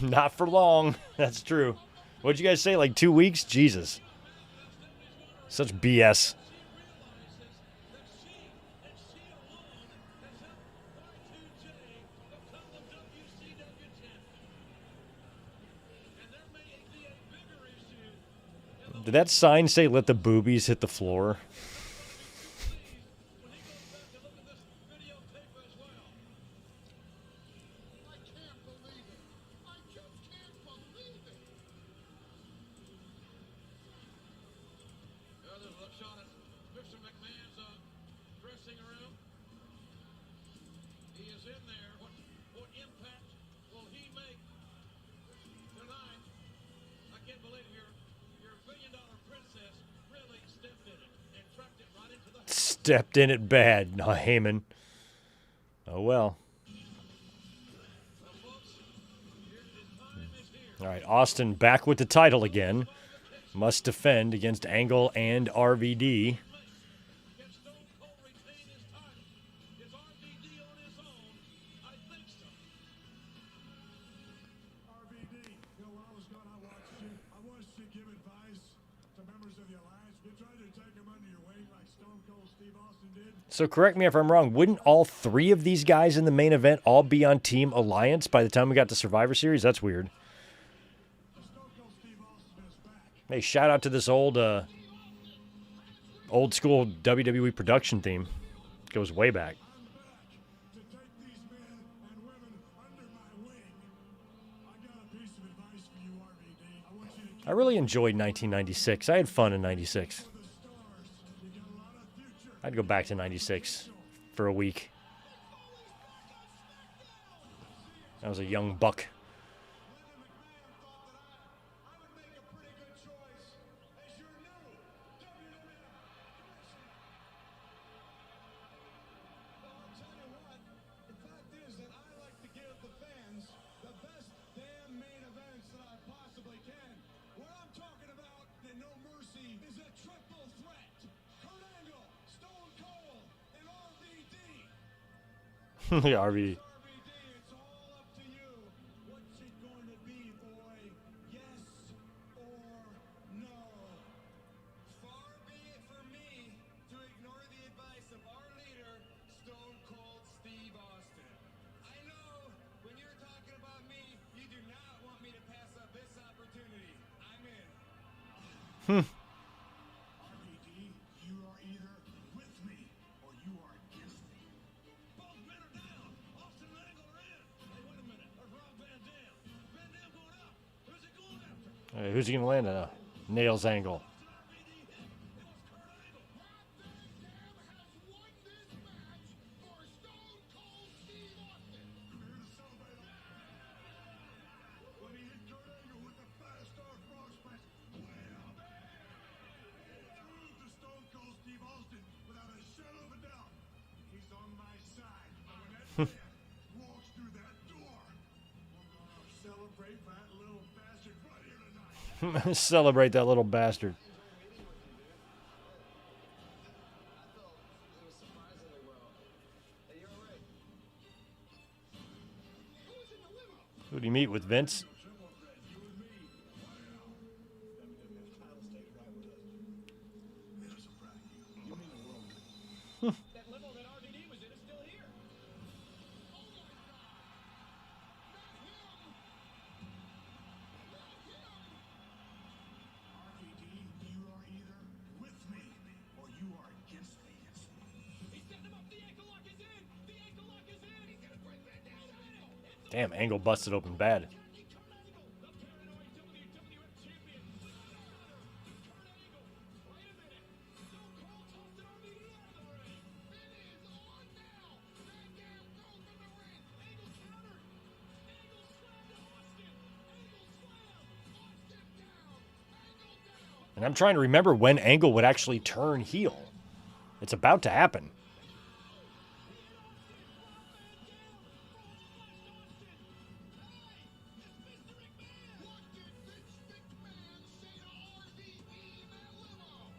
Not for long. That's true. What'd you guys say? Like 2 weeks? Jesus. Such BS. Did that sign say "Let the boobies hit the floor"? I can't believe it. I just can't believe it. There's a shot at Mr. McMahon's dressing room. He is in there. What impact will he make tonight? I can't believe your billion-dollar princess really stepped in it and tracked it right into the... Stepped in it bad, Heyman. Oh well. All right, Austin back with the title again. Must defend against Angle and RVD. Can Stone Cold retain his title? Is RVD on his own? I think so. RVD, you know, when I was gone, I watched you give advice to members of the Alliance. You tried to take them under your wing like Stone Cold Steve Austin did. So correct me if I'm wrong. Wouldn't all three of these guys in the main event all be on Team Alliance by the time we got to Survivor Series? That's weird. Stone Cold Steve Austin is back. Hey, shout out to this old school WWE production theme. Goes way back. I'm back to take these men and women under my wing. I got a piece of advice for you, RVD. I want you to keep I really enjoyed 1996. I had fun in 96. the stars. You got a lot of future. I'd go back to 96 for a week. I was a young buck. Linda McMahon thought that I would make a pretty good choice as your new WWF commissioner. Well, I'll tell you what, the fact is that I like to give the fans the best damn main events that I possibly can. What I'm talking about in No Mercy is a triple threat. Kurt Angle, Stone Cold, and RVD. Yeah, RVD. RVD, it's all up to you. What's it going to be, boy? Yes or no? Far be it from me to ignore the advice of our leader, Stone Cold Steve Austin. I know when you're talking about me, you do not want me to pass up this opportunity. I'm in. RVD, you are either with me or you are against me. Both men are down. Austin and Angle are in. Hey, wait a minute. There's Rob Van Dam. Van Dam going up. Who's he going after? Hey, who's he gonna land on? Nails Angle. Austin RVD hit. It was Kurt Angle. Rob Van Dam has won this match for Stone Cold Steve Austin. I'm here to celebrate him. When he hit Kurt Angle with the fast arm frog splash, wham! It proved to Stone Cold Steve Austin without a shadow of a doubt. He's on my side. And when that man walks through that door, we're gonna celebrate that little bastard right here tonight. Celebrate that little bastard. Who'd he meet with, Vince? That limo that RVD was in is still here. RVD, you are either with me or you are against me. He's setting him up. The ankle lock is in. The ankle lock is in. He's gonna bring Van Dam down. It's Damn, Angle busted open bad. Kurt Angle, the paranoid WWF champion. Kurt Angle. Wait a minute. Stone Cold tossed an RVD out of the ring. It is on now. Van Dam goes from the ring. Angle countered. Angle slammed to Austin. Angle slam. Austin down. Angle down. And I'm trying to remember when Angle would actually turn heel. It's about to happen. What did Vince McMahon say to RVD in that limo?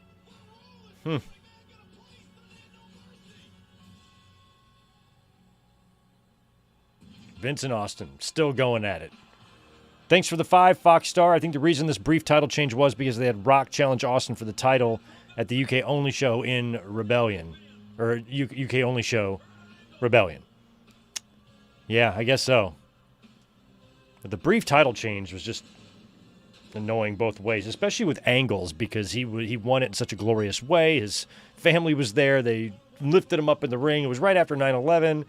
Vince and Austin still going at it. Thanks for the 5, Fox Star. I think the reason this brief title change was because they had Rock challenge Austin for the title at the UK only show in Rebellion. Or UK only show Rebellion. Yeah, I guess so. But the brief title change was just annoying both ways, especially with angles, because he won it in such a glorious way. His family was there. They lifted him up in the ring. It was right after 9/11.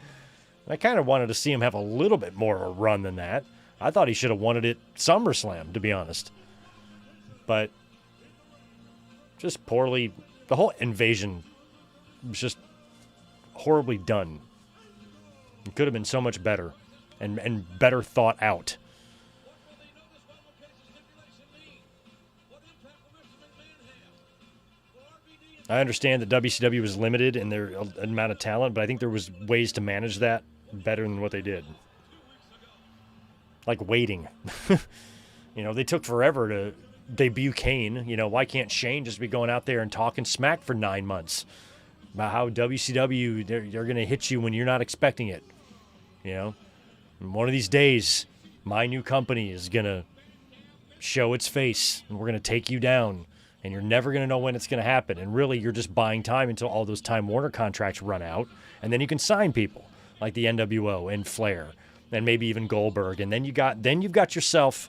I kind of wanted to see him have a little bit more of a run than that. I thought he should have won it at SummerSlam, to be honest. But just poorly. The whole invasion was just horribly done. It could have been so much better and better thought out. I understand that WCW was limited in their amount of talent, but I think there was ways to manage that better than what they did. Like waiting. They took forever to debut Kane. Why can't Shane just be going out there and talking smack for 9 months about how WCW, they're going to hit you when you're not expecting it? And one of these days, my new company is going to show its face, and we're going to take you down. And you're never going to know when it's going to happen. And really, you're just buying time until all those Time Warner contracts run out. And then you can sign people like the NWO and Flair and maybe even Goldberg. And then you've got yourself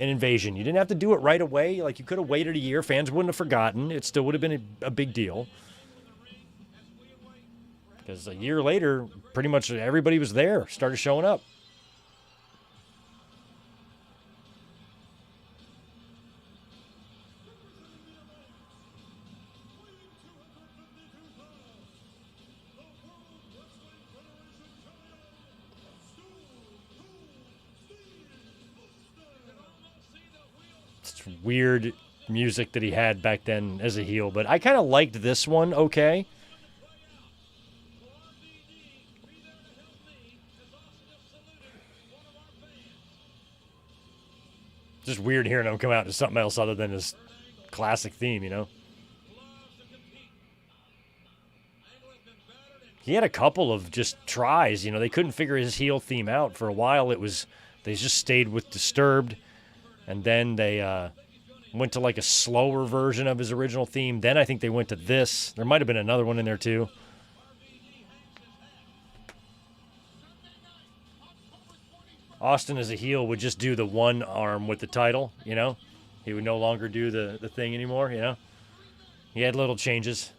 an invasion. You didn't have to do it right away. Like, you could have waited a year. Fans wouldn't have forgotten. It still would have been a big deal. Because a year later, pretty much everybody was there, started showing up. Weird music that he had back then as a heel, but I kind of liked this one okay. Just weird hearing him come out to something else other than his classic theme, He had a couple of just tries, they couldn't figure his heel theme out. For a while they just stayed with Disturbed, and then they went to like a slower version of his original theme. Then I think they went to this. There might have been another one in there too. Austin as a heel would just do the one arm with the title, He would no longer do the thing anymore, He had little changes.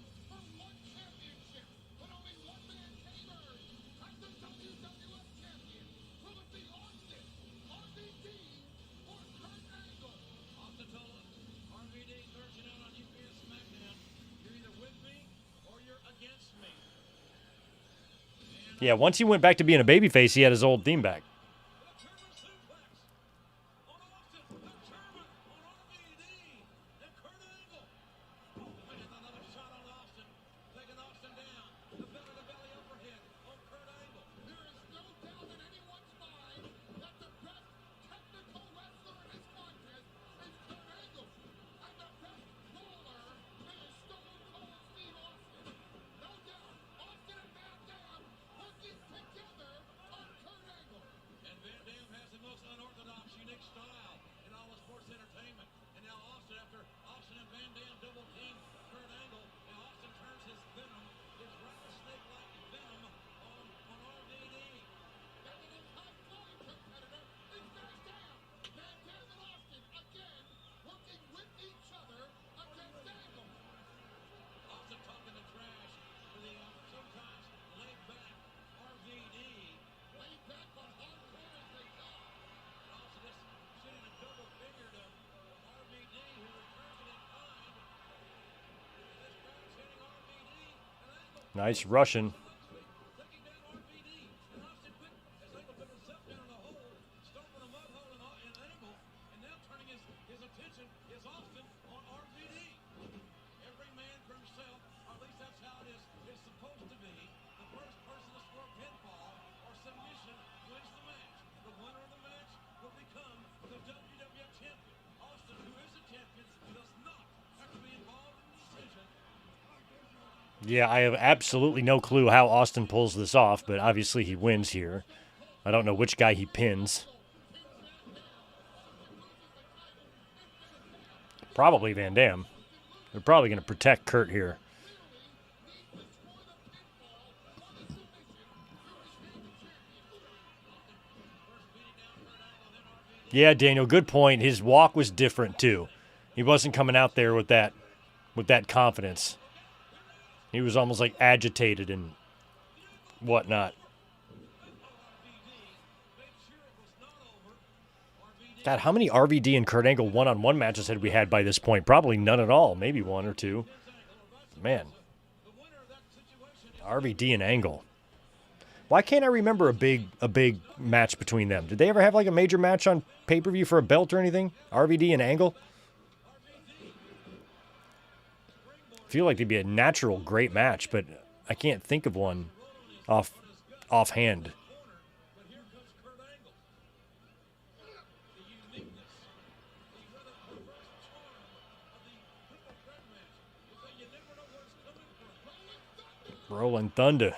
Yeah, once he went back to being a babyface, he had his old theme back. Nice Russian. Yeah, I have absolutely no clue how Austin pulls this off, but obviously he wins here. I don't know which guy he pins. Probably Van Dam. They're probably going to protect Kurt here. Yeah, Daniel, good point. His walk was different too. He wasn't coming out there with that confidence. He was almost like agitated and whatnot. God, how many RVD and Kurt Angle one-on-one matches had we had by this point? Probably none at all. Maybe one or two. Man. RVD and Angle. Why can't I remember a big match between them? Did they ever have like a major match on pay-per-view for a belt or anything? RVD and Angle? I feel like it'd be a natural great match, but I can't think of one offhand. Rolling Thunder.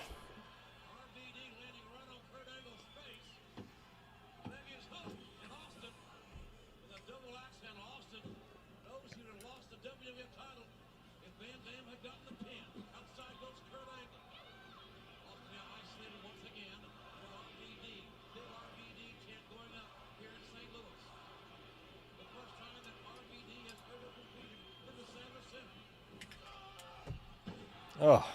Oh.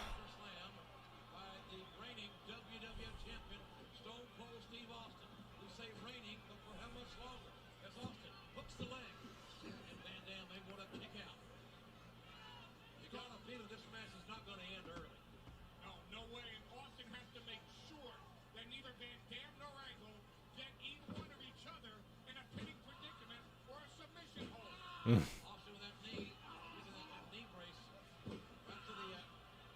No way. And Austin has to make sure that neither Van Dam nor Angle get either one of each other in a pinning predicament or a submission hold. Austin with that knee, using that knee brace right to the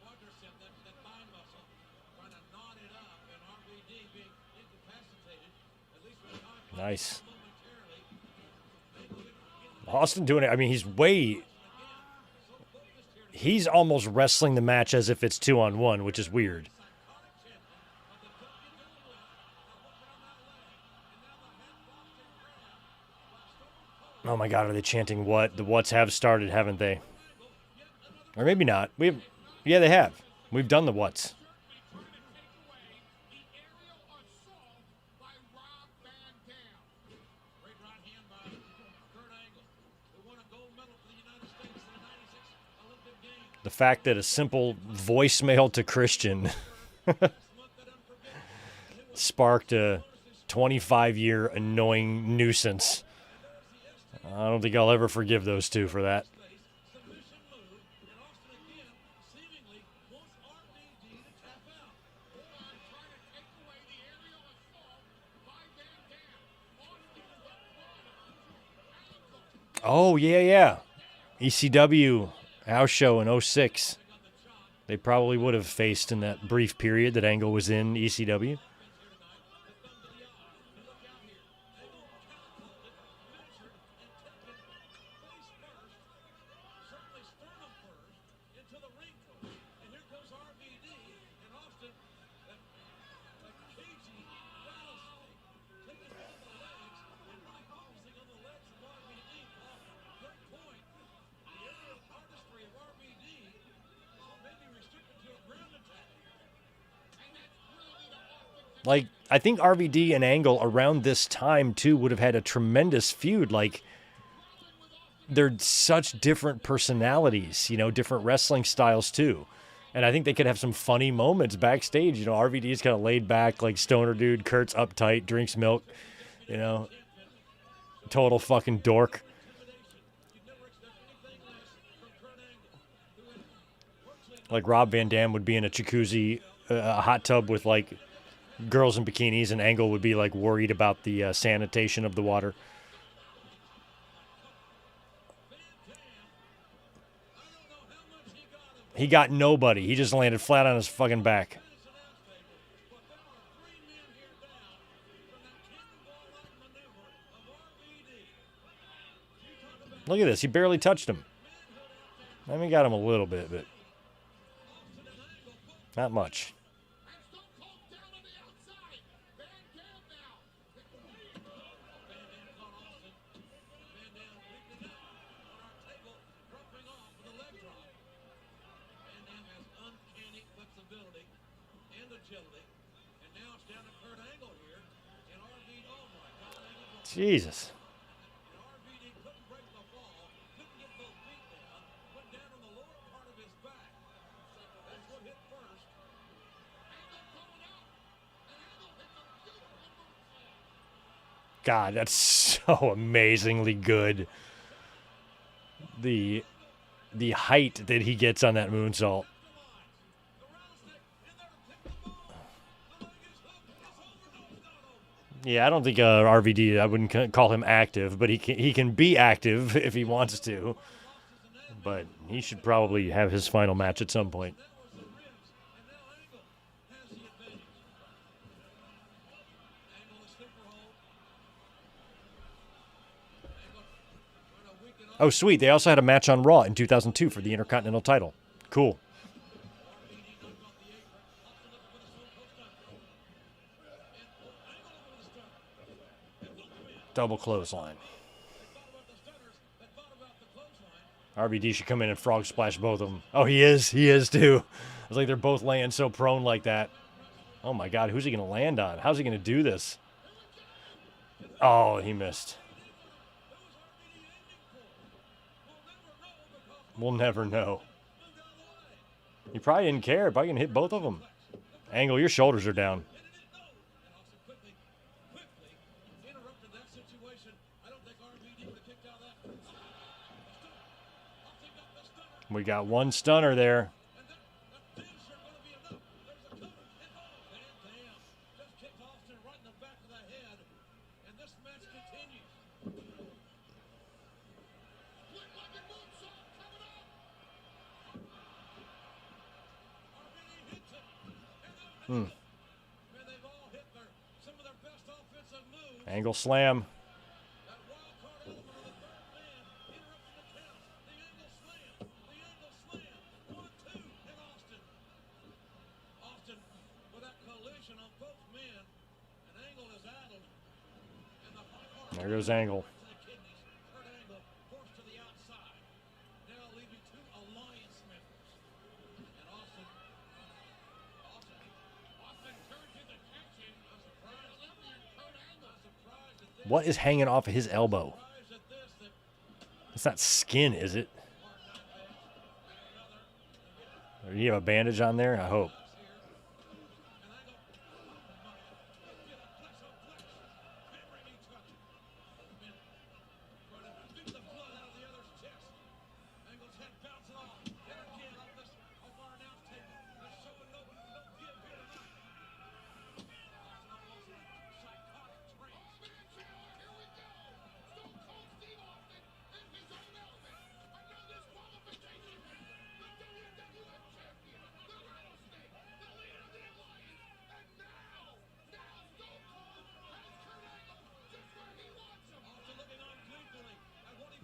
quadricep, that thigh muscle, trying to knot it up, and RVD being incapacitated, at least for the time. Nice. Austin doing it. I mean, he's almost wrestling the match as if it's 2-on-1, which is weird. Oh my God, are they chanting what? The what's have started, haven't they? Or maybe not. Yeah, they have. We've done the what's. The fact that a simple voicemail to Christian sparked a 25-year annoying nuisance. I don't think I'll ever forgive those two for that. Oh, yeah. ECW house show in 06. They probably would have faced in that brief period that Angle was in ECW. Like, I think RVD and Angle around this time, too, would have had a tremendous feud. Like, they're such different personalities, different wrestling styles, too. And I think they could have some funny moments backstage. RVD's kind of laid back, like stoner dude. Kurt's uptight, drinks milk, total fucking dork. Like, Rob Van Dam would be in a jacuzzi, a hot tub with, like, girls in bikinis, and Angle would be like worried about the sanitation of the water. He got nobody. He just landed flat on his fucking back. Look at this. He barely touched him. I mean, got him a little bit, but not much. Jesus. RVD couldn't break the fall, couldn't get both feet down, went down on the lower part of his back. That's what hit first. God, that's so amazingly good. The height that he gets on that moonsault. Yeah, I don't think RVD. I wouldn't call him active, but he can be active if he wants to. But he should probably have his final match at some point. Oh, sweet. They also had a match on Raw in 2002 for the Intercontinental title. Cool. Double clothesline. RVD should come in and frog splash both of them. Oh, he is. He is, too. It's like they're both laying so prone like that. Oh, my God. Who's he going to land on? How's he going to do this? Oh, he missed. We'll never know. He probably didn't care. Probably going to hit both of them. Angle, your shoulders are down. We got one stunner there. Angle slam. There goes Angle. What is hanging off of his elbow? It's not skin, is it? Do you have a bandage on there? I hope.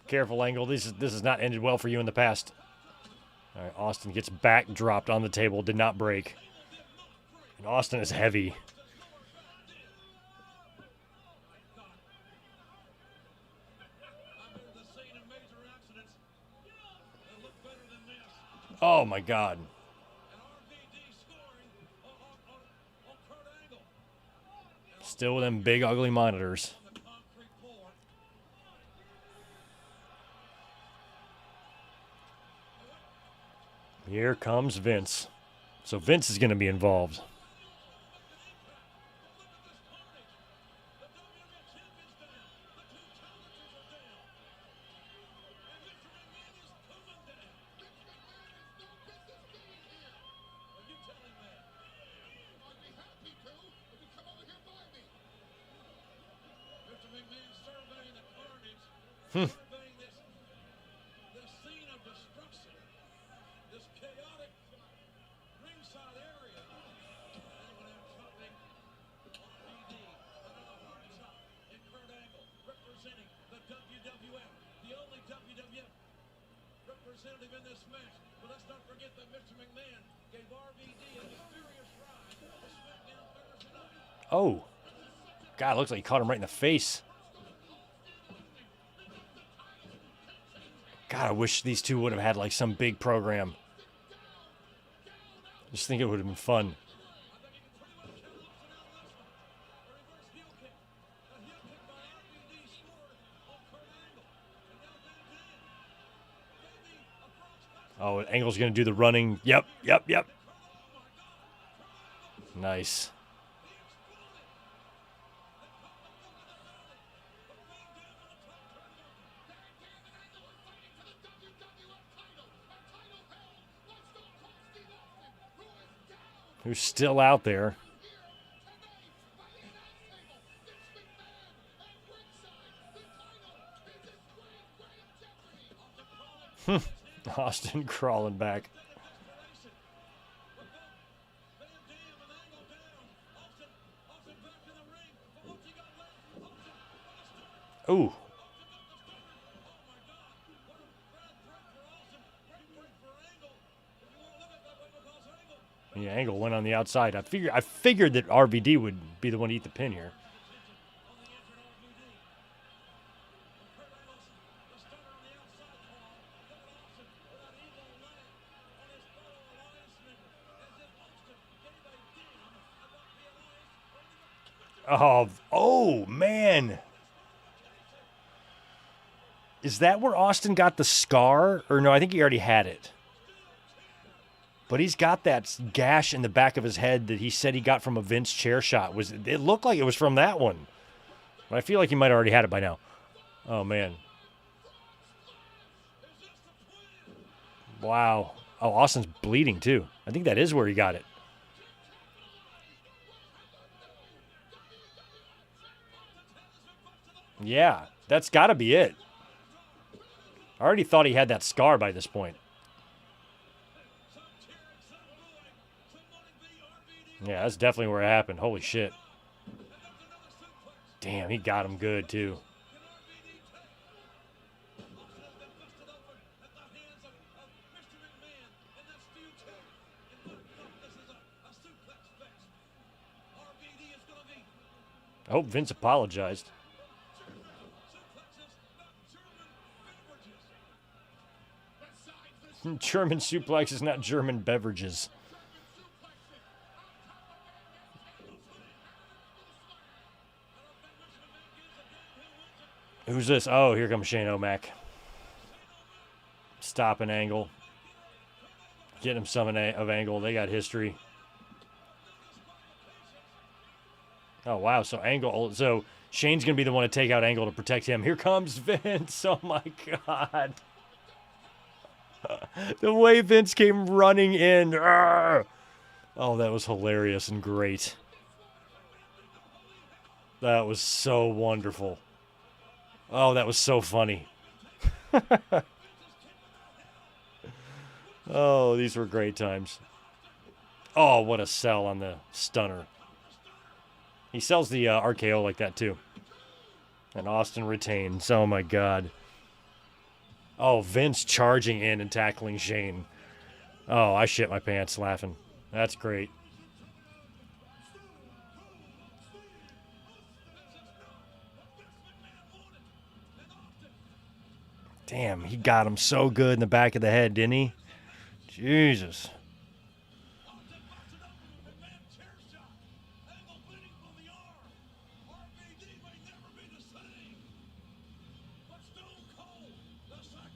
Careful, Angle. This has not ended well for you in the past. All right, Austin gets back dropped on the table. Did not break. And Austin is heavy. Oh, my God. Still with them big, ugly monitors. Here comes Vince. So Vince is going to be involved. Oh. God, it looks like he caught him right in the face. God, I wish these two would have had like some big program. Just think it would have been fun. Oh, Angle's going to do the running. Yep. Nice. Who's still out there? Austin crawling back. Ooh. Yeah, Angle went on the outside. I figured that RVD would be the one to eat the pin here. Oh man. Is that where Austin got the scar? Or no, I think he already had it. But he's got that gash in the back of his head that he said he got from a Vince chair shot. It looked like it was from that one. But I feel like he might have already had it by now. Oh, man. Wow. Oh, Austin's bleeding, too. I think that is where he got it. Yeah, that's got to be it. I already thought he had that scar by this point. Yeah, that's definitely where it happened. Holy shit. Damn, he got him good, too. I hope Vince apologized. German suplex is not German beverages. Who's this? Oh, here comes Shane O'Mac. Stopping Angle. Getting him some of Angle. They got history. Oh, wow. So Shane's going to be the one to take out Angle to protect him. Here comes Vince. Oh, my God. The way Vince came running in. Arrgh! Oh, that was hilarious and great. That was so wonderful. Oh, that was so funny. Oh, these were great times. Oh, what a sell on the stunner. He sells the RKO like that, too. And Austin retains. Oh, my God. Oh, Vince charging in and tackling Shane. Oh, I shit my pants laughing. That's great. Damn, he got him so good in the back of the head, didn't he? Jesus.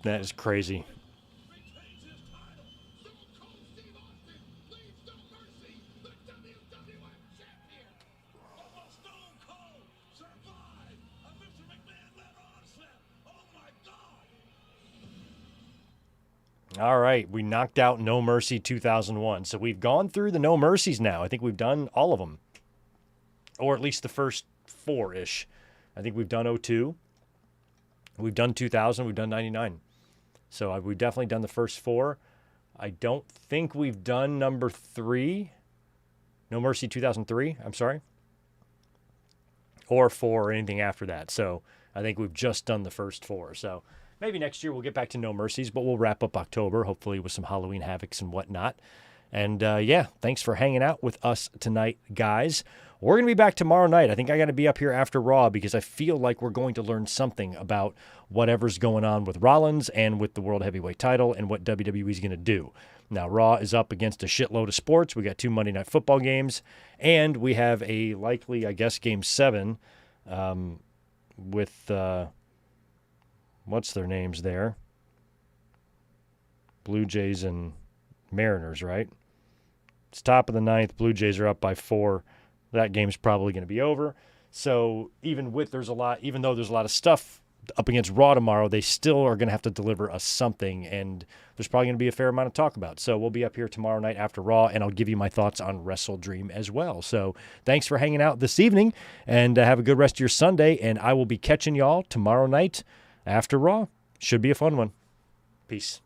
That is crazy. All right, we knocked out No Mercy 2001. So we've gone through the No Mercies now. I think we've done all of them. Or at least the first four-ish. I think we've done 02. We've done 2000. We've done 99. So we've definitely done the first four. I don't think we've done number 3. No Mercy 2003, I'm sorry. Or 4 or anything after that. So I think we've just done the first 4. So maybe next year we'll get back to No Mercies, but we'll wrap up October, hopefully with some Halloween Havocs and whatnot. And yeah, thanks for hanging out with us tonight, guys. We're going to be back tomorrow night. I think I got to be up here after Raw because I feel like we're going to learn something about whatever's going on with Rollins and with the World Heavyweight title and what WWE is going to do. Now, Raw is up against a shitload of sports. We got 2 Monday Night Football games, and we have a likely, I guess, Game 7 with, what's their names there? Blue Jays and Mariners, right? It's top of the ninth. Blue Jays are up by 4. That game's probably going to be over. So even though there's a lot of stuff up against Raw tomorrow, they still are going to have to deliver us something, and there's probably going to be a fair amount of talk about. So we'll be up here tomorrow night after Raw, and I'll give you my thoughts on Wrestle Dream as well. So thanks for hanging out this evening, and have a good rest of your Sunday, and I will be catching y'all tomorrow night after Raw. Should be a fun one. Peace.